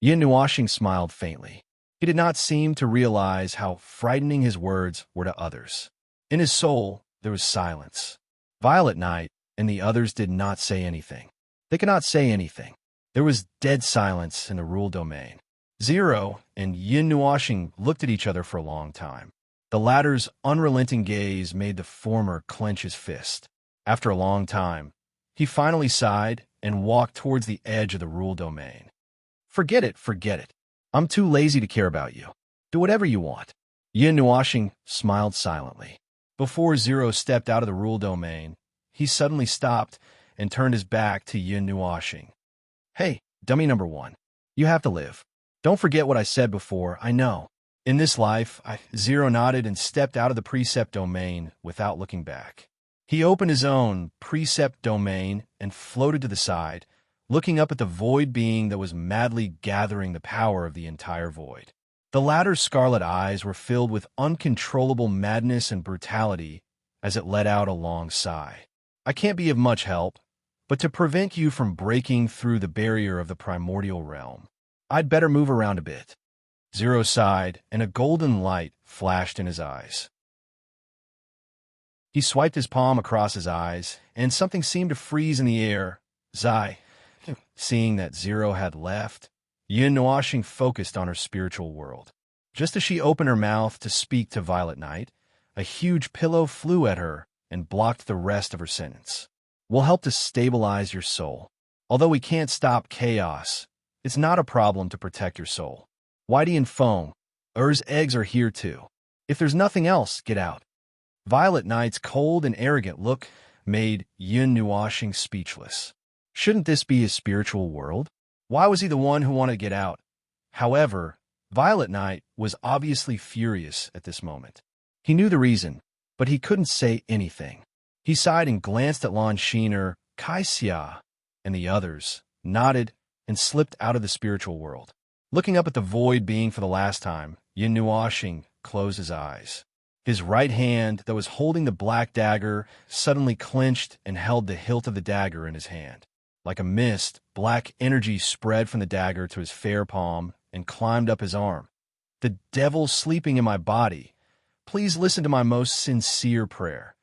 Yin Nuashing smiled faintly. He did not seem to realize how frightening his words were to others. In his soul, there was silence. Violet Knight and the others did not say anything. They could not say anything. There was dead silence in the rule domain. Zero and Yin Nuashing looked at each other for a long time. The latter's unrelenting gaze made the former clench his fist. After a long time, he finally sighed and walked towards the edge of the rule domain. Forget it, forget it. I'm too lazy to care about you. Do whatever you want. Yin Nuashing smiled silently. Before Zero stepped out of the rule domain, he suddenly stopped and turned his back to Yin Nuashing. Hey, dummy number one. You have to live. Don't forget what I said before, I know. In this life, Zero nodded and stepped out of the precept domain without looking back. He opened his own precept domain and floated to the side, looking up at the void being that was madly gathering the power of the entire void. The latter's scarlet eyes were filled with uncontrollable madness and brutality as it let out a long sigh. I can't be of much help, but to prevent you from breaking through the barrier of the primordial realm, I'd better move around a bit. Zero sighed, and a golden light flashed in his eyes. He swiped his palm across his eyes, and something seemed to freeze in the air. Zai, seeing that Zero had left, Yin Nuashing focused on her spiritual world. Just as she opened her mouth to speak to Violet Knight, a huge pillow flew at her and blocked the rest of her sentence. We'll help to stabilize your soul. Although we can't stop chaos, it's not a problem to protect your soul. Whitey and Foam, Ur's eggs are here too. If there's nothing else, get out. Violet Knight's cold and arrogant look made Yin Nuashing speechless. Shouldn't this be his spiritual world? Why was he the one who wanted to get out? However, Violet Knight was obviously furious at this moment. He knew the reason, but he couldn't say anything. He sighed and glanced at Lan Sheener, Kai Xia, and the others, nodded, and slipped out of the spiritual world. Looking up at the void being for the last time, Yin Nuashing closed his eyes. His right hand, that was holding the black dagger, suddenly clenched and held the hilt of the dagger in his hand. Like a mist, black energy spread from the dagger to his fair palm and climbed up his arm. The devil sleeping in my body, please listen to my most sincere prayer.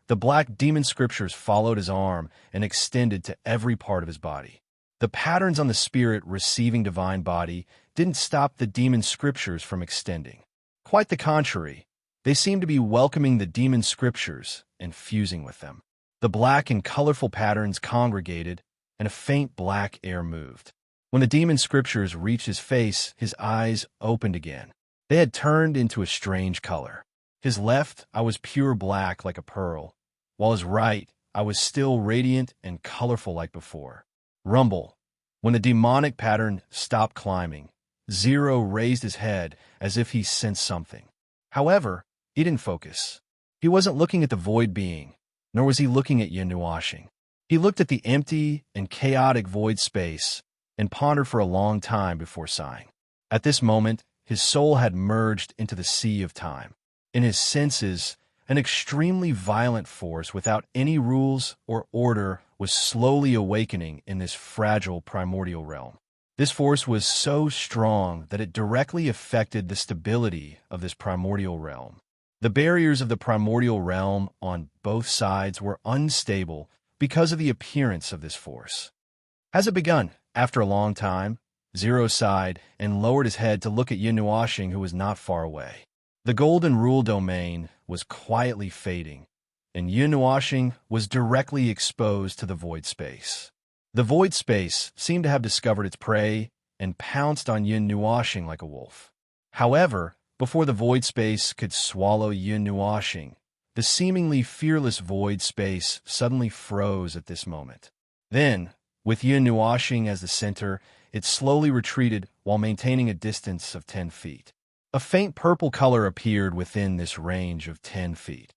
The black demon scriptures followed his arm and extended to every part of his body. The patterns on the spirit receiving divine body didn't stop the demon scriptures from extending. Quite the contrary, they seemed to be welcoming the demon scriptures and fusing with them. The black and colorful patterns congregated, and a faint black air moved. When the demon scriptures reached his face, his eyes opened again. They had turned into a strange color. His left eye was pure black like a pearl, while his right eye was still radiant and colorful like before. Rumble. When the demonic pattern stopped climbing, Zero raised his head as if he sensed something. However, he didn't focus. He wasn't looking at the void being, nor was he looking at Yin Nuashing. He looked at the empty and chaotic void space and pondered for a long time before sighing. At this moment, his soul had merged into the sea of time. In his senses, an extremely violent force without any rules or order was slowly awakening in this fragile primordial realm. This force was so strong that it directly affected the stability of this primordial realm. The barriers of the primordial realm on both sides were unstable because of the appearance of this force. Has it begun? After a long time, Zero sighed and lowered his head to look at Yin Nuashing, who was not far away. The golden rule domain was quietly fading, and Yin Nuashing was directly exposed to the void space. The void space seemed to have discovered its prey and pounced on Yin Nuashing like a wolf. However, before the void space could swallow Yin Nuashing, the seemingly fearless void space suddenly froze at this moment. Then, With Yin Nuashing as the center, it slowly retreated while maintaining a distance of 10 feet. A faint purple color appeared within this range of 10 feet.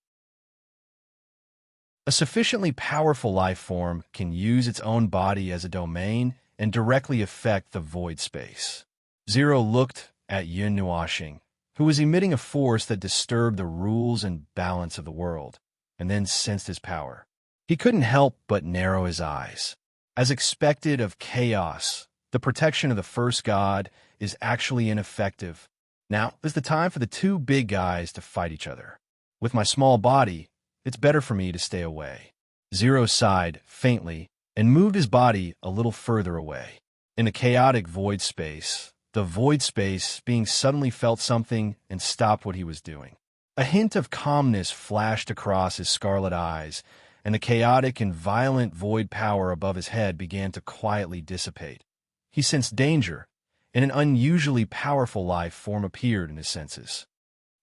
A sufficiently powerful life form can use its own body as a domain and directly affect the void space. Zero looked at Yin Nuashing, who was emitting a force that disturbed the rules and balance of the world, and then sensed his power. He couldn't help but narrow his eyes. As expected of chaos, the protection of the first god is actually ineffective. Now is the time for the two big guys to fight each other. With my small body, it's better for me to stay away. Zero sighed faintly and moved his body a little further away. In the chaotic void space, the void space being suddenly felt something and stopped what he was doing. A hint of calmness flashed across his scarlet eyes, and the chaotic and violent void power above his head began to quietly dissipate. He sensed danger, and an unusually powerful life form appeared in his senses.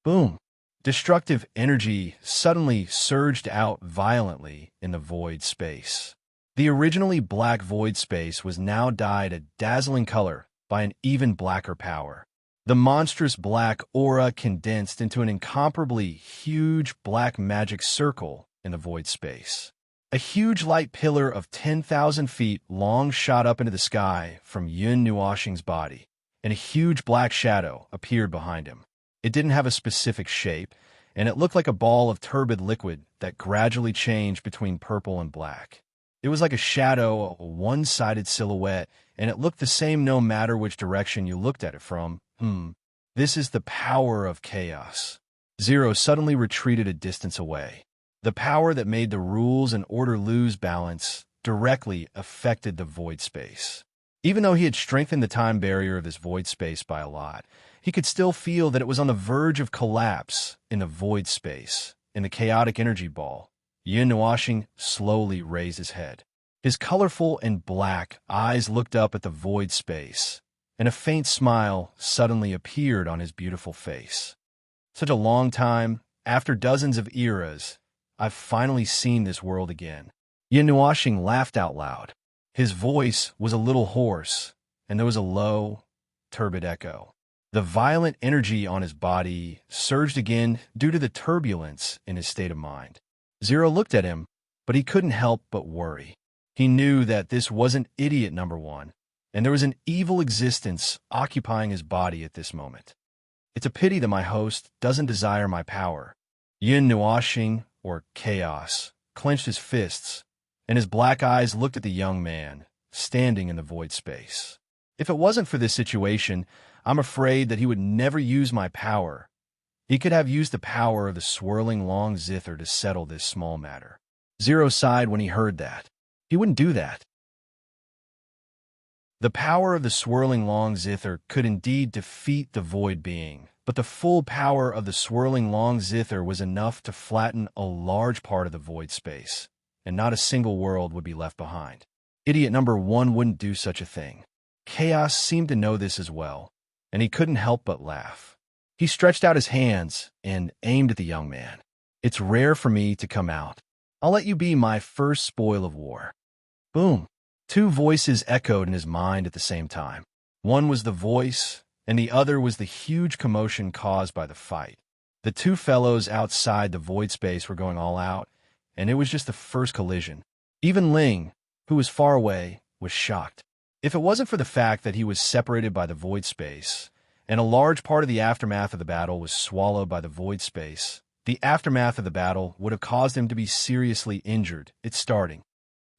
Boom! Destructive energy suddenly surged out violently in the void space. The originally black void space was now dyed a dazzling color by an even blacker power. The monstrous black aura condensed into an incomparably huge black magic circle in the void space. A huge light pillar of 10,000 feet long shot up into the sky from Yin Nuashing's body, and a huge black shadow appeared behind him. It didn't have a specific shape, and it looked like a ball of turbid liquid that gradually changed between purple and black. It was like a shadow, a one-sided silhouette, and it looked the same no matter which direction you looked at it from. This is the power of chaos. Zero suddenly retreated a distance away. The power that made the rules and order lose balance directly affected the void space. Even though he had strengthened the time barrier of this void space by a lot, he could still feel that it was on the verge of collapse in the void space. In the chaotic energy ball, Yin Nuashing slowly raised his head. His colorful and black eyes looked up at the void space, and a faint smile suddenly appeared on his beautiful face. Such a long time, after dozens of eras, I've finally seen this world again. Yin Nuashing laughed out loud. His voice was a little hoarse, and there was a low, turbid echo. The violent energy on his body surged again due to the turbulence in his state of mind. Zero looked at him, but he couldn't help but worry. He knew that this wasn't idiot number one, and there was an evil existence occupying his body at this moment. It's a pity that my host doesn't desire my power. Yin Nuashing, or Chaos, clenched his fists, and his black eyes looked at the young man, standing in the void space. If it wasn't for this situation, I'm afraid that he would never use my power. He could have used the power of the swirling long zither to settle this small matter. Zero sighed when he heard that. He wouldn't do that. The power of the swirling long zither could indeed defeat the void being, but the full power of the swirling long zither was enough to flatten a large part of the void space, and not a single world would be left behind. Idiot number one wouldn't do such a thing. Chaos seemed to know this as well, and he couldn't help but laugh. He stretched out his hands and aimed at the young man. It's rare for me to come out. I'll let you be my first spoil of war. Boom. Two voices echoed in his mind at the same time. One was the voice, and the other was the huge commotion caused by the fight. The two fellows outside the void space were going all out, and it was just the first collision. Even Ling, who was far away, was shocked. If it wasn't for the fact that he was separated by the void space, and a large part of the aftermath of the battle was swallowed by the void space, the aftermath of the battle would have caused him to be seriously injured. It's starting.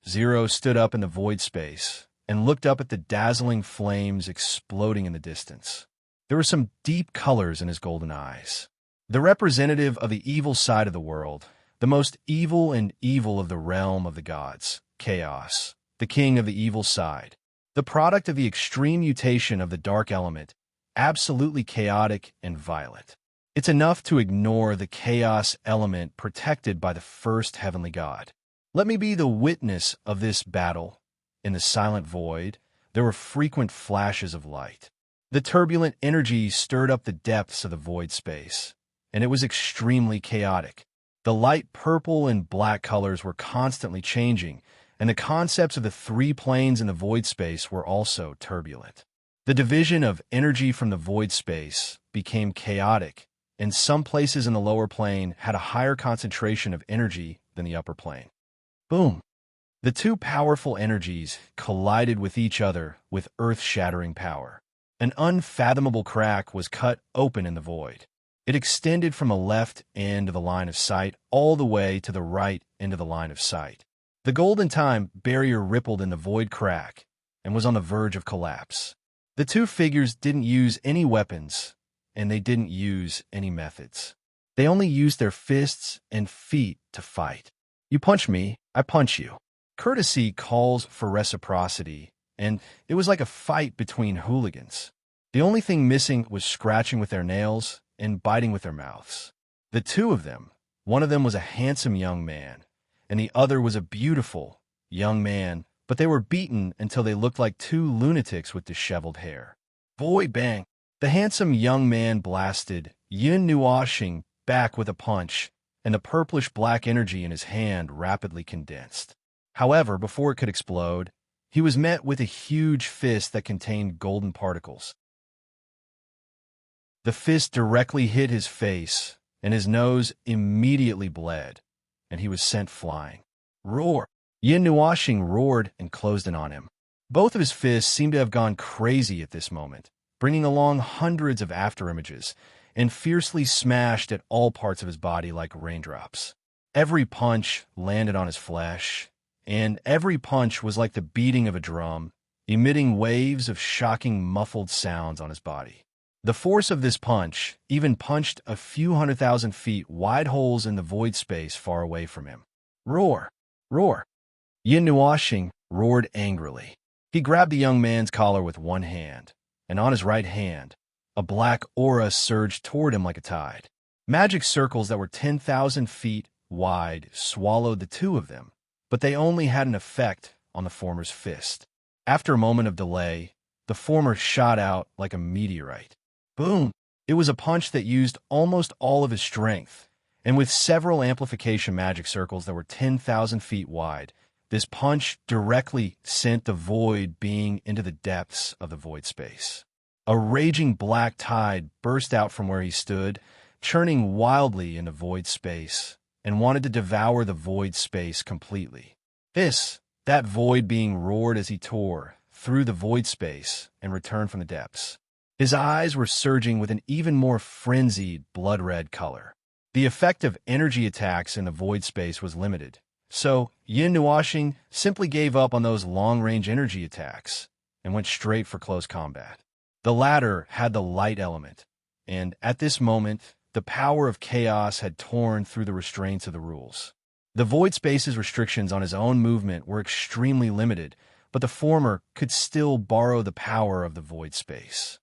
Zero stood up in the void space and looked up at the dazzling flames exploding in the distance. There were some deep colors in his golden eyes. The representative of the evil side of the world, the most evil and evil of the realm of the gods, Chaos, the king of the evil side, the product of the extreme mutation of the dark element, absolutely chaotic and violent. It's enough to ignore the chaos element protected by the first heavenly god. Let me be the witness of this battle. In the silent void, there were frequent flashes of light. The turbulent energy stirred up the depths of the void space, and it was extremely chaotic. The light purple and black colors were constantly changing, and the concepts of the three planes in the void space were also turbulent. The division of energy from the void space became chaotic, and some places in the lower plane had a higher concentration of energy than the upper plane. Boom! The two powerful energies collided with each other with earth-shattering power. An unfathomable crack was cut open in the void. It extended from the left end of the line of sight all the way to the right end of the line of sight. The golden time barrier rippled in the void crack and was on the verge of collapse. The two figures didn't use any weapons, and they didn't use any methods. They only used their fists and feet to fight. You punch me, I punch you. Courtesy calls for reciprocity, and it was like a fight between hooligans. The only thing missing was scratching with their nails and biting with their mouths. The two of them, one of them was a handsome young man, and the other was a beautiful young man, but they were beaten until they looked like two lunatics with disheveled hair. Void bang! The handsome young man blasted Yin Nuashing back with a punch, and the purplish-black energy in his hand rapidly condensed. However, before it could explode, he was met with a huge fist that contained golden particles. The fist directly hit his face, and his nose immediately bled, and he was sent flying. Roar! Yin Nuashing roared and closed in on him. Both of his fists seemed to have gone crazy at this moment, bringing along hundreds of afterimages, and fiercely smashed at all parts of his body like raindrops. Every punch landed on his flesh, and every punch was like the beating of a drum, emitting waves of shocking muffled sounds on his body. The force of this punch even punched a few 100,000 feet wide holes in the void space far away from him. Roar! Roar! Yin Nuashing roared angrily. He grabbed the young man's collar with one hand, and on his right hand, a black aura surged toward him like a tide. Magic circles that were 10,000 feet wide swallowed the two of them, but they only had an effect on the former's fist. After a moment of delay, the former shot out like a meteorite. Boom! It was a punch that used almost all of his strength, and with several amplification magic circles that were 10,000 feet wide, this punch directly sent the void being into the depths of the void space. A raging black tide burst out from where he stood, churning wildly into void space, and wanted to devour the void space completely. That void being roared as he tore through the void space and returned from the depths. His eyes were surging with an even more frenzied blood-red color. The effect of energy attacks in the void space was limited, so Yin Nuashing simply gave up on those long-range energy attacks and went straight for close combat. The latter had the light element, and at this moment, the power of chaos had torn through the restraints of the rules. The void space's restrictions on his own movement were extremely limited, but the former could still borrow the power of the void space.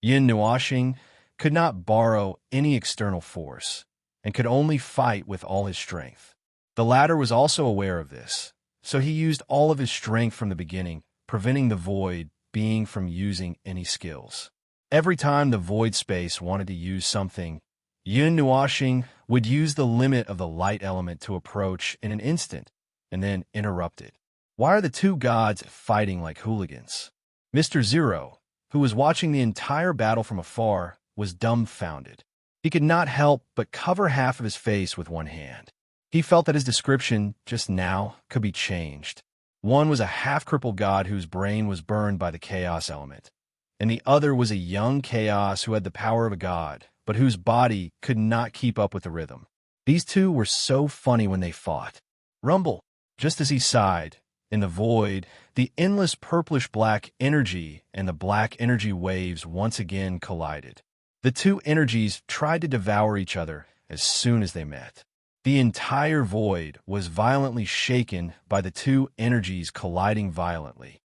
Yin Nuashing could not borrow any external force, and could only fight with all his strength. The latter was also aware of this, so he used all of his strength from the beginning, preventing the void being from using any skills. Every time the void space wanted to use something, Yin Nuashing would use the limit of the light element to approach in an instant, and then interrupt it. Why are the two gods fighting like hooligans? Mr. Zero, who was watching the entire battle from afar, was dumbfounded. He could not help but cover half of his face with one hand. He felt that his description just now could be changed. One was a half-crippled god whose brain was burned by the chaos element, and the other was a young chaos who had the power of a god, but whose body could not keep up with the rhythm. These two were so funny when they fought. Rumble! Just as he sighed, in the void, the endless purplish-black energy and the black energy waves once again collided. The two energies tried to devour each other as soon as they met. The entire void was violently shaken by the two energies colliding violently.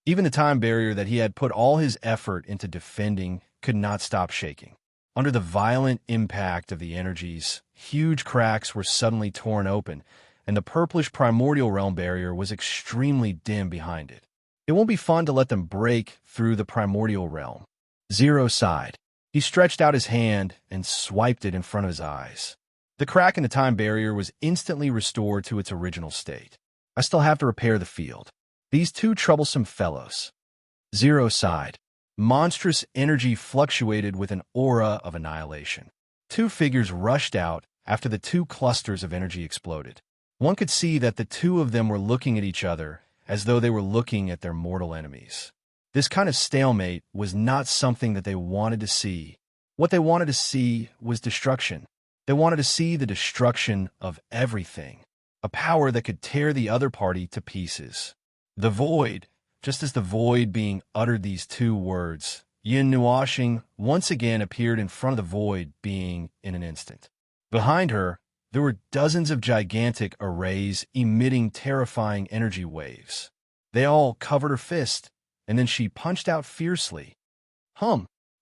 Even the time barrier that he had put all his effort into defending could not stop shaking. Under the violent impact of the energies, huge cracks were suddenly torn open, and the purplish primordial realm barrier was extremely dim behind it. It won't be fun to let them break through the primordial realm. Zero sighed. He stretched out his hand and swiped it in front of his eyes. The crack in the time barrier was instantly restored to its original state. I still have to repair the field. These two troublesome fellows. Zero sighed. Monstrous energy fluctuated with an aura of annihilation. Two figures rushed out after the two clusters of energy exploded. One could see that the two of them were looking at each other as though they were looking at their mortal enemies. This kind of stalemate was not something that they wanted to see. What they wanted to see was destruction. They wanted to see the destruction of everything, a power that could tear the other party to pieces. The void, just as the void being uttered these two words, Yin Nuashing once again appeared in front of the void being in an instant. Behind her, there were dozens of gigantic arrays emitting terrifying energy waves. They all covered her fist, and then she punched out fiercely.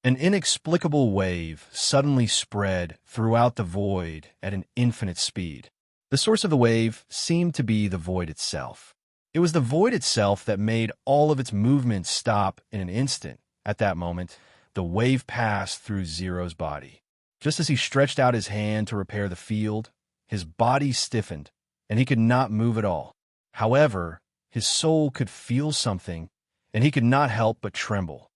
An inexplicable wave suddenly spread throughout the void at an infinite speed. The source of the wave seemed to be the void itself. It was the void itself that made all of its movements stop in an instant. At that moment, the wave passed through Zero's body. Just as he stretched out his hand to repair the field, his body stiffened, and he could not move at all. However, his soul could feel something, and he could not help but tremble.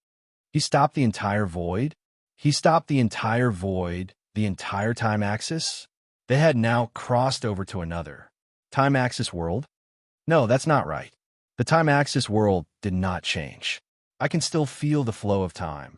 He stopped the entire void? He stopped the entire void, the entire time axis? They had now crossed over to another time axis world? No, that's not right. The time axis world did not change. I can still feel the flow of time.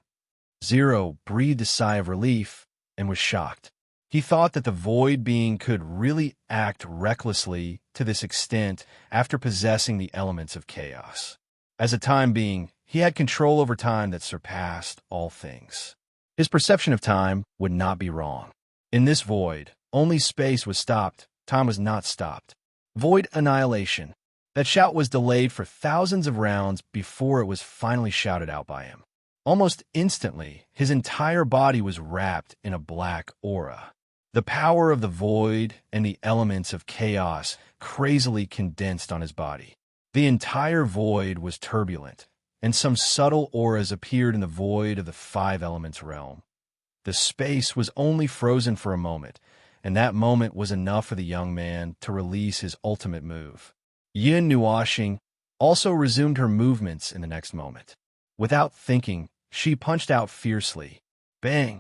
Zero breathed a sigh of relief and was shocked. He thought that the void being could really act recklessly to this extent after possessing the elements of chaos. As a time being, he had control over time that surpassed all things. His perception of time would not be wrong. In this void, only space was stopped, time was not stopped. Void annihilation. That shout was delayed for thousands of rounds before it was finally shouted out by him. Almost instantly, his entire body was wrapped in a black aura. The power of the void and the elements of chaos crazily condensed on his body. The entire void was turbulent, and some subtle auras appeared in the void of the five elements realm. The space was only frozen for a moment, and that moment was enough for the young man to release his ultimate move. Yin Nuashing also resumed her movements in the next moment. Without thinking, she punched out fiercely. Bang!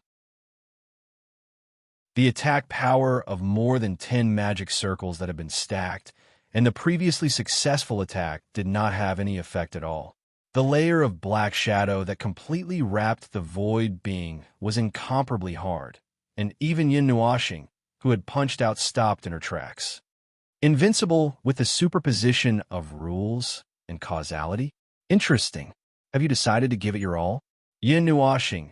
The attack power of more than 10 magic circles that had been stacked, and the previously successful attack did not have any effect at all. The layer of black shadow that completely wrapped the void being was incomparably hard, and even Yin Nuashing, who had punched out, stopped in her tracks. Invincible with the superposition of rules and causality? Interesting. Have you decided to give it your all? Yin Nuashing's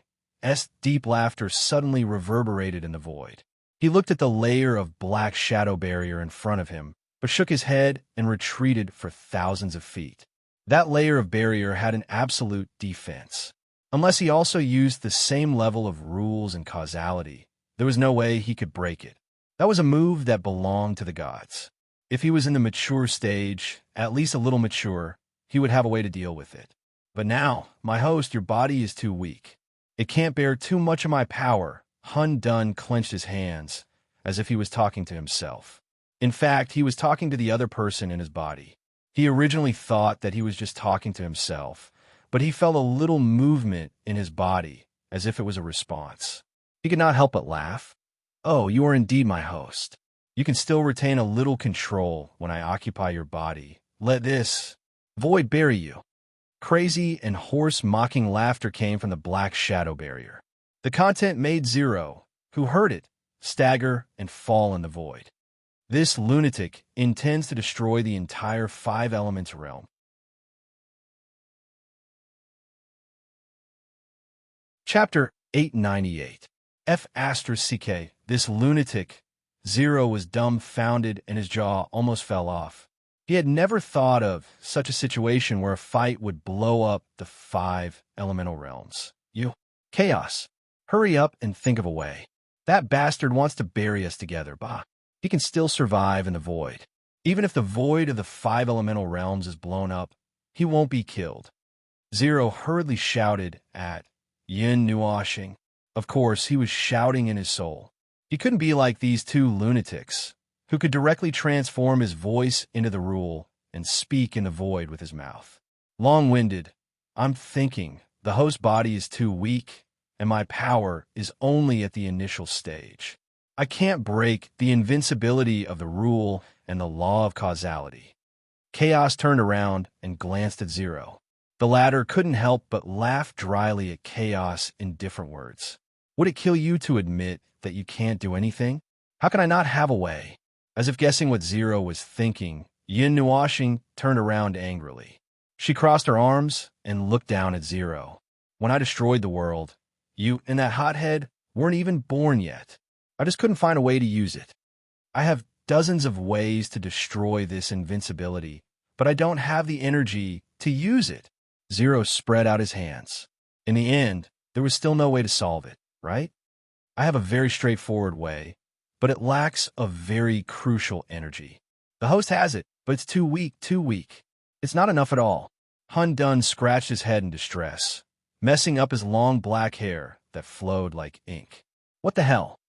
deep laughter suddenly reverberated in the void. He looked at the layer of black shadow barrier in front of him, but shook his head and retreated for thousands of feet. That layer of barrier had an absolute defense. Unless he also used the same level of rules and causality, there was no way he could break it. That was a move that belonged to the gods. If he was in the mature stage, at least a little mature, he would have a way to deal with it. But now, my host, your body is too weak. It can't bear too much of my power. Hun Dun clenched his hands, as if he was talking to himself. In fact, he was talking to the other person in his body. He originally thought that he was just talking to himself, but he felt a little movement in his body, as if it was a response. He could not help but laugh. Oh, you are indeed my host. You can still retain a little control when I occupy your body. Let this void bury you. Crazy and hoarse mocking laughter came from the black shadow barrier. The content made Zero, who heard it, stagger and fall in the void. This lunatic intends to destroy the entire five elements realm. Chapter 898. F***. This lunatic. Zero was dumbfounded and his jaw almost fell off. He had never thought of such a situation where a fight would blow up the five elemental realms. Chaos. Hurry up and think of a way. That bastard wants to bury us together, bah. He can still survive in the void. Even if the void of the five elemental realms is blown up, he won't be killed. Zero hurriedly shouted at Yin Nuashing. Of course, he was shouting in his soul. He couldn't be like these two lunatics, who could directly transform his voice into the rule and speak in the void with his mouth. Long-winded, I'm thinking the host body is too weak, and my power is only at the initial stage. I can't break the invincibility of the rule and the law of causality. Chaos turned around and glanced at Zero. The latter couldn't help but laugh dryly at Chaos in different words. Would it kill you to admit that you can't do anything? How can I not have a way? As if guessing what Zero was thinking, Yin Nuashing turned around angrily. She crossed her arms and looked down at Zero. When I destroyed the world, you and that hothead weren't even born yet. I just couldn't find a way to use it. I have dozens of ways to destroy this invincibility, but I don't have the energy to use it. Zero spread out his hands. In the end, there was still no way to solve it, right? I have a very straightforward way, but it lacks a very crucial energy. The host has it, but it's too weak, too weak. It's not enough at all. Hun Dun scratched his head in distress, messing up his long black hair that flowed like ink. What the hell?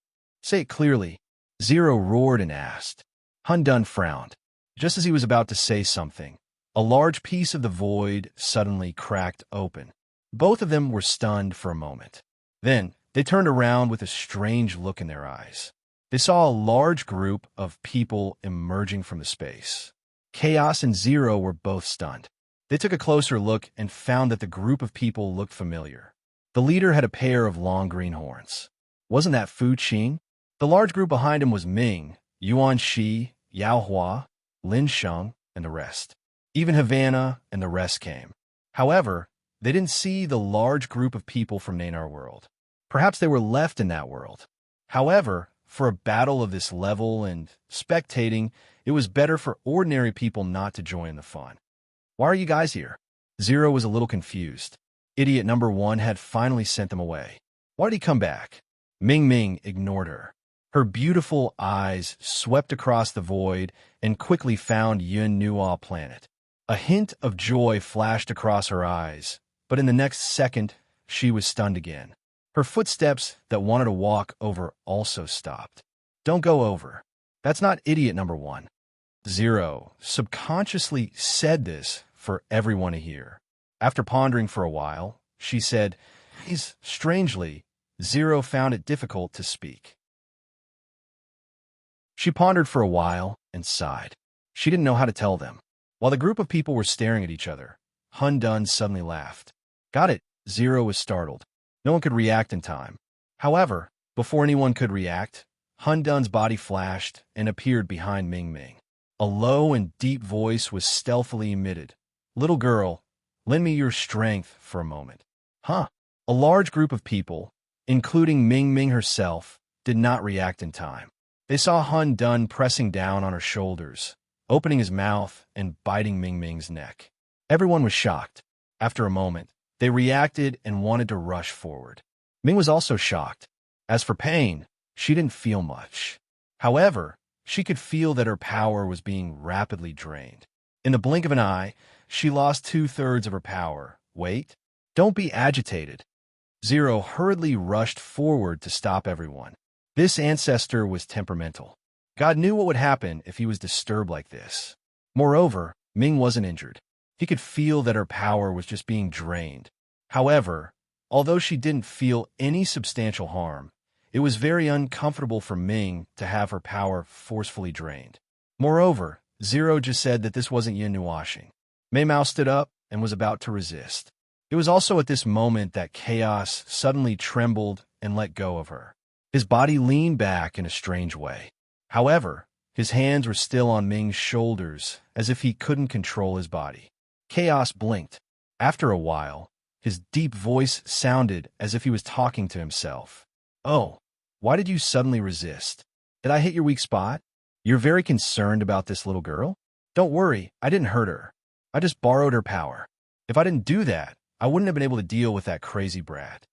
Say it clearly. Zero roared and asked. Hun Dun frowned. Just as he was about to say something, a large piece of the void suddenly cracked open. Both of them were stunned for a moment. Then, they turned around with a strange look in their eyes. They saw a large group of people emerging from the space. Chaos and Zero were both stunned. They took a closer look and found that the group of people looked familiar. The leader had a pair of long green horns. Wasn't that Fu Qing? The large group behind him was Ming, Yuan Shi, Yao Hua, Lin Sheng, and the rest. Even Havana and the rest came. However, they didn't see the large group of people from Nanar world. Perhaps they were left in that world. However, for a battle of this level and spectating, it was better for ordinary people not to join the fun. Why are you guys here? Zero was a little confused. Idiot number one had finally sent them away. Why did he come back? Ming Ming ignored her. Her beautiful eyes swept across the void and quickly found Yun Nua planet. A hint of joy flashed across her eyes, but in the next second, she was stunned again. Her footsteps that wanted to walk over also stopped. Don't go over. That's not idiot number one. Zero subconsciously said this for everyone to hear. After pondering for a while, she said, Strangely, Zero found it difficult to speak. She pondered for a while and sighed. She didn't know how to tell them. While the group of people were staring at each other, Hun Dun suddenly laughed. Got it. Zero was startled. No one could react in time. However, before anyone could react, Hun Dun's body flashed and appeared behind Ming Ming. A low and deep voice was stealthily emitted. Little girl, lend me your strength for a moment. Huh? A large group of people, including Ming Ming herself, did not react in time. They saw Hun Dun pressing down on her shoulders, opening his mouth and biting Ming Ming's neck. Everyone was shocked. After a moment, they reacted and wanted to rush forward. Ming was also shocked. As for pain, she didn't feel much. However, she could feel that her power was being rapidly drained. In the blink of an eye, she lost 2/3 of her power. Wait, don't be agitated. Zero hurriedly rushed forward to stop everyone. This ancestor was temperamental. God knew what would happen if he was disturbed like this. Moreover, Ming wasn't injured. He could feel that her power was just being drained. However, although she didn't feel any substantial harm, it was very uncomfortable for Ming to have her power forcefully drained. Moreover, Zero just said that this wasn't Yin Nuashing. Mei Mao stood up and was about to resist. It was also at this moment that Chaos suddenly trembled and let go of her. His body leaned back in a strange way. However, his hands were still on Ming's shoulders, as if he couldn't control his body. Chaos blinked. After a while, his deep voice sounded as if he was talking to himself. Oh, why did you suddenly resist? Did I hit your weak spot? You're very concerned about this little girl? Don't worry, I didn't hurt her. I just borrowed her power. If I didn't do that, I wouldn't have been able to deal with that crazy brat.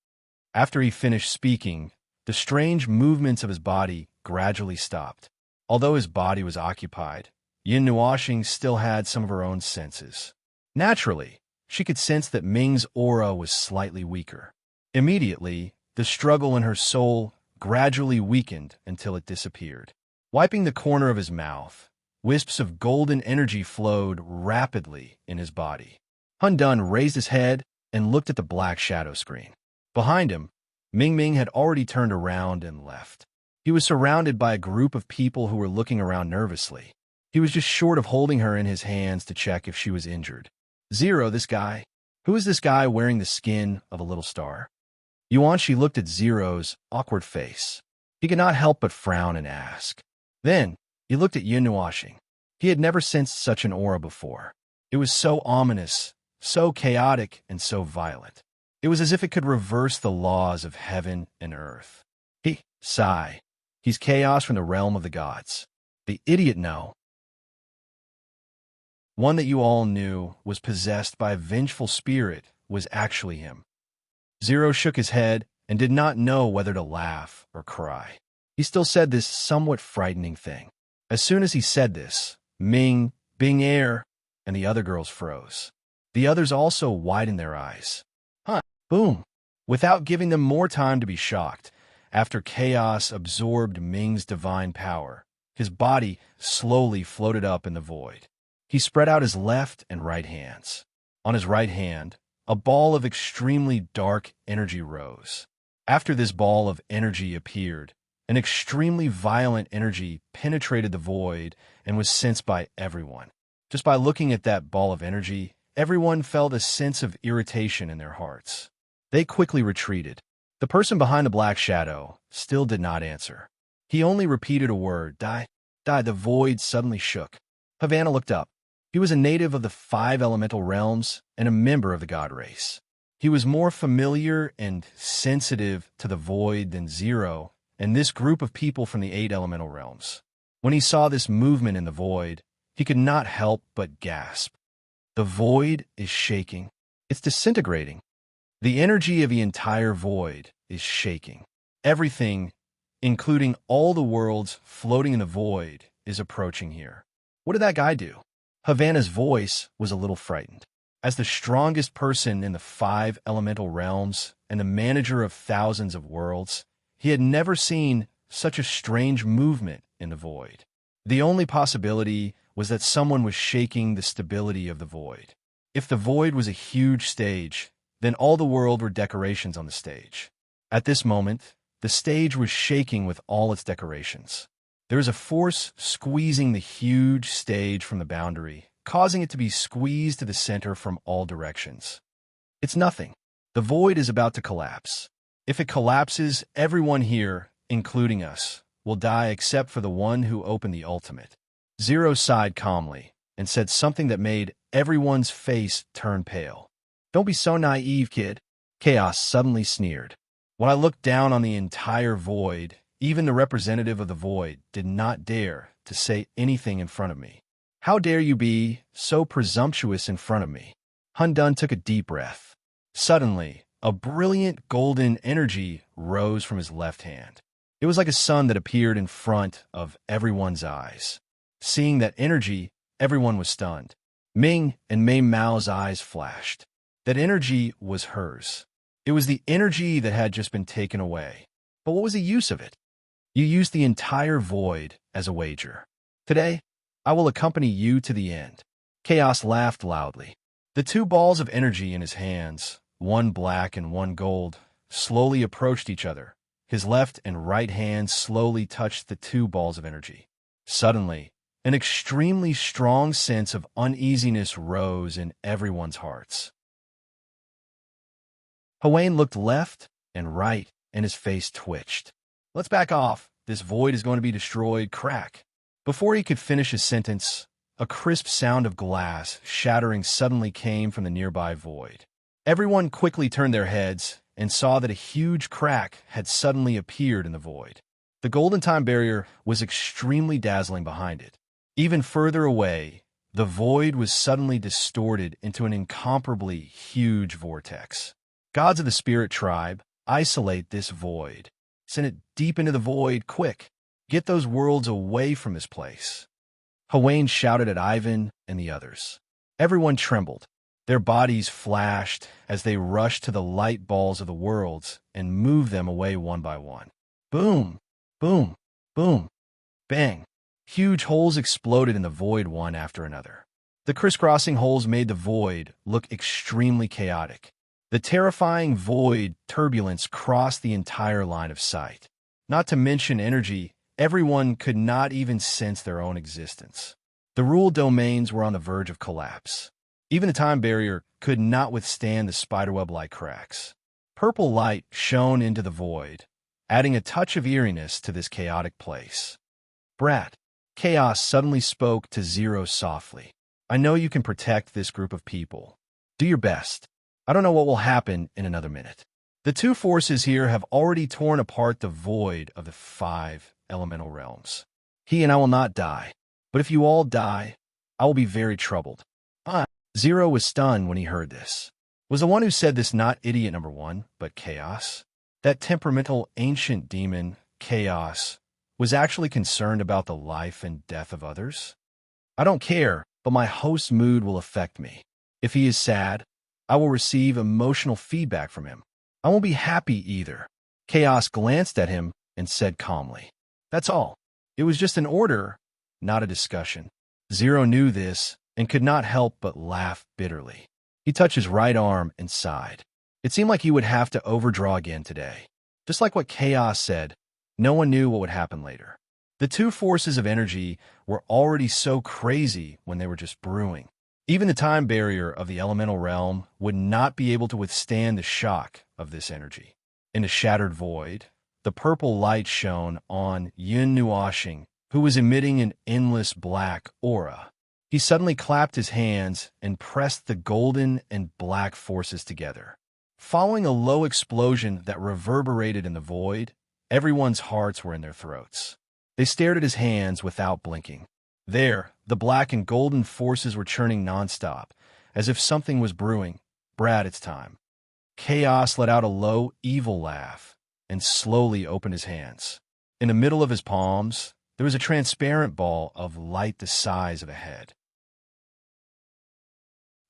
After he finished speaking, the strange movements of his body gradually stopped. Although his body was occupied, Yin Nuashing still had some of her own senses. Naturally, she could sense that Ming's aura was slightly weaker. Immediately, the struggle in her soul gradually weakened until it disappeared. Wiping the corner of his mouth, wisps of golden energy flowed rapidly in his body. Hundun raised his head and looked at the black shadow screen. Behind him, Ming Ming had already turned around and left. He was surrounded by a group of people who were looking around nervously. He was just short of holding her in his hands to check if she was injured. Zero, this guy. Who is this guy wearing the skin of a little star? Yuanshi looked at Zero's awkward face. He could not help but frown and ask. Then, he looked at Yuanshi. He had never sensed such an aura before. It was so ominous, so chaotic, and so violent. It was as if it could reverse the laws of heaven and earth. Sigh. He's chaos from the realm of the gods. The idiot no. One that you all knew was possessed by a vengeful spirit was actually him. Zero shook his head and did not know whether to laugh or cry. He still said this somewhat frightening thing. As soon as he said this, Ming, Bing Air, and the other girls froze. The others also widened their eyes. Boom! Without giving them more time to be shocked, after chaos absorbed Ming's divine power, his body slowly floated up in the void. He spread out his left and right hands. On his right hand, a ball of extremely dark energy rose. After this ball of energy appeared, an extremely violent energy penetrated the void and was sensed by everyone. Just by looking at that ball of energy, everyone felt a sense of irritation in their hearts. They quickly retreated. The person behind the black shadow still did not answer. He only repeated a word, die. The void suddenly shook. Havana looked up. He was a native of the 5 elemental realms and a member of the god race. He was more familiar and sensitive to the void than Zero and this group of people from the 8 elemental realms. When he saw this movement in the void, he could not help but gasp. The void is shaking. It's disintegrating. The energy of the entire void is shaking. Everything, including all the worlds floating in the void, is approaching here. What did that guy do? Havana's voice was a little frightened. As the strongest person in the 5 elemental realms and the manager of thousands of worlds, he had never seen such a strange movement in the void. The only possibility was that someone was shaking the stability of the void. If the void was a huge stage, then all the world were decorations on the stage. At this moment, the stage was shaking with all its decorations. There is a force squeezing the huge stage from the boundary, causing it to be squeezed to the center from all directions. It's nothing. The void is about to collapse. If it collapses, everyone here, including us, will die except for the one who opened the ultimate. Zero sighed calmly and said something that made everyone's face turn pale. Don't be so naive, kid. Chaos suddenly sneered. When I looked down on the entire void, even the representative of the void did not dare to say anything in front of me. How dare you be so presumptuous in front of me? Hundun took a deep breath. Suddenly, a brilliant golden energy rose from his left hand. It was like a sun that appeared in front of everyone's eyes. Seeing that energy, everyone was stunned. Ming and Mei Mao's eyes flashed. That energy was hers. It was the energy that had just been taken away. But what was the use of it? You used the entire void as a wager. Today, I will accompany you to the end. Chaos laughed loudly. The 2 balls of energy in his hands, one black and one gold, slowly approached each other. His left and right hands slowly touched the 2 balls of energy. Suddenly, an extremely strong sense of uneasiness rose in everyone's hearts. Hawaiian looked left and right, and his face twitched. Let's back off. This void is going to be destroyed. Crack. Before he could finish his sentence, a crisp sound of glass shattering suddenly came from the nearby void. Everyone quickly turned their heads and saw that a huge crack had suddenly appeared in the void. The golden time barrier was extremely dazzling behind it. Even further away, the void was suddenly distorted into an incomparably huge vortex. Gods of the spirit tribe, isolate this void. Send it deep into the void, quick. Get those worlds away from this place. Hawaiian shouted at Ivan and the others. Everyone trembled. Their bodies flashed as they rushed to the light balls of the worlds and moved them away one by one. Boom, boom, boom, bang. Huge holes exploded in the void one after another. The crisscrossing holes made the void look extremely chaotic. The terrifying void turbulence crossed the entire line of sight. Not to mention energy, everyone could not even sense their own existence. The ruled domains were on the verge of collapse. Even the time barrier could not withstand the spiderweb-like cracks. Purple light shone into the void, adding a touch of eeriness to this chaotic place. Brat, Chaos suddenly spoke to Zero softly. I know you can protect this group of people. Do your best. I don't know what will happen in another minute. The two forces here have already torn apart the void of the 5 elemental realms. He and I will not die, but if you all die, I will be very troubled. Zero was stunned when he heard this. Was the one who said this not idiot number 1, but Chaos? That temperamental ancient demon, Chaos, was actually concerned about the life and death of others? I don't care, but my host's mood will affect me. If he is sad, I will receive emotional feedback from him. I won't be happy either. Chaos glanced at him and said calmly, That's all. It was just an order, not a discussion. Zero knew this and could not help but laugh bitterly. He touched his right arm and sighed. It seemed like he would have to overdraw again today. Just like what Chaos said, no one knew what would happen later. The two forces of energy were already so crazy when they were just brewing. Even the time barrier of the elemental realm would not be able to withstand the shock of this energy. In the shattered void, the purple light shone on Yun Nuashing, who was emitting an endless black aura. He suddenly clapped his hands and pressed the golden and black forces together. Following a low explosion that reverberated in the void, everyone's hearts were in their throats. They stared at his hands without blinking. There, the black and golden forces were churning nonstop, as if something was brewing. Brad, it's time. Chaos let out a low, evil laugh and slowly opened his hands. In the middle of his palms, there was a transparent ball of light the size of a head.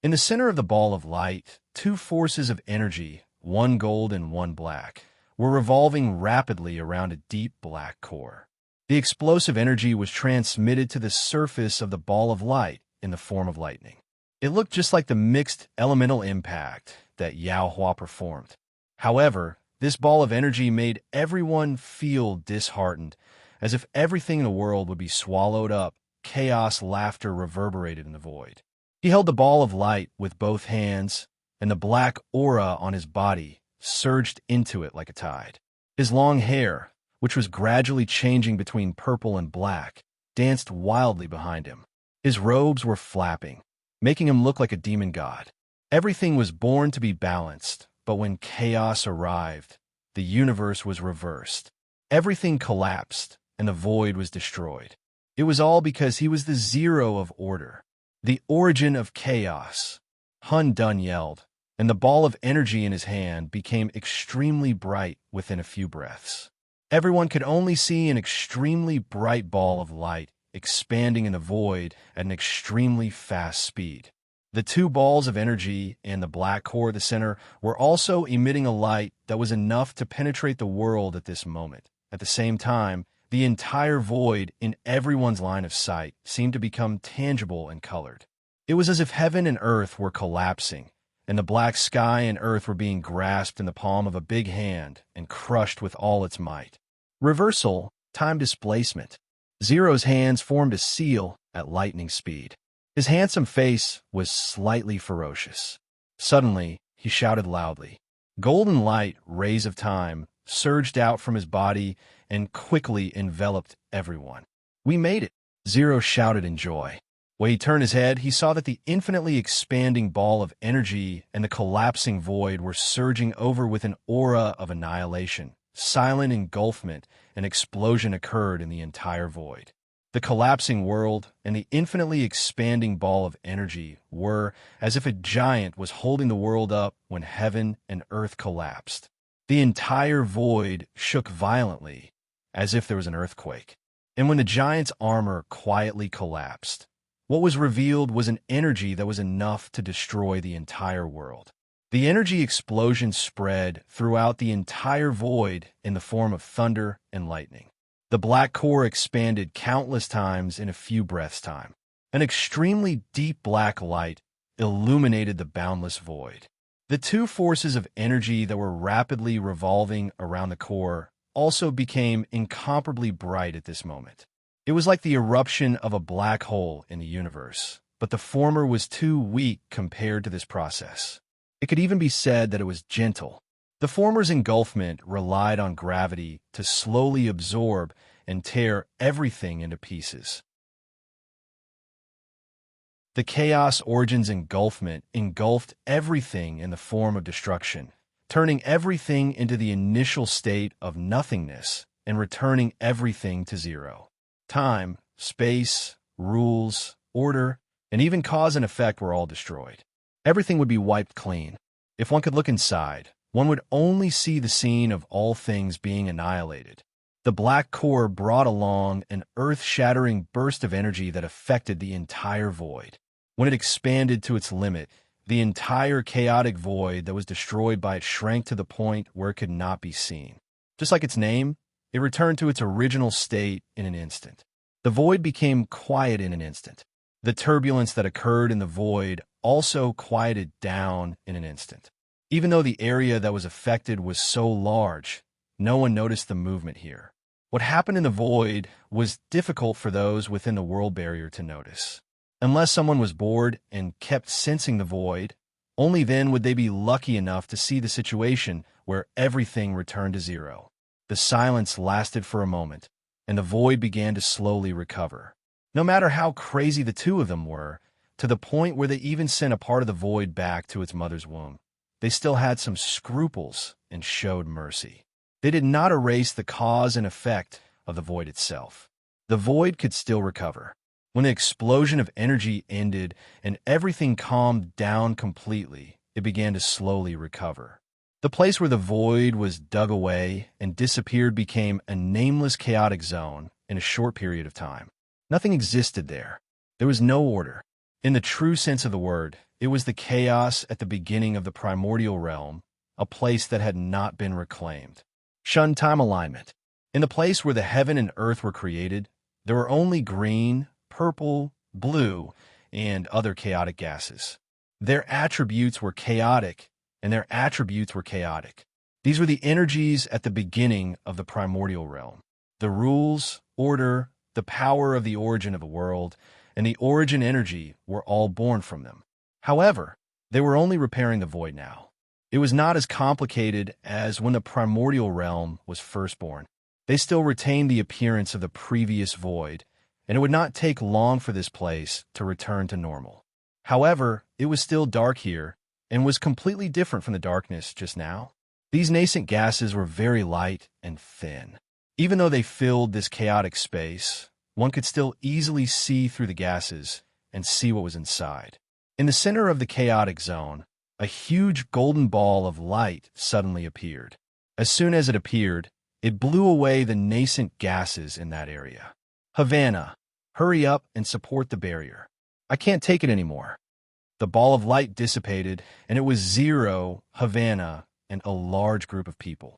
In the center of the ball of light, two forces of energy, one gold and one black, were revolving rapidly around a deep black core. The explosive energy was transmitted to the surface of the ball of light in the form of lightning. It looked just like the mixed elemental impact that Yao Hua performed. However, this ball of energy made everyone feel disheartened, as if everything in the world would be swallowed up. Chaos laughter reverberated in the void. He held the ball of light with both hands, and the black aura on his body surged into it like a tide. His long hair, which was gradually changing between purple and black, danced wildly behind him. His robes were flapping, making him look like a demon god. Everything was born to be balanced, but when chaos arrived, the universe was reversed. Everything collapsed, and the void was destroyed. It was all because he was the zero of order, the origin of chaos. Hun Dun yelled, and the ball of energy in his hand became extremely bright within a few breaths. Everyone could only see an extremely bright ball of light expanding in the void at an extremely fast speed. The two balls of energy and the black core at the center were also emitting a light that was enough to penetrate the world at this moment. At the same time, the entire void in everyone's line of sight seemed to become tangible and colored. It was as if heaven and earth were collapsing, and the black sky and earth were being grasped in the palm of a big hand and crushed with all its might. Reversal, time displacement. Zero's hands formed a seal at lightning speed. His handsome face was slightly ferocious. Suddenly, he shouted loudly. Golden light, rays of time, surged out from his body and quickly enveloped everyone. We made it, Zero shouted in joy. When he turned his head, he saw that the infinitely expanding ball of energy and the collapsing void were surging over with an aura of annihilation. Silent engulfment and explosion occurred in the entire void. The collapsing world and the infinitely expanding ball of energy were as if a giant was holding the world up when heaven and earth collapsed. The entire void shook violently, as if there was an earthquake. And when the giant's armor quietly collapsed, what was revealed was an energy that was enough to destroy the entire world. The energy explosion spread throughout the entire void in the form of thunder and lightning. The black core expanded countless times in a few breaths' time. An extremely deep black light illuminated the boundless void. The two forces of energy that were rapidly revolving around the core also became incomparably bright at this moment. It was like the eruption of a black hole in the universe, but the former was too weak compared to this process. It could even be said that it was gentle. The former's engulfment relied on gravity to slowly absorb and tear everything into pieces. The chaos origin's engulfment engulfed everything in the form of destruction, turning everything into the initial state of nothingness and returning everything to zero. Time, space, rules, order, and even cause and effect were all destroyed. Everything would be wiped clean. If one could look inside, one would only see the scene of all things being annihilated. The black core brought along an earth-shattering burst of energy that affected the entire void. When it expanded to its limit, the entire chaotic void that was destroyed by it shrank to the point where it could not be seen. Just like its name, it returned to its original state in an instant. The void became quiet in an instant. The turbulence that occurred in the void also quieted down in an instant. Even though the area that was affected was so large, no one noticed the movement here. What happened in the void was difficult for those within the world barrier to notice. Unless someone was bored and kept sensing the void, only then would they be lucky enough to see the situation where everything returned to zero. The silence lasted for a moment, and the void began to slowly recover. No matter how crazy the two of them were, to the point where they even sent a part of the void back to its mother's womb, they still had some scruples and showed mercy. They did not erase the cause and effect of the void itself. The void could still recover. When the explosion of energy ended and everything calmed down completely, it began to slowly recover. The place where the void was dug away and disappeared became a nameless chaotic zone in a short period of time. Nothing existed there. There was no order. In the true sense of the word, it was the chaos at the beginning of the primordial realm, a place that had not been reclaimed. Shun time alignment. In the place where the heaven and earth were created, there were only green, purple, blue, and other chaotic gases. Their attributes were chaotic, and their attributes were chaotic. These were the energies at the beginning of the primordial realm. The rules, order, the power of the origin of the world, and the origin energy were all born from them. However, they were only repairing the void now. It was not as complicated as when the primordial realm was first born. They still retained the appearance of the previous void, and it would not take long for this place to return to normal. However, it was still dark here, and was completely different from the darkness just now. These nascent gases were very light and thin. Even though they filled this chaotic space, one could still easily see through the gases and see what was inside. In the center of the chaotic zone, a huge golden ball of light suddenly appeared. As soon as it appeared, it blew away the nascent gases in that area. Havana, hurry up and support the barrier. I can't take it anymore. The ball of light dissipated, and it was Zero, Havana, and a large group of people.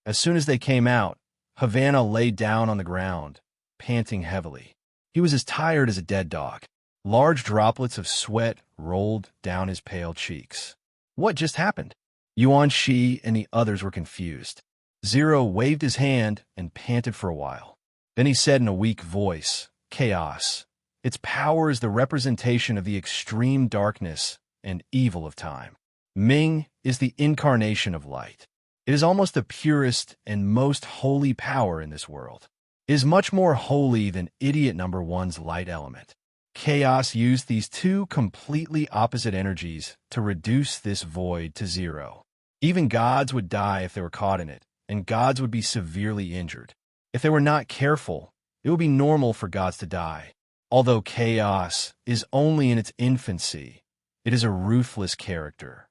As soon as they came out, Havana lay down on the ground, panting heavily. He was as tired as a dead dog. Large droplets of sweat rolled down his pale cheeks. What just happened? Yuan Shi and the others were confused. Zero waved his hand and panted for a while. Then he said in a weak voice, "Chaos. Its power is the representation of the extreme darkness and evil of time. Ming is the incarnation of light. It is almost the purest and most holy power in this world. It is much more holy than idiot number one's light element. Chaos used these two completely opposite energies to reduce this void to zero. Even gods would die if they were caught in it, and gods would be severely injured. If they were not careful, it would be normal for gods to die. Although chaos is only in its infancy, it is a ruthless character."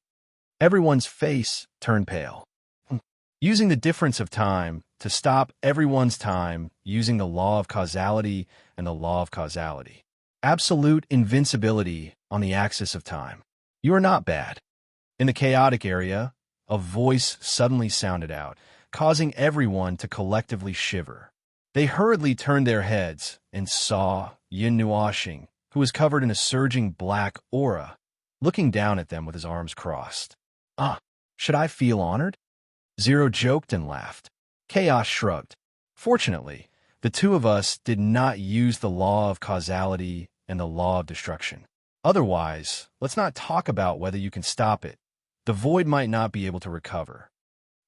Everyone's face turned pale. Using the difference of time to stop everyone's time using the law of causality and the law of causality. Absolute invincibility on the axis of time. You are not bad. In the chaotic area, a voice suddenly sounded out, causing everyone to collectively shiver. They hurriedly turned their heads and saw Yin Nuashing, who was covered in a surging black aura, looking down at them with his arms crossed. Should I feel honored? Zero joked and laughed. Chaos shrugged. Fortunately, the two of us did not use the law of causality and the law of destruction. Otherwise, let's not talk about whether you can stop it. The void might not be able to recover.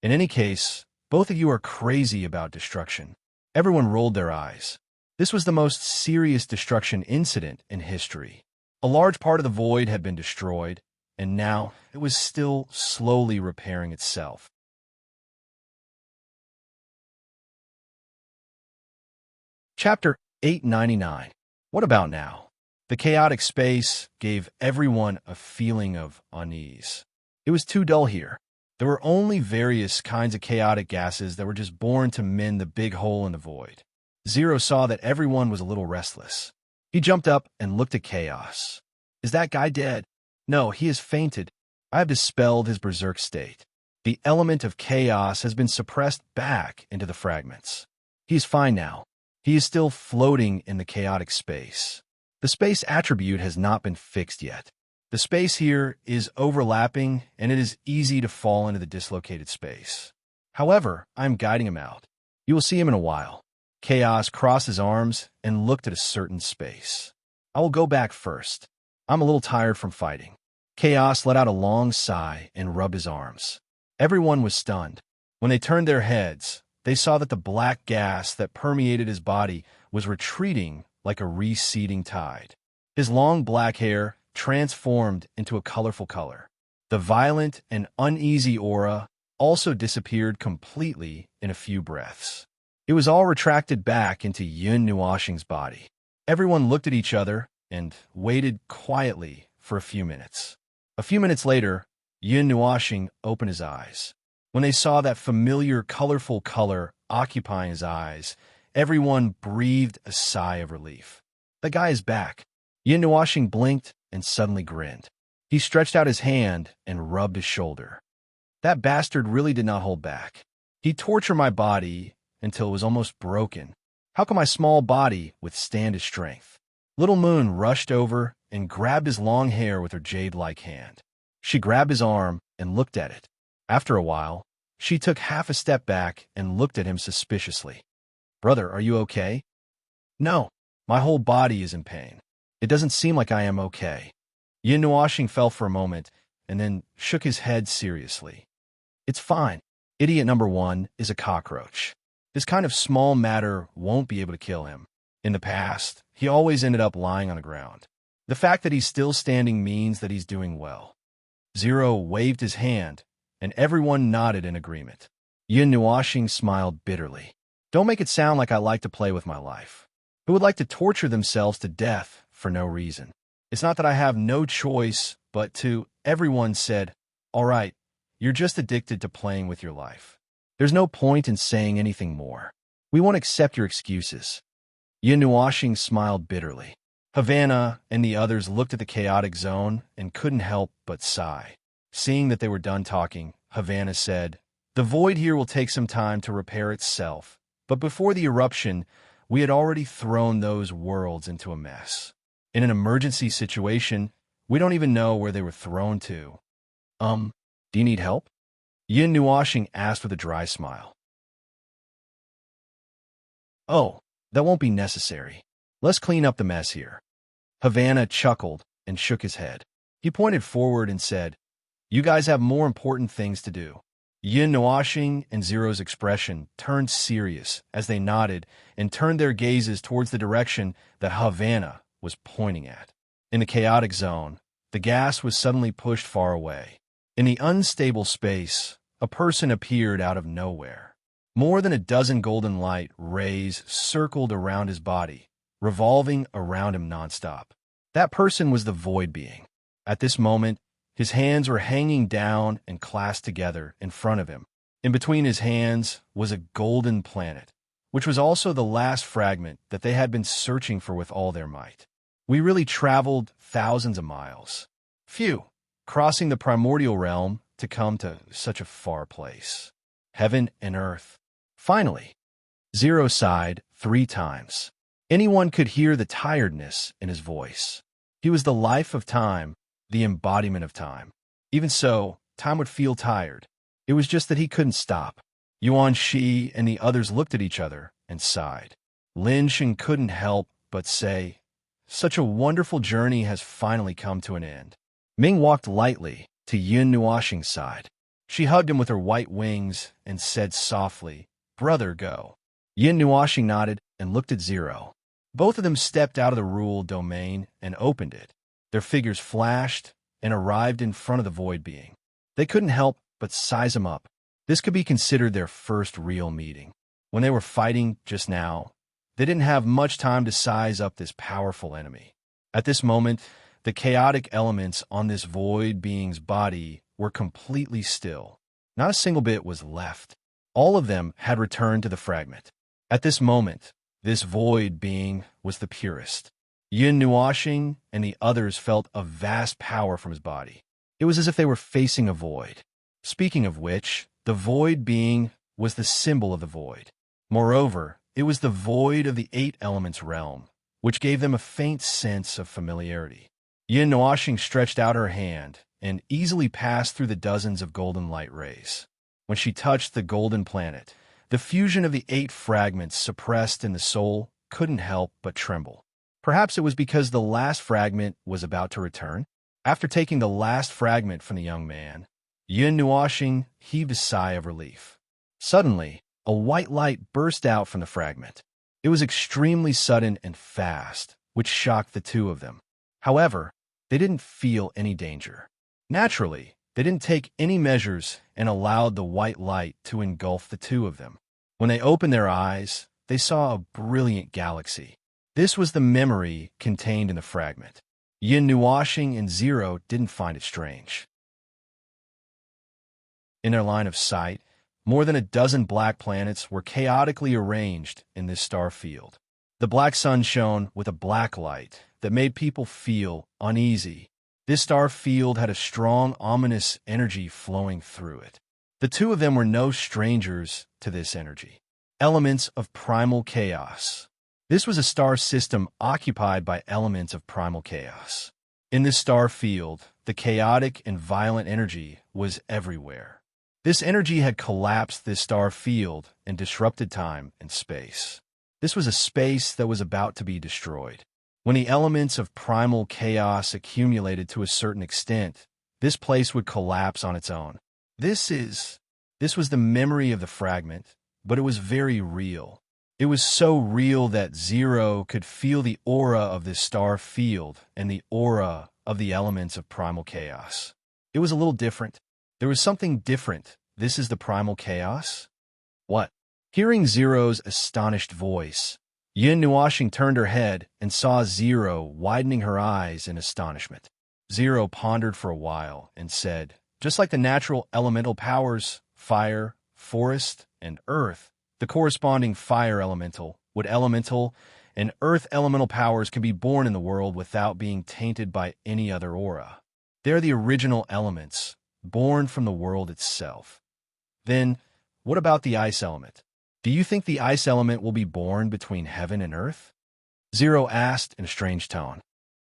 In any case, both of you are crazy about destruction. Everyone rolled their eyes. This was the most serious destruction incident in history. A large part of the void had been destroyed, and now it was still slowly repairing itself. Chapter 899. What about now? The chaotic space gave everyone a feeling of unease. It was too dull here. There were only various kinds of chaotic gases that were just born to mend the big hole in the void. Zero saw that everyone was a little restless. He jumped up and looked at Chaos. Is that guy dead? No, he has fainted. I have dispelled his berserk state. The element of chaos has been suppressed back into the fragments. He is fine now. He is still floating in the chaotic space. The space attribute has not been fixed yet. The space here is overlapping, and it is easy to fall into the dislocated space. However, I am guiding him out. You will see him in a while. Chaos crossed his arms and looked at a certain space. I will go back first. I'm a little tired from fighting. Chaos let out a long sigh and rubbed his arms. Everyone was stunned. When they turned their heads, they saw that the black gas that permeated his body was retreating like a receding tide. His long black hair transformed into a colorful color. The violent and uneasy aura also disappeared completely in a few breaths. It was all retracted back into Yin Nuashing's body. Everyone looked at each other and waited quietly for a few minutes. A few minutes later, Yin Nuashing opened his eyes. When they saw that familiar, colorful color occupying his eyes, everyone breathed a sigh of relief. The guy is back. Yin Nuashing blinked and suddenly grinned. He stretched out his hand and rubbed his shoulder. That bastard really did not hold back. He tortured my body until it was almost broken. How can my small body withstand his strength? Little Moon rushed over and grabbed his long hair with her jade-like hand. She grabbed his arm and looked at it. After a while, she took half a step back and looked at him suspiciously. Brother, are you okay? No, my whole body is in pain. It doesn't seem like I am okay. Yin Nuashing fell for a moment and then shook his head seriously. It's fine. Idiot number one is a cockroach. This kind of small matter won't be able to kill him. In the past, he always ended up lying on the ground. The fact that he's still standing means that he's doing well. Zero waved his hand, and everyone nodded in agreement. Yin Nuashing smiled bitterly. Don't make it sound like I like to play with my life. Who would like to torture themselves to death for no reason? It's not that I have no choice, but to... Everyone said, all right, you're just addicted to playing with your life. There's no point in saying anything more. We won't accept your excuses. Yin Nuashing smiled bitterly. Havana and the others looked at the chaotic zone and couldn't help but sigh. Seeing that they were done talking, Havana said, the void here will take some time to repair itself, but before the eruption, we had already thrown those worlds into a mess. In an emergency situation, we don't even know where they were thrown to. Do you need help? Yin Nuashing asked with a dry smile. Oh, that won't be necessary. Let's clean up the mess here. Havana chuckled and shook his head. He pointed forward and said, you guys have more important things to do. Yin Nuashing and Zero's expression turned serious as they nodded and turned their gazes towards the direction that Havana was pointing at. In the chaotic zone, the gas was suddenly pushed far away. In the unstable space, a person appeared out of nowhere. More than a dozen golden light rays circled around his body, revolving around him nonstop. That person was the void being. At this moment, his hands were hanging down and clasped together in front of him. In between his hands was a golden planet, which was also the last fragment that they had been searching for with all their might. We really traveled thousands of miles. Phew, crossing the primordial realm to come to such a far place. Heaven and earth. Finally, Zero sighed 3 times. Anyone could hear the tiredness in his voice. He was the life of time, the embodiment of time. Even so, time would feel tired. It was just that he couldn't stop. Yuan Shi and the others looked at each other and sighed. Lin Shen couldn't help but say, "Such a wonderful journey has finally come to an end." Ming walked lightly to Yin Nuoxing's side. She hugged him with her white wings and said softly, "Brother, go." Yin Nuoxing nodded and looked at Zero. Both of them stepped out of the ruled domain and opened it. Their figures flashed and arrived in front of the void being. They couldn't help but size him up. This could be considered their first real meeting. When they were fighting just now, they didn't have much time to size up this powerful enemy. At this moment, the chaotic elements on this void being's body were completely still. Not a single bit was left. All of them had returned to the fragment. At this moment, this void being was the purest. Yin Nuoxing and the others felt a vast power from his body. It was as if they were facing a void. Speaking of which, the void being was the symbol of the void. Moreover, it was the void of the 8 elements realm, which gave them a faint sense of familiarity. Yin Nuoxing stretched out her hand and easily passed through the dozens of golden light rays. When she touched the golden planet, the fusion of the 8 fragments suppressed in the soul couldn't help but tremble. Perhaps it was because the last fragment was about to return. After taking the last fragment from the young man, Yin Nuoxing heaved a sigh of relief. Suddenly, a white light burst out from the fragment. It was extremely sudden and fast, which shocked the two of them. However, they didn't feel any danger. Naturally, they didn't take any measures and allowed the white light to engulf the two of them. When they opened their eyes, they saw a brilliant galaxy. This was the memory contained in the fragment. Yin Nuoxing and Zero didn't find it strange. In their line of sight, more than a dozen black planets were chaotically arranged in this star field. The black sun shone with a black light that made people feel uneasy. This star field had a strong, ominous energy flowing through it. The two of them were no strangers to this energy. Elements of primal chaos. This was a star system occupied by elements of primal chaos. In this star field, the chaotic and violent energy was everywhere. This energy had collapsed this star field and disrupted time and space. This was a space that was about to be destroyed. When the elements of primal chaos accumulated to a certain extent, this place would collapse on its own. This was the memory of the fragment, but it was very real. It was so real that Zero could feel the aura of this star field and the aura of the elements of primal chaos. It was a little different. There was something different. This is the primal chaos? What? Hearing Zero's astonished voice, Yin Nuoxing turned her head and saw Zero widening her eyes in astonishment. Zero pondered for a while and said, "Just like the natural elemental powers, fire, forest, and earth, the corresponding fire elemental, wood elemental, and earth elemental powers can be born in the world without being tainted by any other aura. They're the original elements, born from the world itself. Then, what about the ice element? Do you think the ice element will be born between heaven and earth?" Zero asked in a strange tone.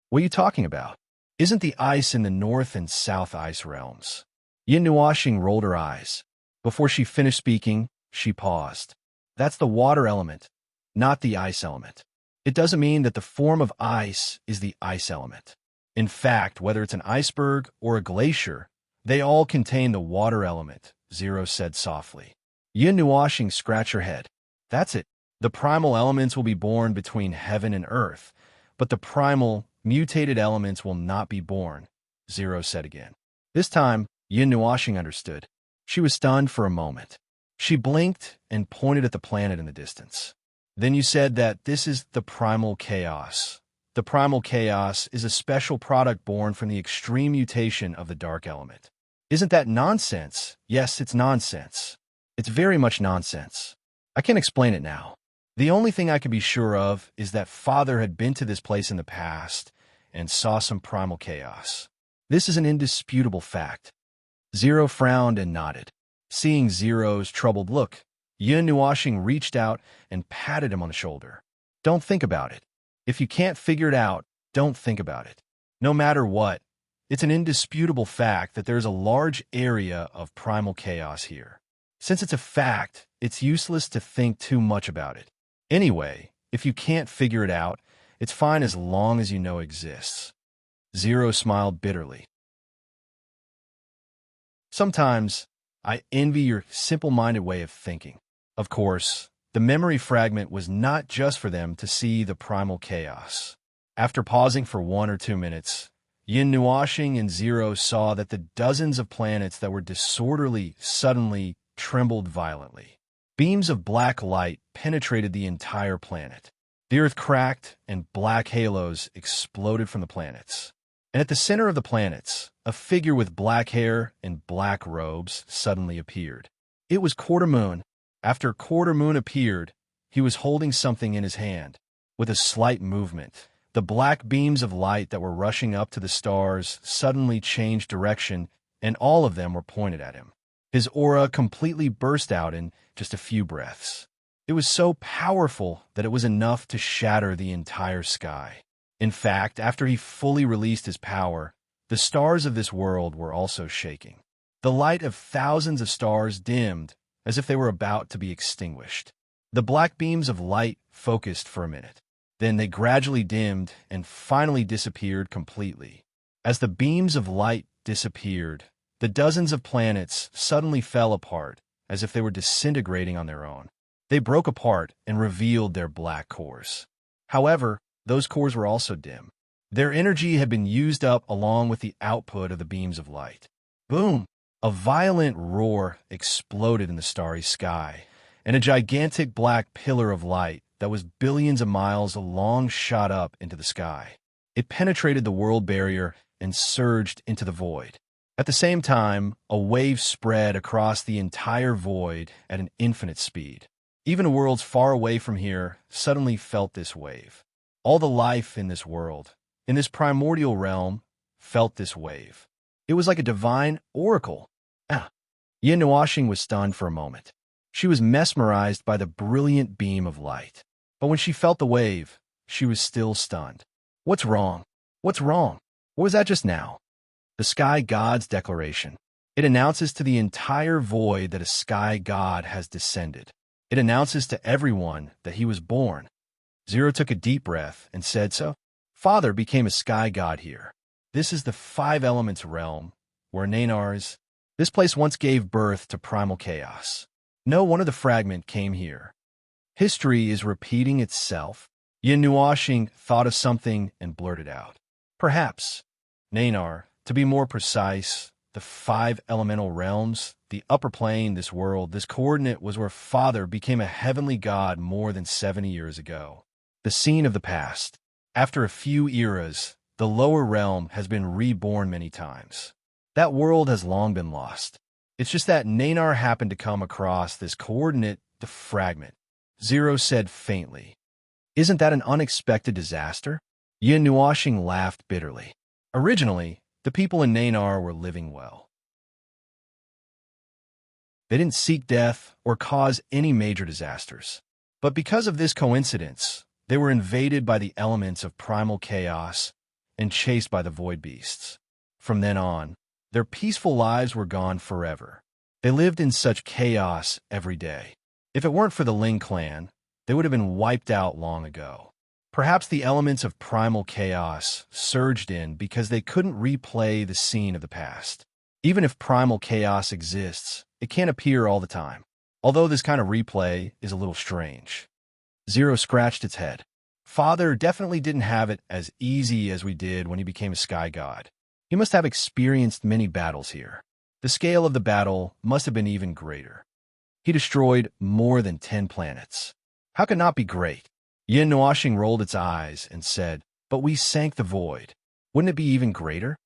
"What are you talking about? Isn't the ice in the north and south ice realms?" Yin Nuoxing rolled her eyes. Before she finished speaking, she paused. "That's the water element, not the ice element. It doesn't mean that the form of ice is the ice element. In fact, whether it's an iceberg or a glacier, they all contain the water element," Zero said softly. Yin Nuoxing scratched her head. "That's it. The primal elements will be born between heaven and earth, but the primal, mutated elements will not be born," Zero said again. This time, Yin Nuoxing understood. She was stunned for a moment. She blinked and pointed at the planet in the distance. "Then you said that this is the primal chaos. The primal chaos is a special product born from the extreme mutation of the dark element. Isn't that nonsense?" "Yes, it's nonsense. It's very much nonsense. I can't explain it now. The only thing I can be sure of is that Father had been to this place in the past and saw some primal chaos. This is an indisputable fact. Zero frowned and nodded. Seeing Zero's troubled look, Yin Nuashing reached out and patted him on the shoulder. Don't think about it. If you can't figure it out, don't think about it. No matter what, it's an indisputable fact that there is a large area of primal chaos here. Since it's a fact, it's useless to think too much about it. Anyway, if you can't figure it out, it's fine as long as you know it exists. Zero smiled bitterly. Sometimes, I envy your simple-minded way of thinking. Of course, the memory fragment was not just for them to see the primal chaos. After pausing for 1 or 2 minutes, Yin Nuashing and Zero saw that the dozens of planets that were disorderly suddenly trembled violently. Beams of black light penetrated the entire planet. The Earth cracked, and black halos exploded from the planets. And at the center of the planets, a figure with black hair and black robes suddenly appeared. It was Quarter Moon. After Quarter Moon appeared, he was holding something in his hand. With a slight movement, the black beams of light that were rushing up to the stars suddenly changed direction, and all of them were pointed at him. His aura completely burst out in just a few breaths. It was so powerful that it was enough to shatter the entire sky. In fact, after he fully released his power, the stars of this world were also shaking. The light of thousands of stars dimmed, as if they were about to be extinguished. The black beams of light focused for a minute. Then they gradually dimmed and finally disappeared completely. As the beams of light disappeared, the dozens of planets suddenly fell apart, as if they were disintegrating on their own. They broke apart and revealed their black cores. However, those cores were also dim. Their energy had been used up along with the output of the beams of light. Boom! A violent roar exploded in the starry sky, and a gigantic black pillar of light that was billions of miles long shot up into the sky. It penetrated the world barrier and surged into the void. At the same time, a wave spread across the entire void at an infinite speed. Even worlds far away from here suddenly felt this wave. All the life in this world, in this primordial realm, felt this wave. It was like a divine oracle. Yin Nuashing was stunned for a moment. She was mesmerized by the brilliant beam of light. But when she felt the wave, she was still stunned. What's wrong? What's wrong? What was that just now? The sky god's declaration. It announces to the entire void that a sky god has descended. It announces to everyone that he was born. Zero took a deep breath and said so. Father became a sky god here. This is the 5 elements realm, where Nainar's. This place once gave birth to primal chaos. No one of the fragment came here. History is repeating itself. Yin Nuashing thought of something and blurted out. Perhaps. Nainar, to be more precise, the 5 elemental realms, the upper plane, this world, this coordinate was where Father became a heavenly god more than 70 years ago. The scene of the past. After a few eras, the lower realm has been reborn many times. That world has long been lost. It's just that Nainar happened to come across this coordinate, the fragment. Zero said faintly. Isn't that an unexpected disaster? Yin Nuashing laughed bitterly. Originally, the people in Nainar were living well. They didn't seek death or cause any major disasters. But because of this coincidence, they were invaded by the elements of primal chaos and chased by the void beasts. From then on, their peaceful lives were gone forever. They lived in such chaos every day. If it weren't for the Ling clan, they would have been wiped out long ago. Perhaps the elements of primal chaos surged in because they couldn't replay the scene of the past. Even if primal chaos exists, it can't appear all the time. Although this kind of replay is a little strange. Zero scratched its head. Father definitely didn't have it as easy as we did when he became a sky god. He must have experienced many battles here. The scale of the battle must have been even greater. He destroyed more than 10 planets. How could not be great? Yin Nuashing rolled its eyes and said, but we sank the void. Wouldn't it be even greater?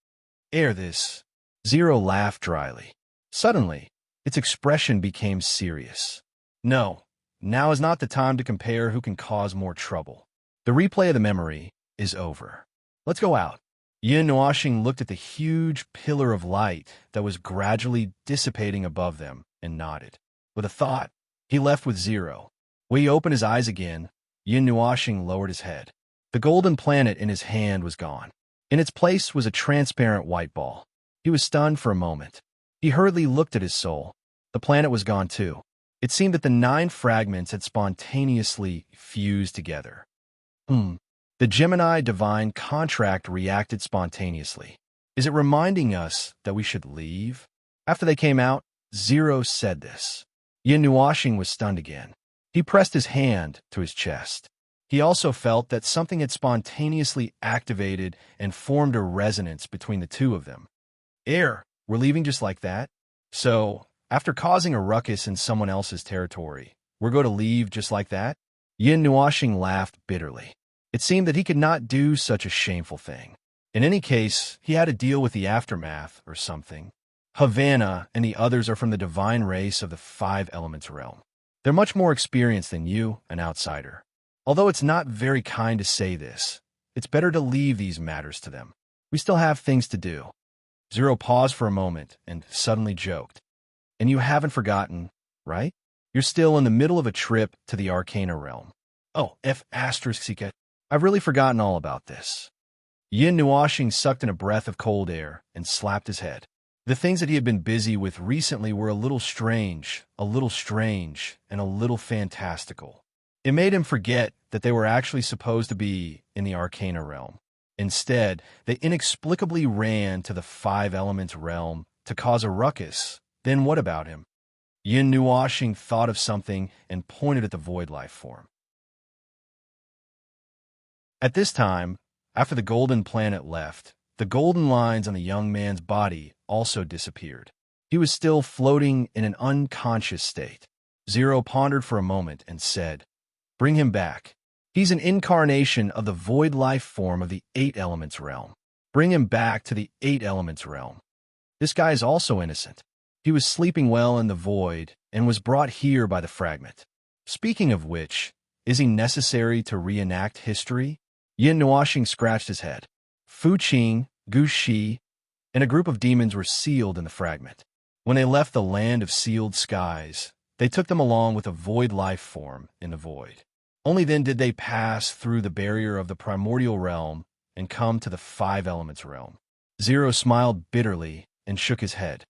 Ere this. Zero laughed dryly. Suddenly, its expression became serious. No, now is not the time to compare who can cause more trouble. The replay of the memory is over. Let's go out. Yin Nuoxing looked at the huge pillar of light that was gradually dissipating above them and nodded. With a thought, he left with 0. When he opened his eyes again, Yin Nuoxing lowered his head. The golden planet in his hand was gone. In its place was a transparent white ball. He was stunned for a moment. He hurriedly looked at his soul. The planet was gone too. It seemed that the 9 fragments had spontaneously fused together. The Gemini divine contract reacted spontaneously. Is it reminding us that we should leave? After they came out, 0 said this. Yin Nuoxing was stunned again. He pressed his hand to his chest. He also felt that something had spontaneously activated and formed a resonance between the two of them. We're leaving just like that? So, after causing a ruckus in someone else's territory, we're going to leave just like that? Yin Nuoxing laughed bitterly. It seemed that he could not do such a shameful thing. In any case, he had to deal with the aftermath or something. Havana and the others are from the divine race of the 5 elements realm. They're much more experienced than you, an outsider. Although it's not very kind to say this, it's better to leave these matters to them. We still have things to do. 0 paused for a moment and suddenly joked. And you haven't forgotten, right? You're still in the middle of a trip to the Arcana realm. Oh, I've really forgotten all about this. Yin Nuoxing sucked in a breath of cold air and slapped his head. The things that he had been busy with recently were a little strange, and a little fantastical. It made him forget that they were actually supposed to be in the Arcana realm. Instead, they inexplicably ran to the 5 elements realm to cause a ruckus. Then what about him? Yin Nuoxing thought of something and pointed at the void life form. At this time, after the golden planet left, the golden lines on the young man's body also disappeared. He was still floating in an unconscious state. 0 pondered for a moment and said, "Bring him back. He's an incarnation of the void life form of the 8 elements realm. Bring him back to the 8 elements realm. This guy is also innocent. He was sleeping well in the void and was brought here by the fragment. Speaking of which, is he necessary to reenact history?" Yin Nuoxing scratched his head. Fu Qing, Gu Shi, and a group of demons were sealed in the fragment. When they left the land of sealed skies, they took them along with a void life form in the void. Only then did they pass through the barrier of the primordial realm and come to the 5 elements realm. 0 smiled bitterly and shook his head.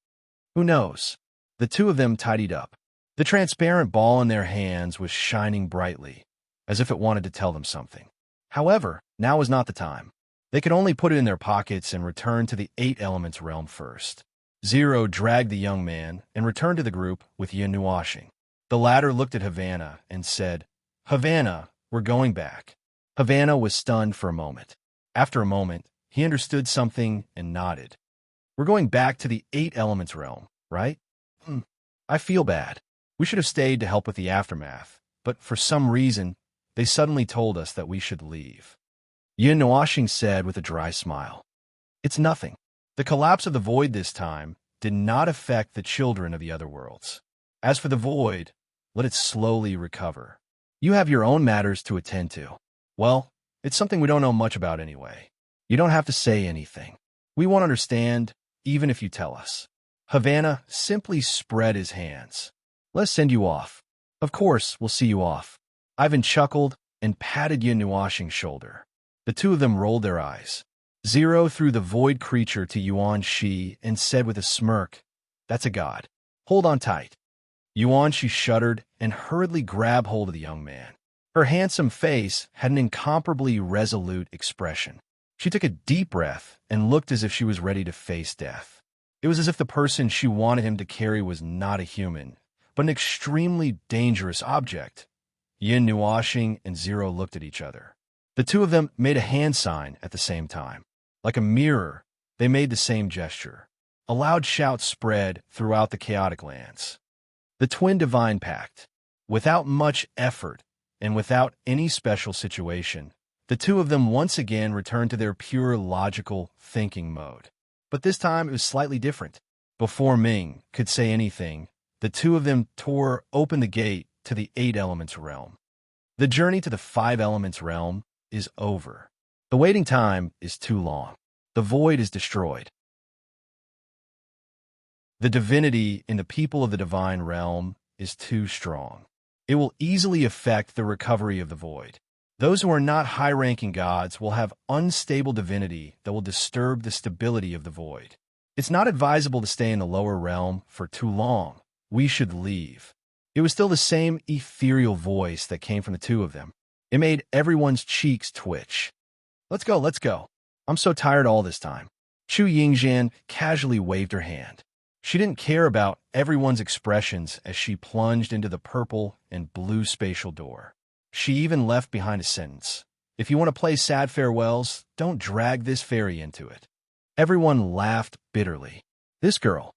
Who knows? The two of them tidied up. The transparent ball in their hands was shining brightly, as if it wanted to tell them something. However, now was not the time. They could only put it in their pockets and return to the 8 elements realm first. 0 dragged the young man and returned to the group with Yin Nuoxing. The latter looked at Havana and said, "Havana, we're going back." Havana was stunned for a moment. After a moment, he understood something and nodded. "We're going back to the 8 elements realm, right? I feel bad. We should have stayed to help with the aftermath, but for some reason, they suddenly told us that we should leave." Yin Nuoxing said with a dry smile, "It's nothing. The collapse of the void this time did not affect the children of the other worlds. As for the void, let it slowly recover. You have your own matters to attend to. Well, it's something we don't know much about anyway. You don't have to say anything. We won't understand, even if you tell us." Havana simply spread his hands. "Let's send you off. Of course, we'll see you off." Ivan chuckled and patted Yin Nuoxing's shoulder. The two of them rolled their eyes. 0 threw the void creature to Yuan Shi and said with a smirk, "That's a god. Hold on tight." Yuan Shi shuddered and hurriedly grabbed hold of the young man. Her handsome face had an incomparably resolute expression. She took a deep breath and looked as if she was ready to face death. It was as if the person she wanted him to carry was not a human, but an extremely dangerous object. Yin Nuoxing and 0 looked at each other. The two of them made a hand sign at the same time. Like a mirror, they made the same gesture. A loud shout spread throughout the chaotic lands. The twin divine pact. Without much effort and without any special situation, the two of them once again returned to their pure logical thinking mode. But this time it was slightly different. Before Ming could say anything, the two of them tore open the gate to the 8 elements realm. The journey to the 5 elements realm is over. The waiting time is too long. The void is destroyed. The divinity in the people of the divine realm is too strong. It will easily affect the recovery of the void. Those who are not high-ranking gods will have unstable divinity that will disturb the stability of the void. It's not advisable to stay in the lower realm for too long. We should leave. It was still the same ethereal voice that came from the two of them. It made everyone's cheeks twitch. Let's go, let's go. I'm so tired all this time. Chu Yingjian casually waved her hand. She didn't care about everyone's expressions as she plunged into the purple and blue spatial door. She even left behind a sentence. If you want to play sad farewells, don't drag this fairy into it. Everyone laughed bitterly. This girl.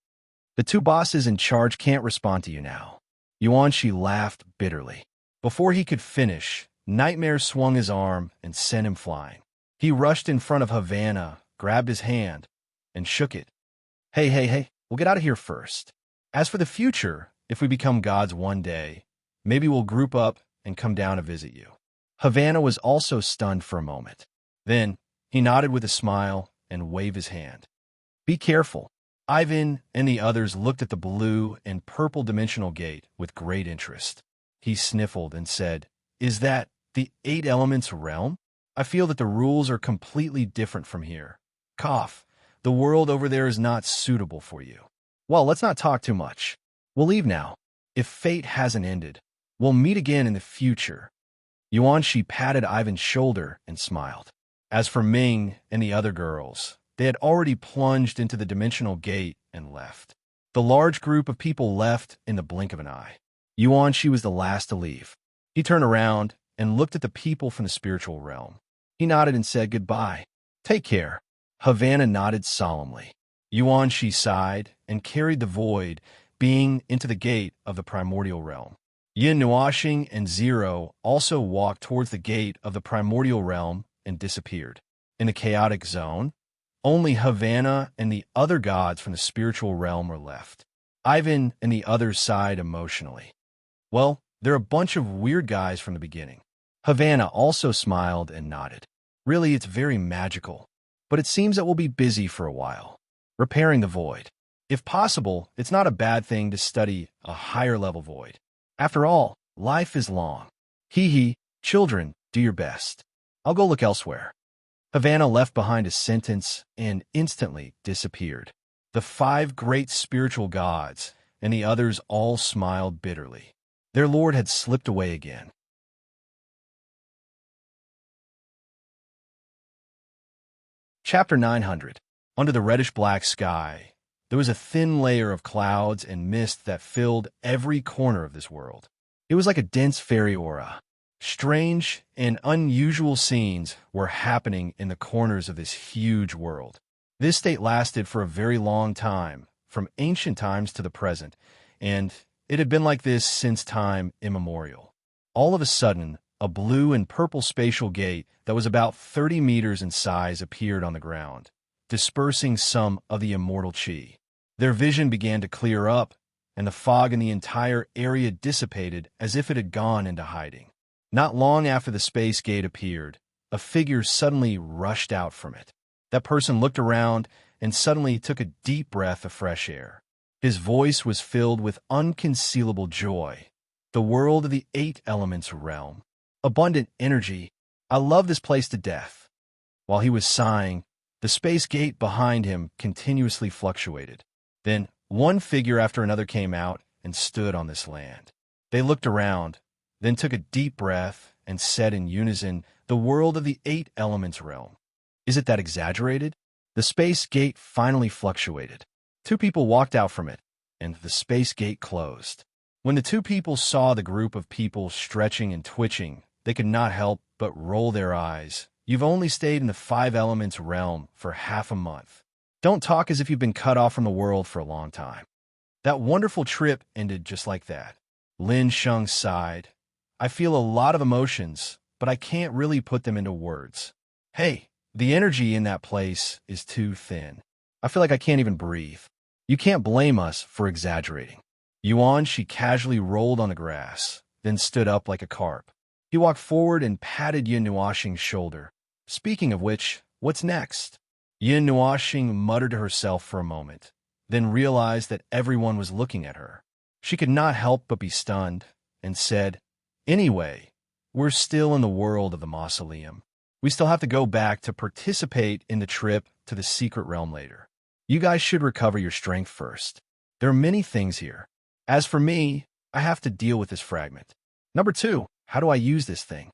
The two bosses in charge can't respond to you now. Yuanshi laughed bitterly. Before he could finish, Nightmare swung his arm and sent him flying. He rushed in front of Havana, grabbed his hand, and shook it. Hey, we'll get out of here first. As for the future, if we become gods one day, maybe we'll group up and come down to visit you. Havana was also stunned for a moment. Then, he nodded with a smile and waved his hand. Be careful. Ivan and the others looked at the blue and purple dimensional gate with great interest. He sniffled and said, Is that the Eight Elements realm? I feel that the rules are completely different from here. Cough. The world over there is not suitable for you. Well, let's not talk too much. We'll leave now. If fate hasn't ended, we'll meet again in the future. Yuanshi patted Ivan's shoulder and smiled. As for Ming and the other girls, they had already plunged into the dimensional gate and left. The large group of people left in the blink of an eye. Yuanshi was the last to leave. He turned around and looked at the people from the spiritual realm. He nodded and said goodbye. Take care. Havana nodded solemnly. Yuanshi sighed and carried the void being into the gate of the primordial realm. Yin Nuashing and Zero also walked towards the gate of the primordial realm and disappeared. In the chaotic zone, only Havana and the other gods from the spiritual realm were left. Ivan and the others sighed emotionally. Well, they're a bunch of weird guys from the beginning. Havana also smiled and nodded. Really, it's very magical. But it seems that we'll be busy for a while, repairing the void. If possible, it's not a bad thing to study a higher-level void. After all, life is long. Hee, children, do your best. I'll go look elsewhere. Havana left behind a sentence and instantly disappeared. The 5 great spiritual gods and the others all smiled bitterly. Their lord had slipped away again. Chapter 900. Under the reddish-black sky, there was a thin layer of clouds and mist that filled every corner of this world. It was like a dense fairy aura. Strange and unusual scenes were happening in the corners of this huge world. This state lasted for a very long time, from ancient times to the present, and it had been like this since time immemorial. All of a sudden, a blue and purple spatial gate that was about 30 meters in size appeared on the ground, dispersing some of the immortal chi. Their vision began to clear up, and the fog in the entire area dissipated as if it had gone into hiding. Not long after the space gate appeared, a figure suddenly rushed out from it. That person looked around and suddenly took a deep breath of fresh air. His voice was filled with unconcealable joy. The world of the 8 Elements realm. Abundant energy. I love this place to death. While he was sighing, the space gate behind him continuously fluctuated. Then one figure after another came out and stood on this land. They looked around, then took a deep breath and said in unison, the world of the 8 Elements realm. Is it that exaggerated? The space gate finally fluctuated. 2 people walked out from it, and the space gate closed. When the 2 people saw the group of people stretching and twitching, they could not help but roll their eyes. You've only stayed in the 5 Elements realm for half a month. Don't talk as if you've been cut off from the world for a long time. That wonderful trip ended just like that. Lin Sheng sighed. I feel a lot of emotions, but I can't really put them into words. Hey, the energy in that place is too thin. I feel like I can't even breathe. You can't blame us for exaggerating. She casually rolled on the grass, then stood up like a carp. He walked forward and patted Yin Nuashing's shoulder. Speaking of which, what's next? Yin Nuashing muttered to herself for a moment, then realized that everyone was looking at her. She could not help but be stunned, and said, "Anyway, we're still in the world of the mausoleum. We still have to go back to participate in the trip to the secret realm later. You guys should recover your strength first. There are many things here. As for me, I have to deal with this fragment. Number 2, how do I use this thing?"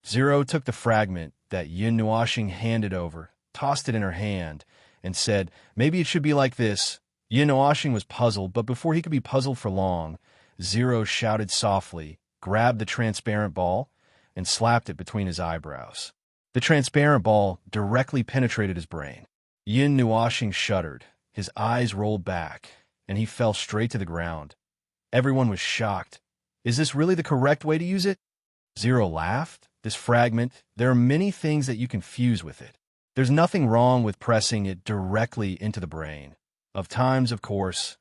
Zero took the fragment that Yin Nuashing handed over, tossed it in her hand, and said, "Maybe it should be like this." Yin Nuashing was puzzled, but before he could be puzzled for long, Zero shouted softly, grabbed the transparent ball, and slapped it between his eyebrows. The transparent ball directly penetrated his brain. Yin Nuashing shuddered, his eyes rolled back, and he fell straight to the ground. Everyone was shocked. Is this really the correct way to use it? Zero laughed. This fragment, there are many things that you can fuse with it. There's nothing wrong with pressing it directly into the brain. Of times, of course.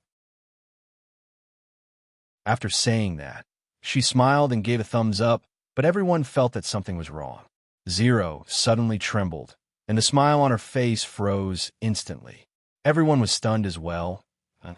After saying that, she smiled and gave a thumbs up, but everyone felt that something was wrong. Zero suddenly trembled, and the smile on her face froze instantly. Everyone was stunned as well.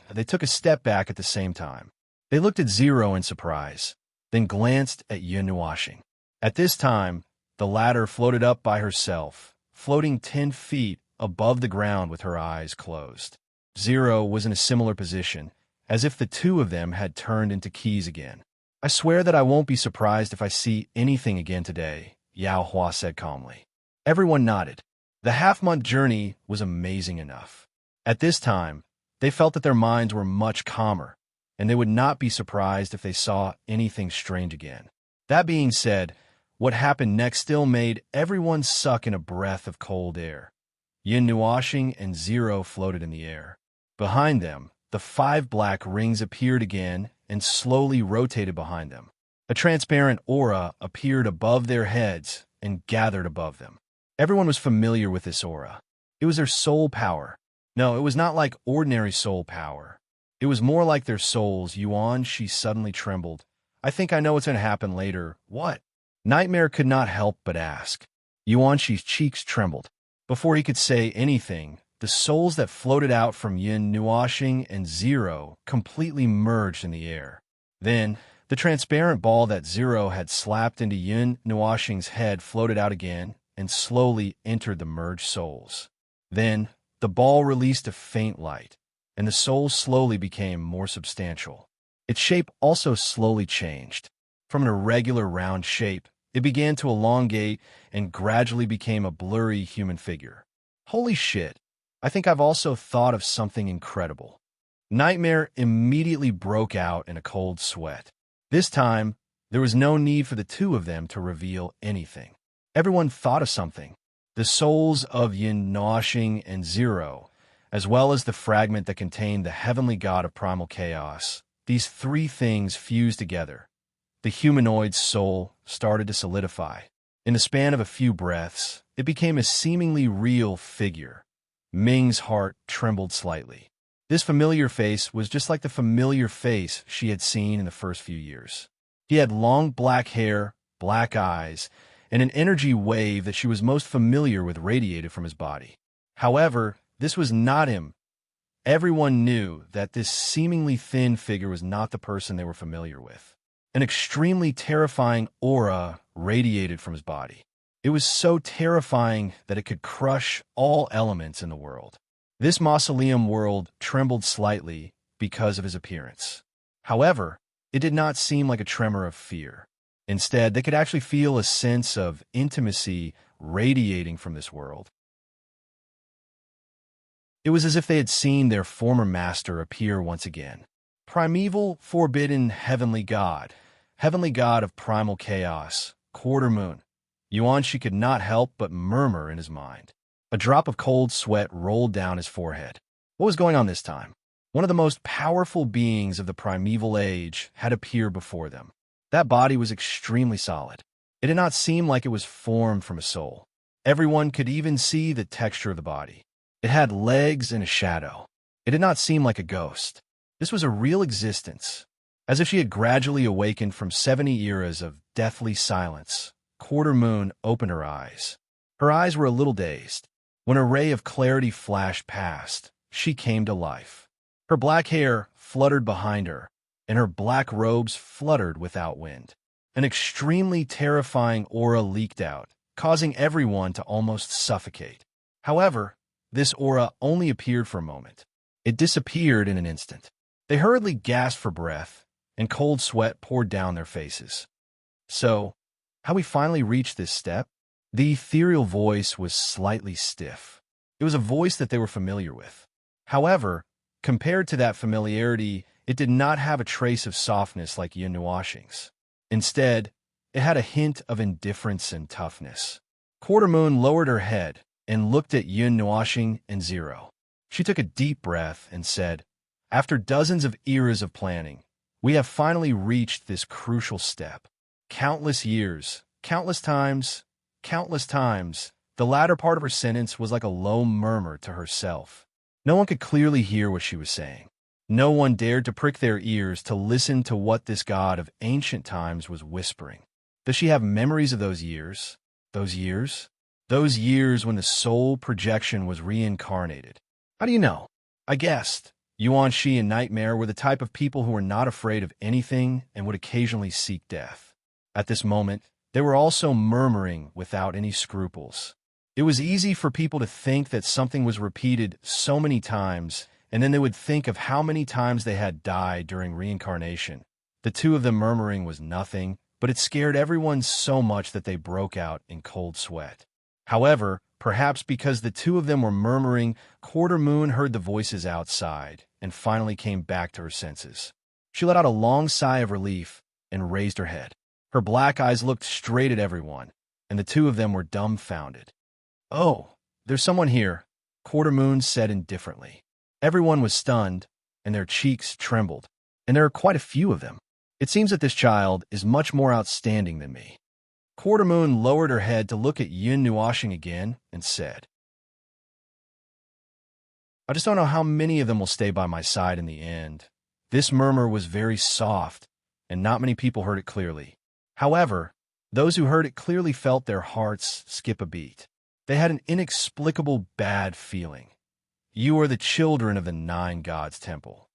They took a step back at the same time. They looked at Zero in surprise, then glanced at Yin Nuashing. At this time, the latter floated up by herself, floating 10 feet above the ground with her eyes closed. Zero was in a similar position, as if the two of them had turned into keys again. "I swear that I won't be surprised if I see anything again today," Yao Hua said calmly. Everyone nodded. The half-month journey was amazing enough. At this time, they felt that their minds were much calmer, and they would not be surprised if they saw anything strange again. That being said, what happened next still made everyone suck in a breath of cold air. Yin Nuashing and Zero floated in the air. Behind them, the 5 black rings appeared again and slowly rotated behind them. A transparent aura appeared above their heads and gathered above them. Everyone was familiar with this aura. It was their soul power. No, it was not like ordinary soul power. It was more like their souls. Yuan, she suddenly trembled. "I think I know what's going to happen later." "What?" Nightmare could not help but ask. Yuanshi's cheeks trembled. Before he could say anything, the souls that floated out from Yin Nuashing and Zero completely merged in the air. Then, the transparent ball that Zero had slapped into Yin Nuashing's head floated out again and slowly entered the merged souls. Then, the ball released a faint light, and the souls slowly became more substantial. Its shape also slowly changed. From an irregular round shape, it began to elongate and gradually became a blurry human figure. "Holy shit, I think I've also thought of something incredible." Nightmare immediately broke out in a cold sweat. This time, there was no need for the two of them to reveal anything. Everyone thought of something. The souls of Yin Nuashing and Zero, as well as the fragment that contained the heavenly god of primal chaos, these 3 things fused together. The humanoid's soul started to solidify. In the span of a few breaths, it became a seemingly real figure. Ming's heart trembled slightly. This familiar face was just like the familiar face she had seen in the first few years. He had long black hair, black eyes, and an energy wave that she was most familiar with radiated from his body. However, this was not him. Everyone knew that this seemingly thin figure was not the person they were familiar with. An extremely terrifying aura radiated from his body. It was so terrifying that it could crush all elements in the world. This mausoleum world trembled slightly because of his appearance. However, it did not seem like a tremor of fear. Instead, they could actually feel a sense of intimacy radiating from this world. It was as if they had seen their former master appear once again. Primeval, forbidden, heavenly god of primal chaos, quarter moon. Yuanshi could not help but murmur in his mind. A drop of cold sweat rolled down his forehead. What was going on this time? One of the most powerful beings of the primeval age had appeared before them. That body was extremely solid. It did not seem like it was formed from a soul. Everyone could even see the texture of the body. It had legs and a shadow. It did not seem like a ghost. This was a real existence. As if she had gradually awakened from 70 eras of deathly silence, Quarter Moon opened her eyes. Her eyes were a little dazed. When a ray of clarity flashed past, she came to life. Her black hair fluttered behind her, and her black robes fluttered without wind. An extremely terrifying aura leaked out, causing everyone to almost suffocate. However, this aura only appeared for a moment. It disappeared in an instant. They hurriedly gasped for breath, and cold sweat poured down their faces. So, how we finally reached this step? The ethereal voice was slightly stiff. It was a voice that they were familiar with. However, compared to that familiarity, it did not have a trace of softness like Yun Nuashing's. Instead, it had a hint of indifference and toughness. Quarter Moon lowered her head and looked at Yun Nuashing and Zero. She took a deep breath and said, "After dozens of eras of planning, we have finally reached this crucial step. Countless years, countless times, the latter part of her sentence was like a low murmur to herself. No one could clearly hear what she was saying. No one dared to prick their ears to listen to what this god of ancient times was whispering. Does she have memories of those years? Those years? Those years when the soul projection was reincarnated. How do you know? I guessed. Yuan Shi and Nightmare were the type of people who were not afraid of anything and would occasionally seek death. At this moment, they were also murmuring without any scruples. It was easy for people to think that something was repeated so many times, and then they would think of how many times they had died during reincarnation. The two of them murmuring was nothing, but it scared everyone so much that they broke out in cold sweat. However, perhaps because the two of them were murmuring, Quarter Moon heard the voices outside and finally came back to her senses. She let out a long sigh of relief and raised her head. Her black eyes looked straight at everyone, and the two of them were dumbfounded. "Oh, there's someone here," Quarter Moon said indifferently. Everyone was stunned, and their cheeks trembled, and there are quite a few of them. It seems that this child is much more outstanding than me. Quarter Moon lowered her head to look at Yun Nuashing again and said, "I just don't know how many of them will stay by my side in the end." This murmur was very soft, and not many people heard it clearly. However, those who heard it clearly felt their hearts skip a beat. They had an inexplicable bad feeling. "You are the children of the Nine Gods Temple."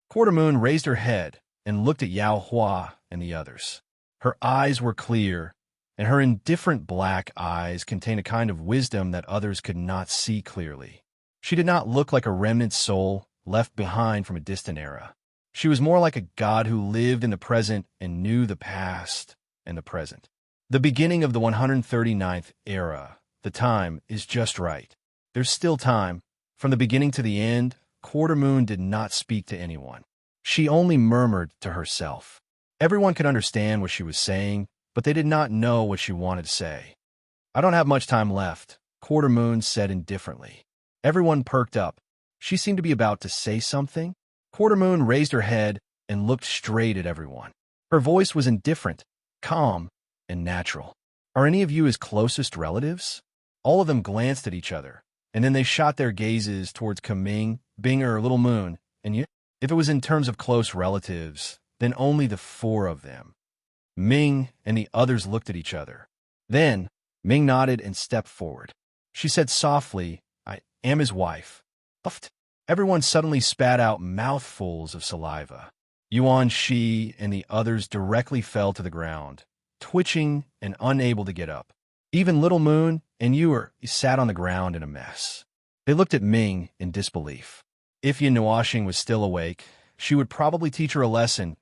Quarter Moon raised her head and looked at Yao Hua and the others. Her eyes were clear, and her indifferent black eyes contained a kind of wisdom that others could not see clearly. She did not look like a remnant soul left behind from a distant era. She was more like a god who lived in the present and knew the past and the present. The beginning of the 139th era. The time is just right. There's still time. From the beginning to the end, Quarter Moon did not speak to anyone. She only murmured to herself. Everyone could understand what she was saying, but they did not know what she wanted to say. "I don't have much time left," Quarter Moon said indifferently. Everyone perked up. She seemed to be about to say something. Quarter Moon raised her head and looked straight at everyone. Her voice was indifferent, calm, and natural. "Are any of you his closest relatives?" All of them glanced at each other, and then they shot their gazes towards Kaming, Binger, Little Moon, and Yu. If it was in terms of close relatives, then only the four of them. Ming and the others looked at each other. Then, Ming nodded and stepped forward. She said softly, "I am his wife." Puffed. Everyone suddenly spat out mouthfuls of saliva. Yuan Shi and the others directly fell to the ground, twitching and unable to get up. Even Little Moon and Yu sat on the ground in a mess. They looked at Ming in disbelief. If Yun Nuashing was still awake, she would probably teach her a lesson.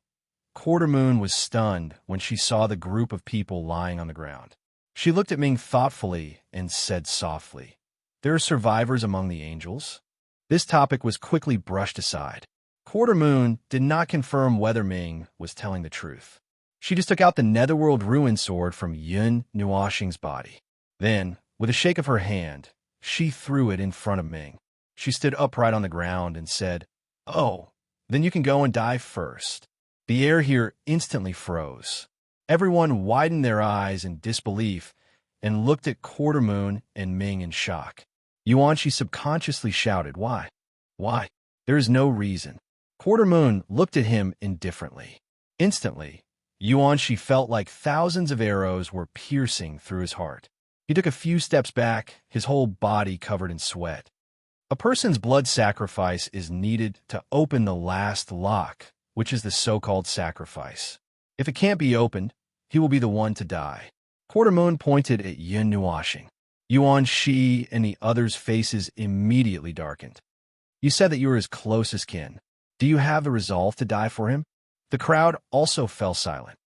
Quarter Moon was stunned when she saw the group of people lying on the ground. She looked at Ming thoughtfully and said softly, "There are survivors among the angels?" This topic was quickly brushed aside. Quarter Moon did not confirm whether Ming was telling the truth. She just took out the Netherworld Ruin Sword from Yun Nuashing's body. Then, with a shake of her hand, she threw it in front of Ming. She stood upright on the ground and said, "Oh, then you can go and die first." The air here instantly froze. Everyone widened their eyes in disbelief and looked at Quarter Moon and Ming in shock. Yuan Shi subconsciously shouted, "Why? Why? There is no reason." Quarter Moon looked at him indifferently. Instantly, Yuan Shi felt like thousands of arrows were piercing through his heart. He took a few steps back, his whole body covered in sweat. A person's blood sacrifice is needed to open the last lock, which is the so-called sacrifice. If it can't be opened, he will be the one to die. Quarter Moon pointed at Yin Nuashing. Yuan Shi and the others' faces immediately darkened. You said that you were his closest kin. Do you have the resolve to die for him? The crowd also fell silent.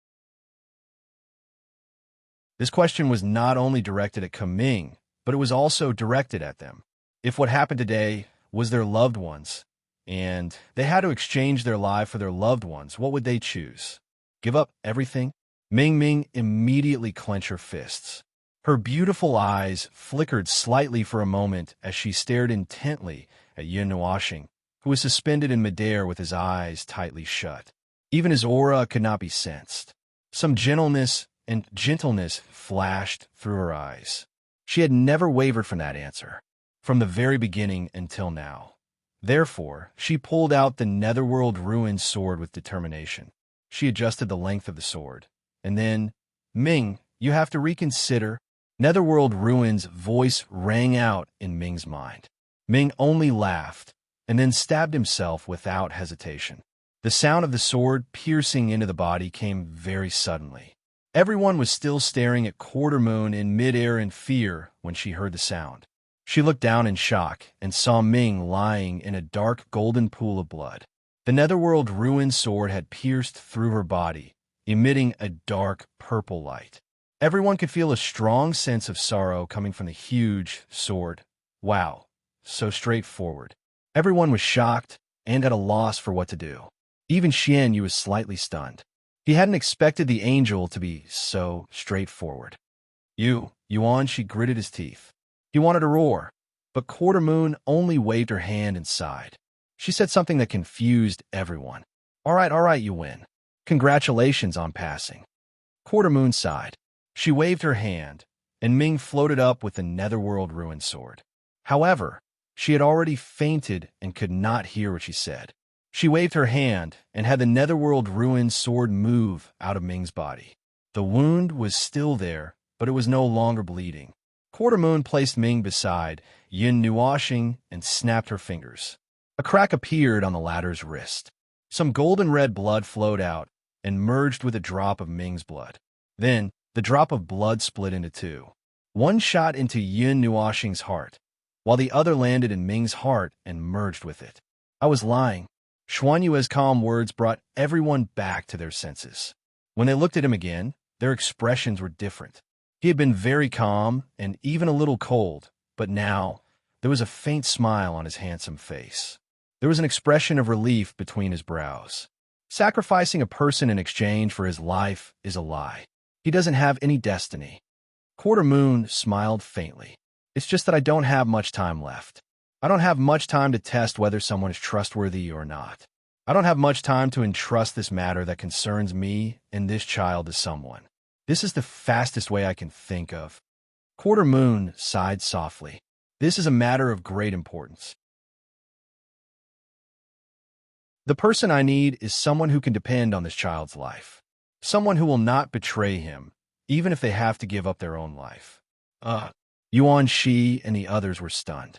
This question was not only directed at Kaming, but it was also directed at them. If what happened today was their loved ones, and they had to exchange their life for their loved ones, what would they choose? Give up everything? Ming Ming immediately clenched her fists. Her beautiful eyes flickered slightly for a moment as she stared intently at Yin Nuashing, who was suspended in midair with his eyes tightly shut. Even his aura could not be sensed. Some gentleness flashed through her eyes. She had never wavered from that answer, from the very beginning until now. Therefore, she pulled out the Netherworld Ruin sword with determination. She adjusted the length of the sword. And then, Ming, you have to reconsider. Netherworld Ruin's voice rang out in Ming's mind. Ming only laughed, and then stabbed himself without hesitation. The sound of the sword piercing into the body came very suddenly. Everyone was still staring at Quarter Moon in midair in fear when she heard the sound. She looked down in shock and saw Ming lying in a dark golden pool of blood. The Netherworld Ruin sword had pierced through her body, emitting a dark purple light. Everyone could feel a strong sense of sorrow coming from the huge sword. Wow, so straightforward. Everyone was shocked and at a loss for what to do. Even Xian Yu was slightly stunned. He hadn't expected the angel to be so straightforward. Yuan, she gritted his teeth. He wanted to roar, but Quarter Moon only waved her hand and sighed. She said something that confused everyone. All right, you win. Congratulations on passing. Quarter Moon sighed. She waved her hand, and Ming floated up with the Netherworld Ruin sword. However, she had already fainted and could not hear what she said. She waved her hand and had the Netherworld Ruin sword move out of Ming's body. The wound was still there, but it was no longer bleeding. Quarter Moon placed Ming beside Yin Nuashing and snapped her fingers. A crack appeared on the latter's wrist. Some golden red blood flowed out and merged with a drop of Ming's blood. Then, the drop of blood split into two. One shot into Yin Nuashing's heart, while the other landed in Ming's heart and merged with it. I was lying. Xuan Yue's calm words brought everyone back to their senses. When they looked at him again, their expressions were different. He had been very calm and even a little cold, but now there was a faint smile on his handsome face. There was an expression of relief between his brows. Sacrificing a person in exchange for his life is a lie. He doesn't have any destiny. Quarter Moon smiled faintly. It's just that I don't have much time left. I don't have much time to test whether someone is trustworthy or not. I don't have much time to entrust this matter that concerns me and this child to someone. This is the fastest way I can think of. Quarter Moon sighed softly. This is a matter of great importance. The person I need is someone who can depend on this child's life. Someone who will not betray him, even if they have to give up their own life. Yuan Shi and the others were stunned.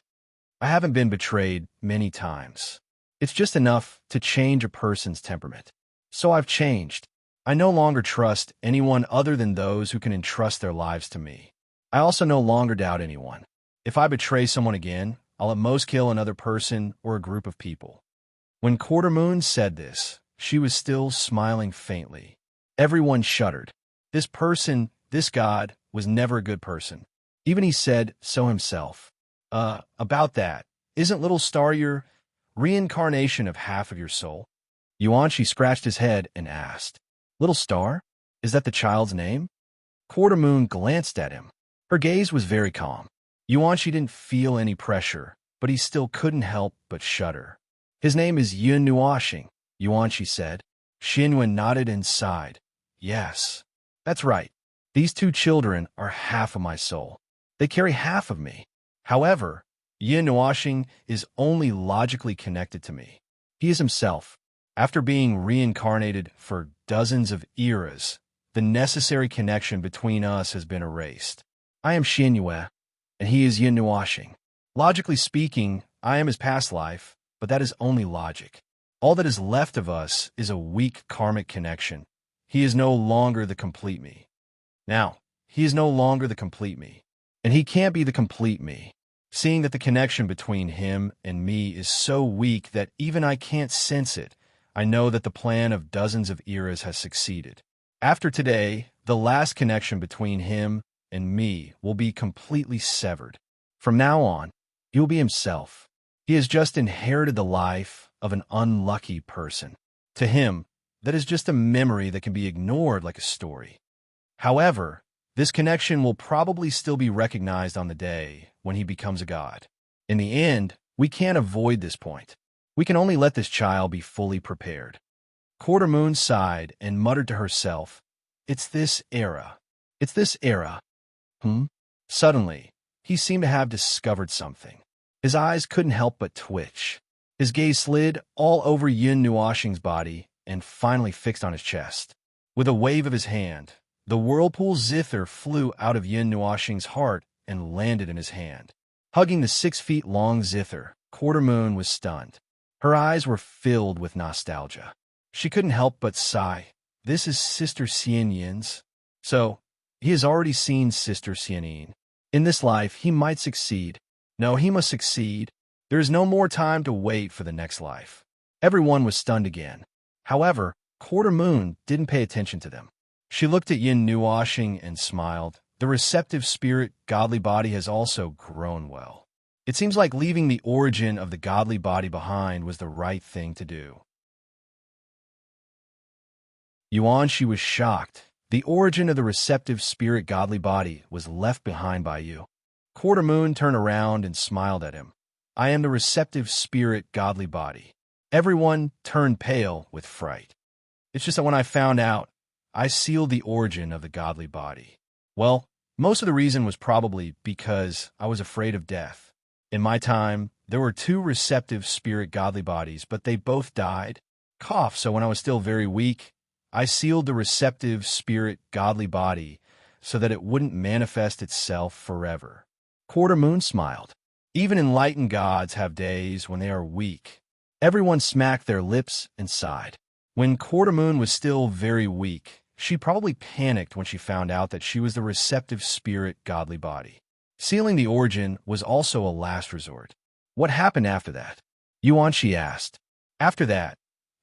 I haven't been betrayed many times. It's just enough to change a person's temperament. So I've changed. I no longer trust anyone other than those who can entrust their lives to me. I also no longer doubt anyone. If I betray someone again, I'll at most kill another person or a group of people. When Quarter Moon said this, she was still smiling faintly. Everyone shuddered. This person, this god, was never a good person. Even he said so himself. About that, isn't Little Star your reincarnation of half of your soul? Yuanshi scratched his head and asked, Little Star? Is that the child's name? Quarter Moon glanced at him. Her gaze was very calm. Yuanshi didn't feel any pressure, but he still couldn't help but shudder. His name is Yin Nuashing, Yuanshi said. Xinwen nodded and sighed. Yes, that's right. These two children are half of my soul. They carry half of me. However, Yin Nuashing is only logically connected to me. He is himself. After being reincarnated for dozens of eras, the necessary connection between us has been erased. I am Xianyue, and he is Yin Nuashing. Logically speaking, I am his past life, but that is only logic. All that is left of us is a weak karmic connection. He is no longer the complete me. Now, he is no longer the complete me, and he can't be the complete me. Seeing that the connection between him and me is so weak that even I can't sense it, I know that the plan of dozens of eras has succeeded. After today, the last connection between him and me will be completely severed. From now on, he will be himself. He has just inherited the life of an unlucky person. To him, that is just a memory that can be ignored like a story. However, this connection will probably still be recognized on the day when he becomes a god. In the end, we can't avoid this point. We can only let this child be fully prepared. Quarter Moon sighed and muttered to herself, "It's this era. It's this era." Suddenly, he seemed to have discovered something. His eyes couldn't help but twitch. His gaze slid all over Yin Nuashing's body and finally fixed on his chest. With a wave of his hand, the whirlpool zither flew out of Yin Nuashing's heart and landed in his hand. Hugging the 6 feet-long zither, Quarter Moon was stunned. Her eyes were filled with nostalgia. She couldn't help but sigh. This is Sister Xianyin's. So, he has already seen Sister Xianyin. In this life, he might succeed. No, he must succeed. There is no more time to wait for the next life. Everyone was stunned again. However, Quarter Moon didn't pay attention to them. She looked at Yin Nuashing and smiled. The receptive spirit godly body has also grown well. It seems like leaving the origin of the godly body behind was the right thing to do. Yuanshi was shocked. The origin of the receptive spirit godly body was left behind by you. Quarter Moon turned around and smiled at him. I am the receptive spirit godly body. Everyone turned pale with fright. It's just that when I found out, I sealed the origin of the godly body. Well, most of the reason was probably because I was afraid of death. In my time, there were 2 receptive spirit godly bodies, but they both died. So when I was still very weak, I sealed the receptive spirit godly body so that it wouldn't manifest itself forever. Quarter Moon smiled. Even enlightened gods have days when they are weak. Everyone smacked their lips and sighed. When Quarter Moon was still very weak, she probably panicked when she found out that she was the receptive spirit godly body. Sealing the origin was also a last resort. What happened after that? Yuanshi asked.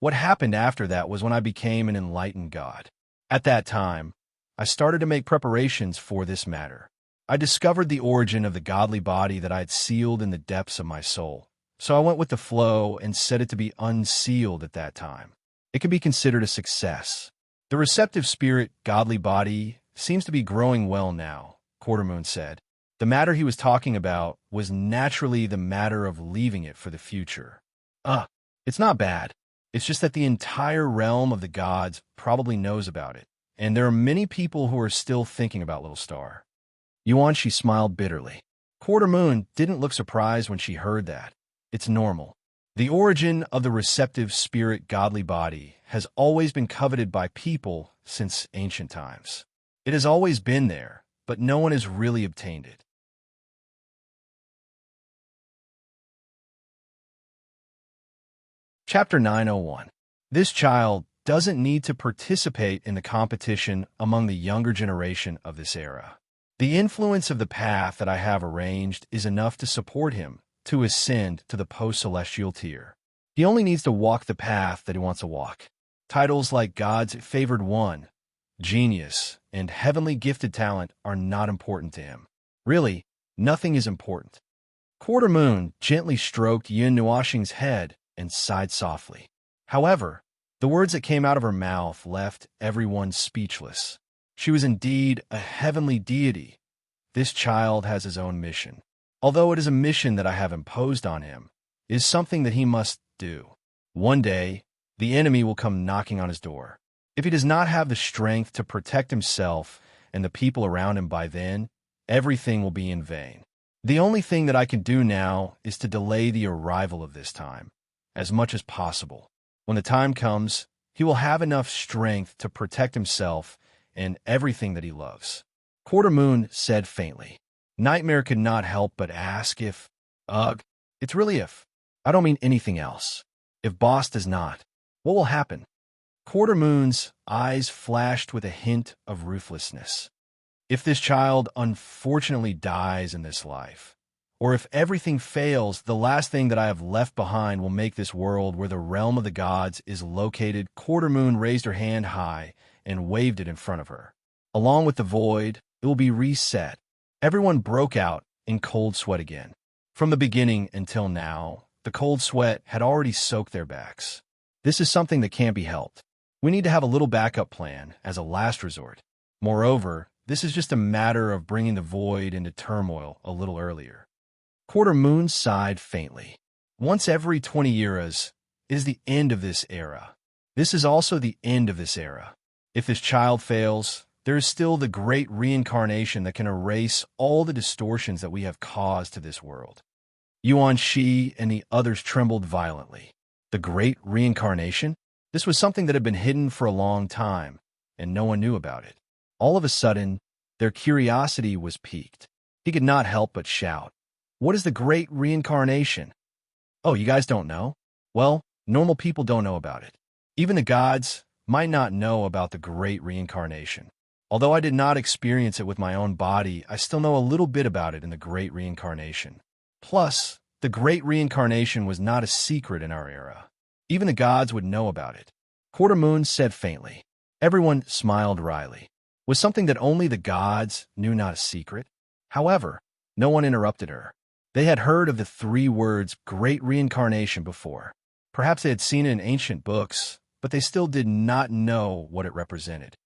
What happened after that was when I became an enlightened god. At that time, I started to make preparations for this matter. I discovered the origin of the godly body that I had sealed in the depths of my soul. So I went with the flow and set it to be unsealed at that time. It can be considered a success. The receptive spirit godly body seems to be growing well now, Quarter Moon said. The matter he was talking about was naturally the matter of leaving it for the future. It's not bad. It's just that the entire realm of the gods probably knows about it, and there are many people who are still thinking about Little Star. Yuanshi smiled bitterly. Quarter Moon didn't look surprised when she heard that. It's normal. The origin of the receptive spirit godly body has always been coveted by people since ancient times. It has always been there, but no one has really obtained it. Chapter 901. This child doesn't need to participate in the competition among the younger generation of this era. The influence of the path that I have arranged is enough to support him to ascend to the post-celestial tier. He only needs to walk the path that he wants to walk. Titles like God's Favored One, Genius, and Heavenly Gifted Talent are not important to him. Really, nothing is important. Quarter Moon gently stroked Yin Nuashing's head and sighed softly. However, the words that came out of her mouth left everyone speechless. She was indeed a heavenly deity. This child has his own mission. Although it is a mission that I have imposed on him, it is something that he must do. One day, the enemy will come knocking on his door. If he does not have the strength to protect himself and the people around him by then, everything will be in vain. The only thing that I can do now is to delay the arrival of this time as much as possible. When the time comes, he will have enough strength to protect himself and everything that he loves. Quarter Moon said faintly. Nightmare could not help but ask if, ugh, it's really if. I don't mean anything else. If Boss does not, what will happen? Quarter Moon's eyes flashed with a hint of ruthlessness. If this child unfortunately dies in this life, or if everything fails, the last thing that I have left behind will make this world where the realm of the gods is located. Quarter Moon raised her hand high and waved it in front of her. Along with the void, it will be reset. Everyone broke out in cold sweat again. From the beginning until now, the cold sweat had already soaked their backs. This is something that can't be helped. We need to have a little backup plan as a last resort. Moreover, this is just a matter of bringing the void into turmoil a little earlier. Quarter Moon sighed faintly. Once every 20 eras is the end of this era. This is also the end of this era. If this child fails, there is still the great reincarnation that can erase all the distortions that we have caused to this world. Yuan Shi and the others trembled violently. The great reincarnation? This was something that had been hidden for a long time, and no one knew about it. All of a sudden, their curiosity was piqued. He could not help but shout, "What is the great reincarnation?" "Oh, you guys don't know? Well, normal people don't know about it. Even the gods might not know about the great reincarnation. Although I did not experience it with my own body, I still know a little bit about it in the great reincarnation. Plus, the great reincarnation was not a secret in our era. Even the gods would know about it." Quarter Moon said faintly. Everyone smiled wryly. Was something that only the gods knew not a secret? However, no one interrupted her. They had heard of the 3 words great reincarnation before. Perhaps they had seen it in ancient books, but they still did not know what it represented.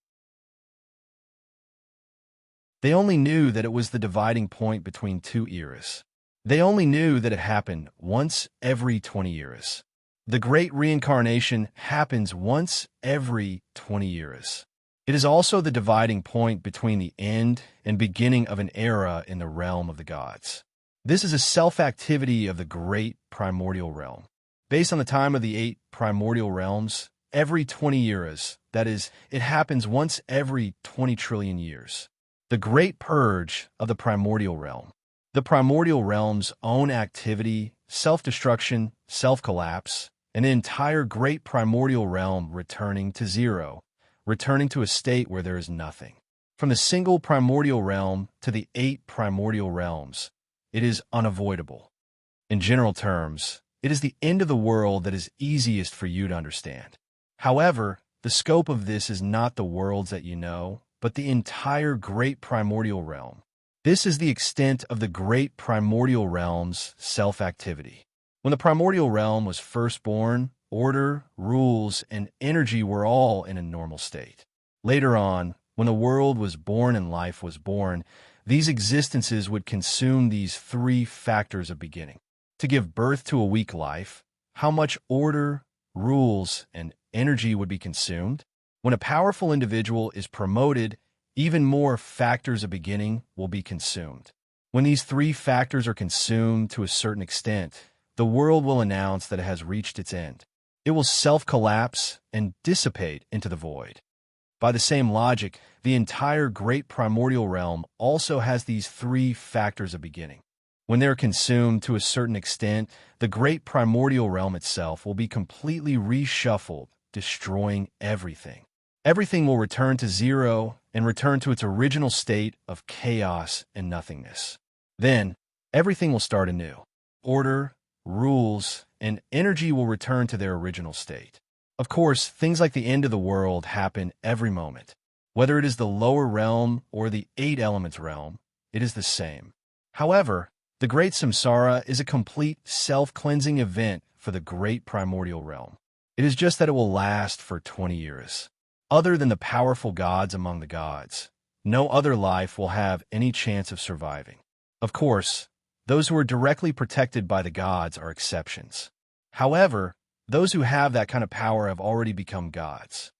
They only knew that it was the dividing point between 2 eras. They only knew that it happened once every 20 years. The great reincarnation happens once every 20 years. It is also the dividing point between the end and beginning of an era in the realm of the gods. This is a self-activity of the great primordial realm. Based on the time of the 8 primordial realms, every 20 years, that is, it happens once every 20 trillion years. The great purge of the primordial realm. The primordial realm's own activity, self-destruction, self-collapse, an entire great primordial realm returning to zero, returning to a state where there is nothing. From the single primordial realm to the 8 primordial realms, it is unavoidable. In general terms, it is the end of the world that is easiest for you to understand. However, the scope of this is not the worlds that you know, but the entire great primordial realm. This is the extent of the great primordial realm's self-activity. When the primordial realm was first born, order, rules, and energy were all in a normal state. Later on, when the world was born and life was born, these existences would consume these 3 factors of beginning. To give birth to a weak life, how much order, rules, and energy would be consumed? When a powerful individual is promoted, even more factors of beginning will be consumed. When these 3 factors are consumed to a certain extent, the world will announce that it has reached its end. It will self-collapse and dissipate into the void. By the same logic, the entire great primordial realm also has these 3 factors of beginning. When they're consumed to a certain extent, the great primordial realm itself will be completely reshuffled, destroying everything. Everything will return to zero and return to its original state of chaos and nothingness. Then, everything will start anew. Order, rules, and energy will return to their original state. Of course, things like the end of the world happen every moment. Whether it is the lower realm or the 8 elements realm, it is the same. However, the great samsara is a complete self-cleansing event for the great primordial realm. It is just that it will last for 20 years. Other than the powerful gods among the gods, no other life will have any chance of surviving. Of course, those who are directly protected by the gods are exceptions. However, those who have that kind of power have already become gods.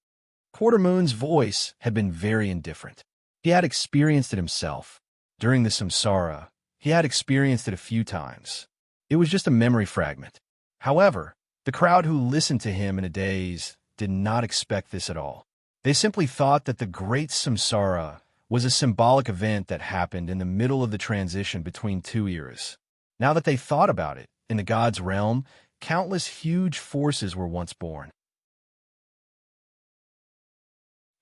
Quarter Moon's voice had been very indifferent. He had experienced it himself. During the samsara, he had experienced it a few times. It was just a memory fragment. However, the crowd who listened to him in a daze did not expect this at all. They simply thought that the great samsara was a symbolic event that happened in the middle of the transition between two eras. Now that they thought about it, in the gods' realm, countless huge forces were once born.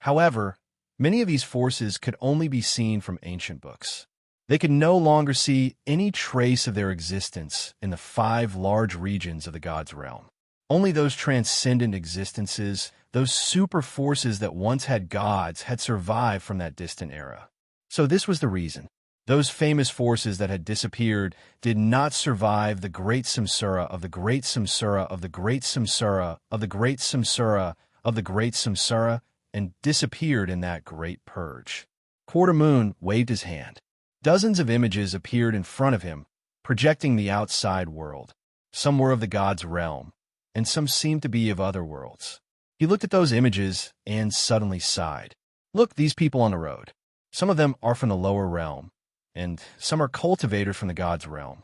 However, many of these forces could only be seen from ancient books. They could no longer see any trace of their existence in the 5 large regions of the gods' realm. Only those transcendent existences, those super forces that once had gods, had survived from that distant era. So this was the reason. Those famous forces that had disappeared did not survive the great samsara of the great samsara of the great samsara of the great samsara of the great samsara and disappeared in that great purge. Quarter Moon waved his hand. Dozens of images appeared in front of him, projecting the outside world. Some were of the gods' realm, and some seemed to be of other worlds. He looked at those images and suddenly sighed. Look, these people on the road. Some of them are from the lower realm, and some are cultivators from the gods' realm.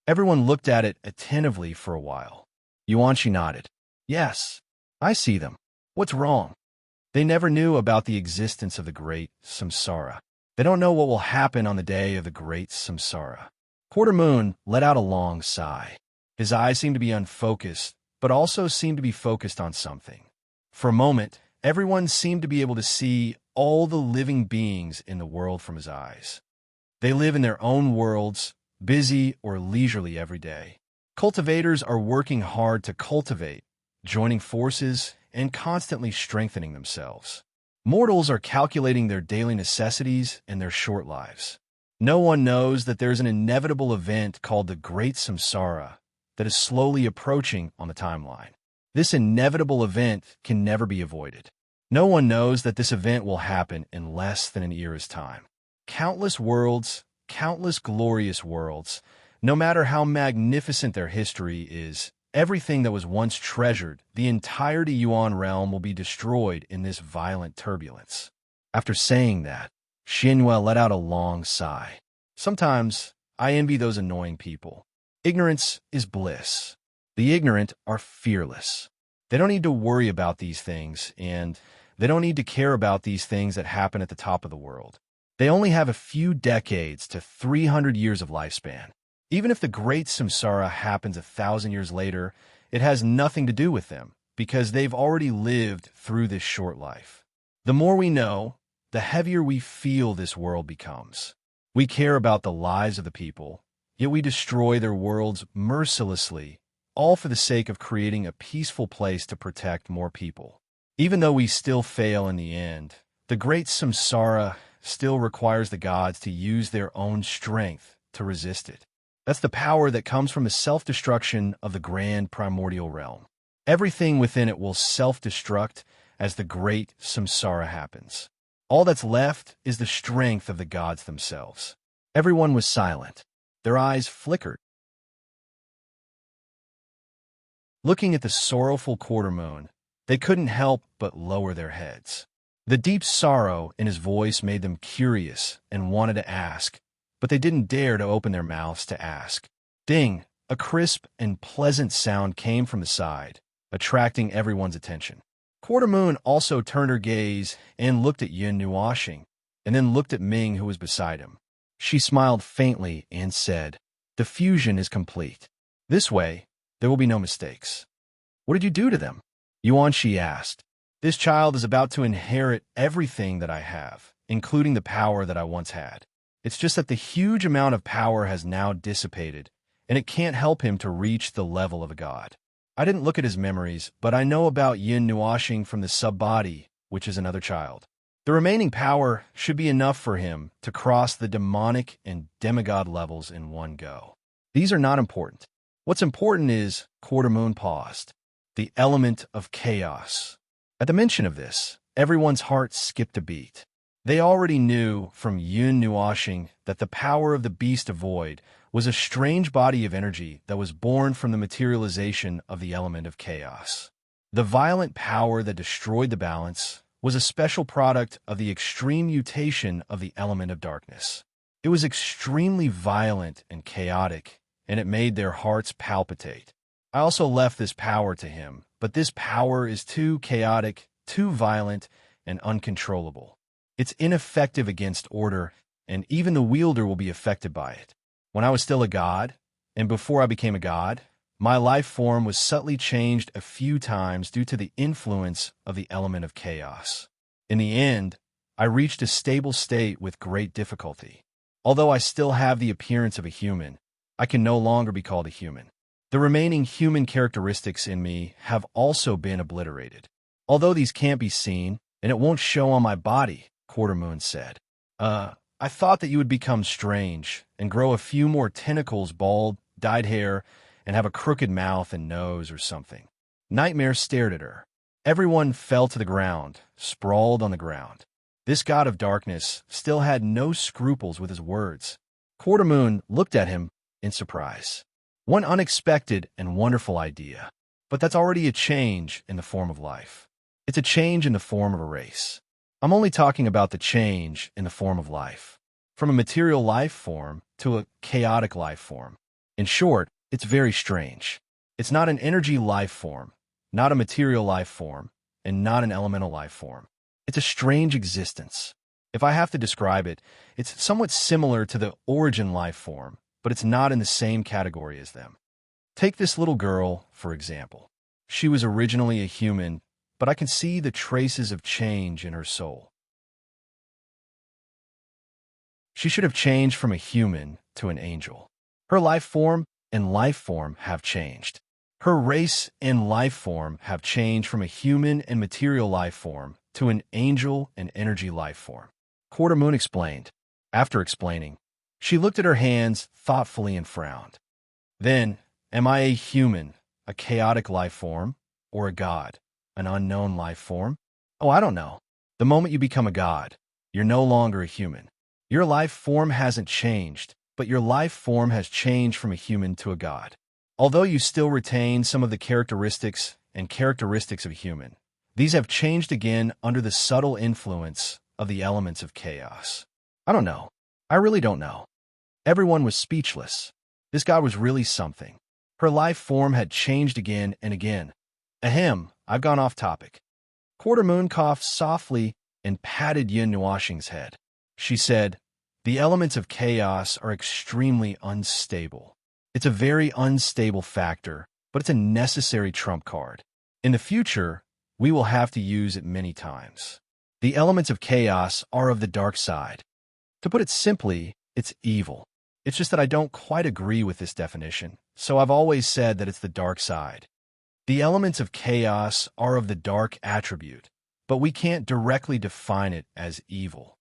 Everyone looked at it attentively for a while. Yuanshi nodded. Yes, I see them. What's wrong? They never knew about the existence of the great samsara. They don't know what will happen on the day of the great samsara. Quarter Moon let out a long sigh. His eyes seemed to be unfocused, but also seemed to be focused on something. For a moment, everyone seemed to be able to see all the living beings in the world from his eyes. They live in their own worlds, busy or leisurely every day. Cultivators are working hard to cultivate, joining forces, and constantly strengthening themselves. Mortals are calculating their daily necessities and their short lives. No one knows that there's an inevitable event called the Great Samsara that is slowly approaching on the timeline. This inevitable event can never be avoided. No one knows that this event will happen in less than an era's time. Countless worlds, countless glorious worlds, no matter how magnificent their history is, everything that was once treasured, the entirety Yuan realm will be destroyed in this violent turbulence. After saying that, Xinyue let out a long sigh. Sometimes I envy those annoying people. Ignorance is bliss. The ignorant are fearless. They don't need to worry about these things, and they don't need to care about these things that happen at the top of the world. They only have a few decades to 300 years of lifespan. Even if the great samsara happens 1,000 years later, it has nothing to do with them, because they've already lived through this short life. The more we know, the heavier we feel this world becomes. We care about the lives of the people, yet we destroy their worlds mercilessly, all for the sake of creating a peaceful place to protect more people. Even though we still fail in the end, the great samsara still requires the gods to use their own strength to resist it. That's the power that comes from the self-destruction of the grand primordial realm. Everything within it will self-destruct as the great samsara happens. All that's left is the strength of the gods themselves. Everyone was silent. Their eyes flickered. Looking at the sorrowful Quarter Moon, they couldn't help but lower their heads. The deep sorrow in his voice made them curious and wanted to ask, but they didn't dare to open their mouths to ask. Ding! A crisp and pleasant sound came from the side, attracting everyone's attention. Quarter Moon also turned her gaze and looked at Yin Nuashing, and then looked at Ming, who was beside him. She smiled faintly and said, "The fusion is complete. This way, there will be no mistakes." "What did you do to them?" Yuanshi asked. "This child is about to inherit everything that I have, including the power that I once had. It's just that the huge amount of power has now dissipated, and it can't help him to reach the level of a god. I didn't look at his memories, but I know about Yin Nuashing from the sub-body, which is another child. The remaining power should be enough for him to cross the demonic and demigod levels in one go. These are not important. What's important is," Quarter Moon paused, "the element of chaos." At the mention of this, everyone's heart skipped a beat. They already knew from Yun Nuashing that the power of the Beast of Void was a strange body of energy that was born from the materialization of the element of chaos. The violent power that destroyed the balance was a special product of the extreme mutation of the element of darkness. It was extremely violent and chaotic, and it made their hearts palpitate. I also left this power to him, but this power is too chaotic, too violent, and uncontrollable. It's ineffective against order, and even the wielder will be affected by it. When I was still a god, and before I became a god, my life form was subtly changed a few times due to the influence of the element of chaos. In the end, I reached a stable state with great difficulty. Although I still have the appearance of a human, I can no longer be called a human. The remaining human characteristics in me have also been obliterated. Although these can't be seen, and it won't show on my body, Quartermoon said. I thought that you would become strange and grow a few more tentacles, bald, dyed hair, and have a crooked mouth and nose or something. Nightmare stared at her. Everyone fell to the ground, sprawled on the ground. This god of darkness still had no scruples with his words. Quartermoon looked at him in surprise. One unexpected and wonderful idea. But that's already a change in the form of life. It's a change in the form of a race. I'm only talking about the change in the form of life. From a material life form to a chaotic life form. In short, it's very strange. It's not an energy life form, not a material life form, and not an elemental life form. It's a strange existence. If I have to describe it, it's somewhat similar to the origin life form, but it's not in the same category as them. Take this little girl, for example. She was originally a human, but I can see the traces of change in her soul. She should have changed from a human to an angel. Her life form and life form have changed. Her race and life form have changed from a human and material life form to an angel and energy life form. Quartermoon explained. After explaining, she looked at her hands thoughtfully and frowned. Then, am I a human, a chaotic life form, or a god, an unknown life form? Oh, I don't know. The moment you become a god, you're no longer a human. Your life form hasn't changed, but your life form has changed from a human to a god. Although you still retain some of the characteristics of a human, these have changed again under the subtle influence of the elements of chaos. I don't know. I really don't know. Everyone was speechless. This god was really something. Her life form had changed again and again. Ahem, I've gone off topic. Quartermoon coughed softly and patted Yin Nuashing's head. She said, "The elements of chaos are extremely unstable. It's a very unstable factor, but it's a necessary trump card. In the future, we will have to use it many times. The elements of chaos are of the dark side. To put it simply, it's evil. It's just that I don't quite agree with this definition, so I've always said that it's the dark side. The elements of chaos are of the dark attribute, but we can't directly define it as evil.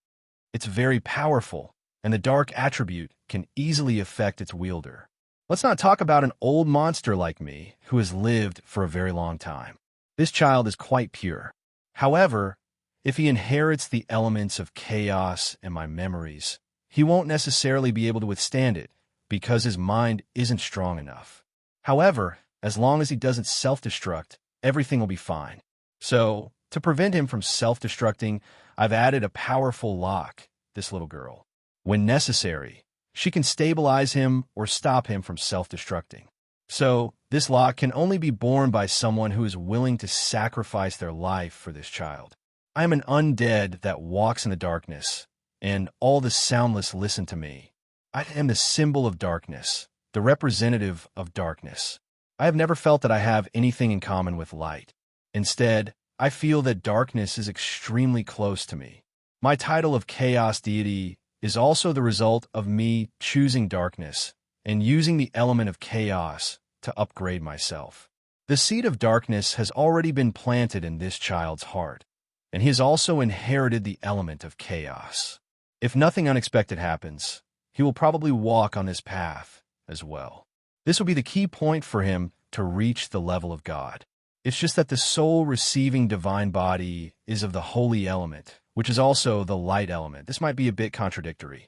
It's very powerful, and the dark attribute can easily affect its wielder. Let's not talk about an old monster like me who has lived for a very long time. This child is quite pure. However, if he inherits the elements of chaos and my memories, he won't necessarily be able to withstand it because his mind isn't strong enough. However, as long as he doesn't self-destruct, everything will be fine. So, to prevent him from self-destructing, I've added a powerful lock, this little girl. When necessary, she can stabilize him or stop him from self-destructing. So, this lock can only be borne by someone who is willing to sacrifice their life for this child. I am an undead that walks in the darkness, and all the soundless listen to me. I am the symbol of darkness, the representative of darkness. I have never felt that I have anything in common with light. Instead, I feel that darkness is extremely close to me. My title of Chaos Deity is also the result of me choosing darkness and using the element of chaos to upgrade myself. The seed of darkness has already been planted in this child's heart, and he has also inherited the element of chaos. If nothing unexpected happens, he will probably walk on this path as well. This will be the key point for him to reach the level of God. It's just that the soul receiving divine body is of the holy element, which is also the light element. This might be a bit contradictory.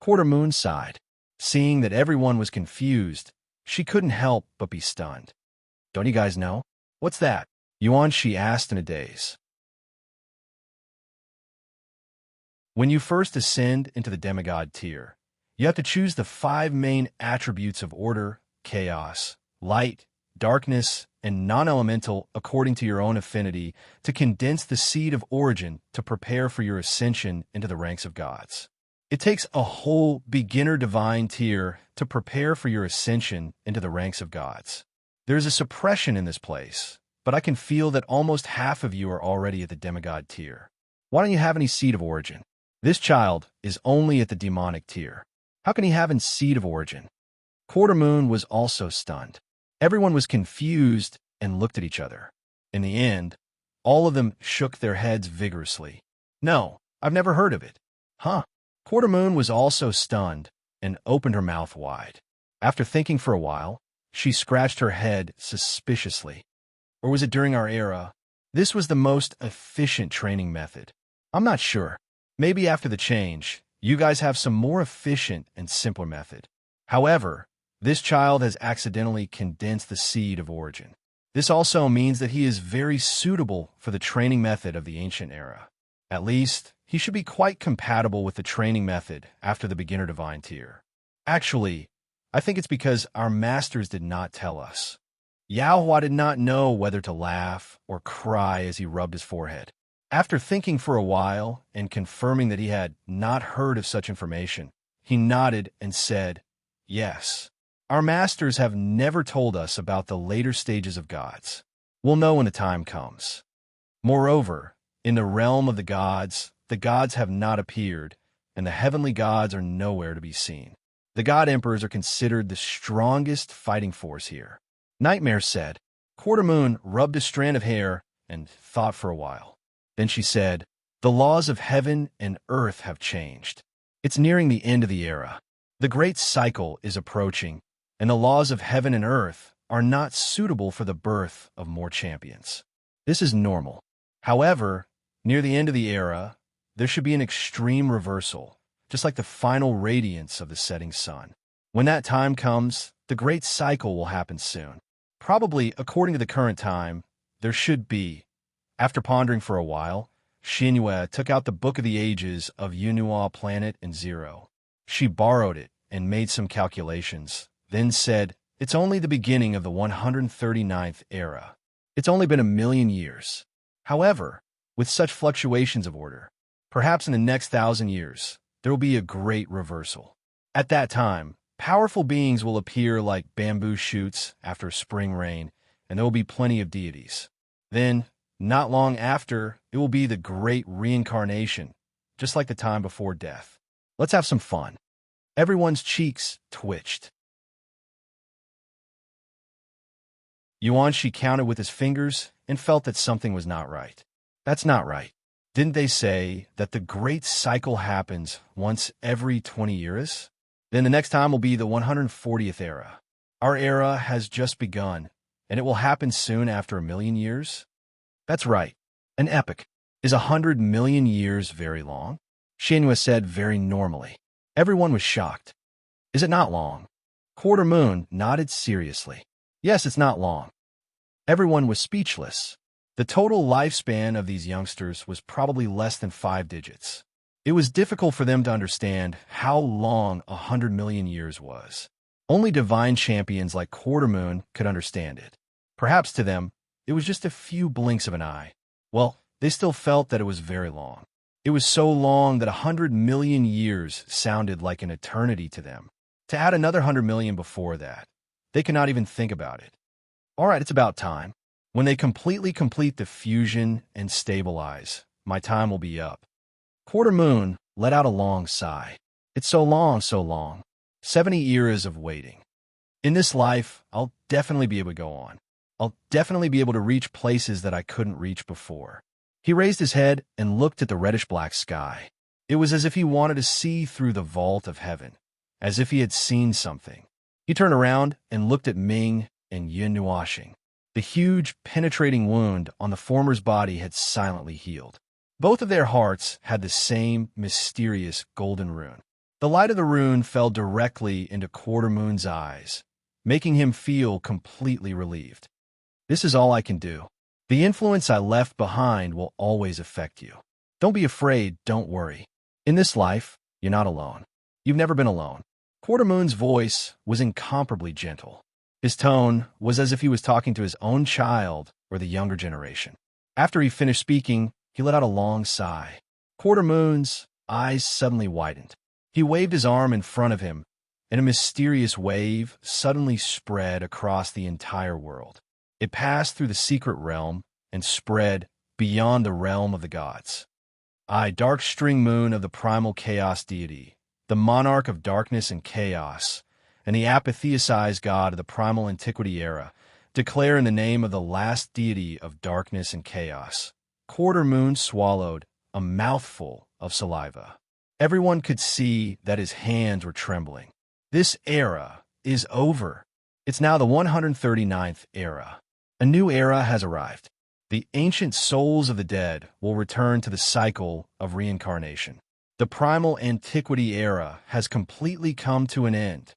Quartermoon sighed. Seeing that everyone was confused, she couldn't help but be stunned. Don't you guys know? What's that? Yuan, she asked in a daze. When you first ascend into the demigod tier, you have to choose the 5 main attributes of order, chaos, light, darkness, and non-elemental according to your own affinity to condense the seed of origin to prepare for your ascension into the ranks of gods. It takes a whole beginner divine tier to prepare for your ascension into the ranks of gods. There's a suppression in this place, but I can feel that almost half of you are already at the demigod tier. Why don't you have any seed of origin? This child is only at the demonic tier. How can he have any seed of origin? Quarter Moon was also stunned. Everyone was confused and looked at each other. In the end, all of them shook their heads vigorously. No, I've never heard of it. Huh? Quarter Moon was also stunned and opened her mouth wide. After thinking for a while, she scratched her head suspiciously. Or was it during our era? This was the most efficient training method. I'm not sure. Maybe after the change, you guys have some more efficient and simpler method. However, this child has accidentally condensed the seed of origin. This also means that he is very suitable for the training method of the ancient era. At least, he should be quite compatible with the training method after the beginner divine tier. Actually, I think it's because our masters did not tell us. Yaohua did not know whether to laugh or cry as he rubbed his forehead. After thinking for a while and confirming that he had not heard of such information, he nodded and said, "Yes. Our masters have never told us about the later stages of gods. We'll know when the time comes. Moreover, in the realm of the gods have not appeared, and the heavenly gods are nowhere to be seen. The god emperors are considered the strongest fighting force here." Nightmare said. Quarter Moon rubbed a strand of hair and thought for a while. Then she said, "The laws of heaven and earth have changed. It's nearing the end of the era. The great cycle is approaching, and the laws of heaven and earth are not suitable for the birth of more champions. This is normal. However, near the end of the era, there should be an extreme reversal, just like the final radiance of the setting sun. When that time comes, the great cycle will happen soon. Probably, according to the current time, there should be." After pondering for a while, Xinyue took out the Book of the Ages of Yunhua Planet and Zero. She borrowed it and made some calculations, then said, "It's only the beginning of the 139th era. It's only been 1,000,000 years. However, with such fluctuations of order, perhaps in the next 1,000 years, there will be a great reversal. At that time, powerful beings will appear like bamboo shoots after spring rain, and there will be plenty of deities. Then, not long after, it will be the great reincarnation, just like the time before death. Let's have some fun." Everyone's cheeks twitched. Yuanshi counted with his fingers and felt that something was not right. That's not right. Didn't they say that the great cycle happens once every 20 years? Then the next time will be the 140th era. Our era has just begun, and it will happen soon after 1,000,000 years? That's right. An epoch. Is 100 million years very long? Xinyue said very normally. Everyone was shocked. Is it not long? Quarter Moon nodded seriously. Yes, it's not long. Everyone was speechless. The total lifespan of these youngsters was probably less than 5 digits. It was difficult for them to understand how long 100 million years was. Only divine champions like Quarter Moon could understand it. Perhaps to them, it was just a few blinks of an eye. Well, they still felt that it was very long. It was so long that 100 million years sounded like an eternity to them. To add another 100 million before that, they could not even think about it. All right, it's about time. When they completely complete the fusion and stabilize, my time will be up. Quarter Moon let out a long sigh. It's so long, so long. 70 eras of waiting. In this life, I'll definitely be able to go on. I'll definitely be able to reach places that I couldn't reach before. He raised his head and looked at the reddish-black sky. It was as if he wanted to see through the vault of heaven, as if he had seen something. He turned around and looked at Ming and Yunhuashing. The huge, penetrating wound on the former's body had silently healed. Both of their hearts had the same mysterious golden rune. The light of the rune fell directly into Quarter Moon's eyes, making him feel completely relieved. This is all I can do. The influence I left behind will always affect you. Don't be afraid, don't worry. In this life, you're not alone. You've never been alone. Quarter Moon's voice was incomparably gentle. His tone was as if he was talking to his own child or the younger generation. After he finished speaking, he let out a long sigh. Quarter Moon's eyes suddenly widened. He waved his arm in front of him, and a mysterious wave suddenly spread across the entire world. It passed through the secret realm and spread beyond the realm of the gods. I, dark string moon of the primal chaos deity, the monarch of darkness and chaos, and the apatheosized god of the primal antiquity era, declare in the name of the last deity of darkness and chaos. Quarter Moon swallowed a mouthful of saliva. Everyone could see that his hands were trembling. This era is over. It's now the 139th era. A new era has arrived. The ancient souls of the dead will return to the cycle of reincarnation. The primal antiquity era has completely come to an end.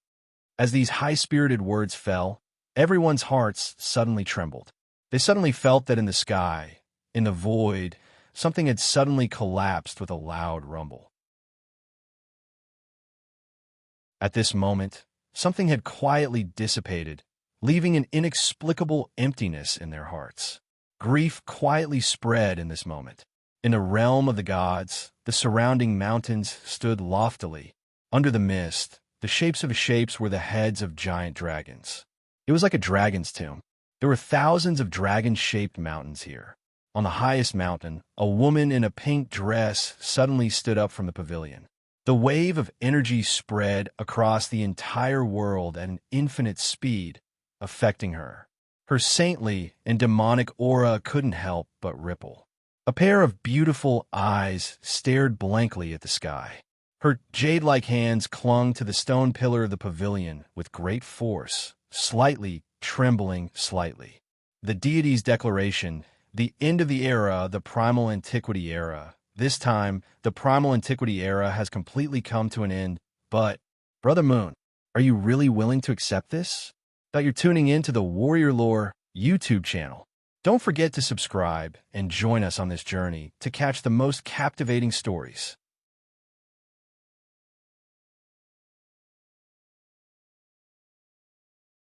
As these high-spirited words fell, everyone's hearts suddenly trembled. They suddenly felt that in the sky, in the void, something had suddenly collapsed with a loud rumble. At this moment, something had quietly dissipated, leaving an inexplicable emptiness in their hearts. Grief quietly spread in this moment. In the realm of the gods, the surrounding mountains stood loftily. Under the mist, the shapes of shapes were the heads of giant dragons. It was like a dragon's tomb. There were thousands of dragon-shaped mountains here. On the highest mountain, a woman in a pink dress suddenly stood up from the pavilion. The wave of energy spread across the entire world at an infinite speed, affecting her. Her saintly and demonic aura couldn't help but ripple. A pair of beautiful eyes stared blankly at the sky. Her jade-like hands clung to the stone pillar of the pavilion with great force, slightly trembling slightly. The deity's declaration, the end of the era, the primal antiquity era. This time, the primal antiquity era has completely come to an end, but, Brother Moon, are you really willing to accept this? That you're tuning in to the Warrior Lore YouTube channel. Don't forget to subscribe and join us on this journey to catch the most captivating stories.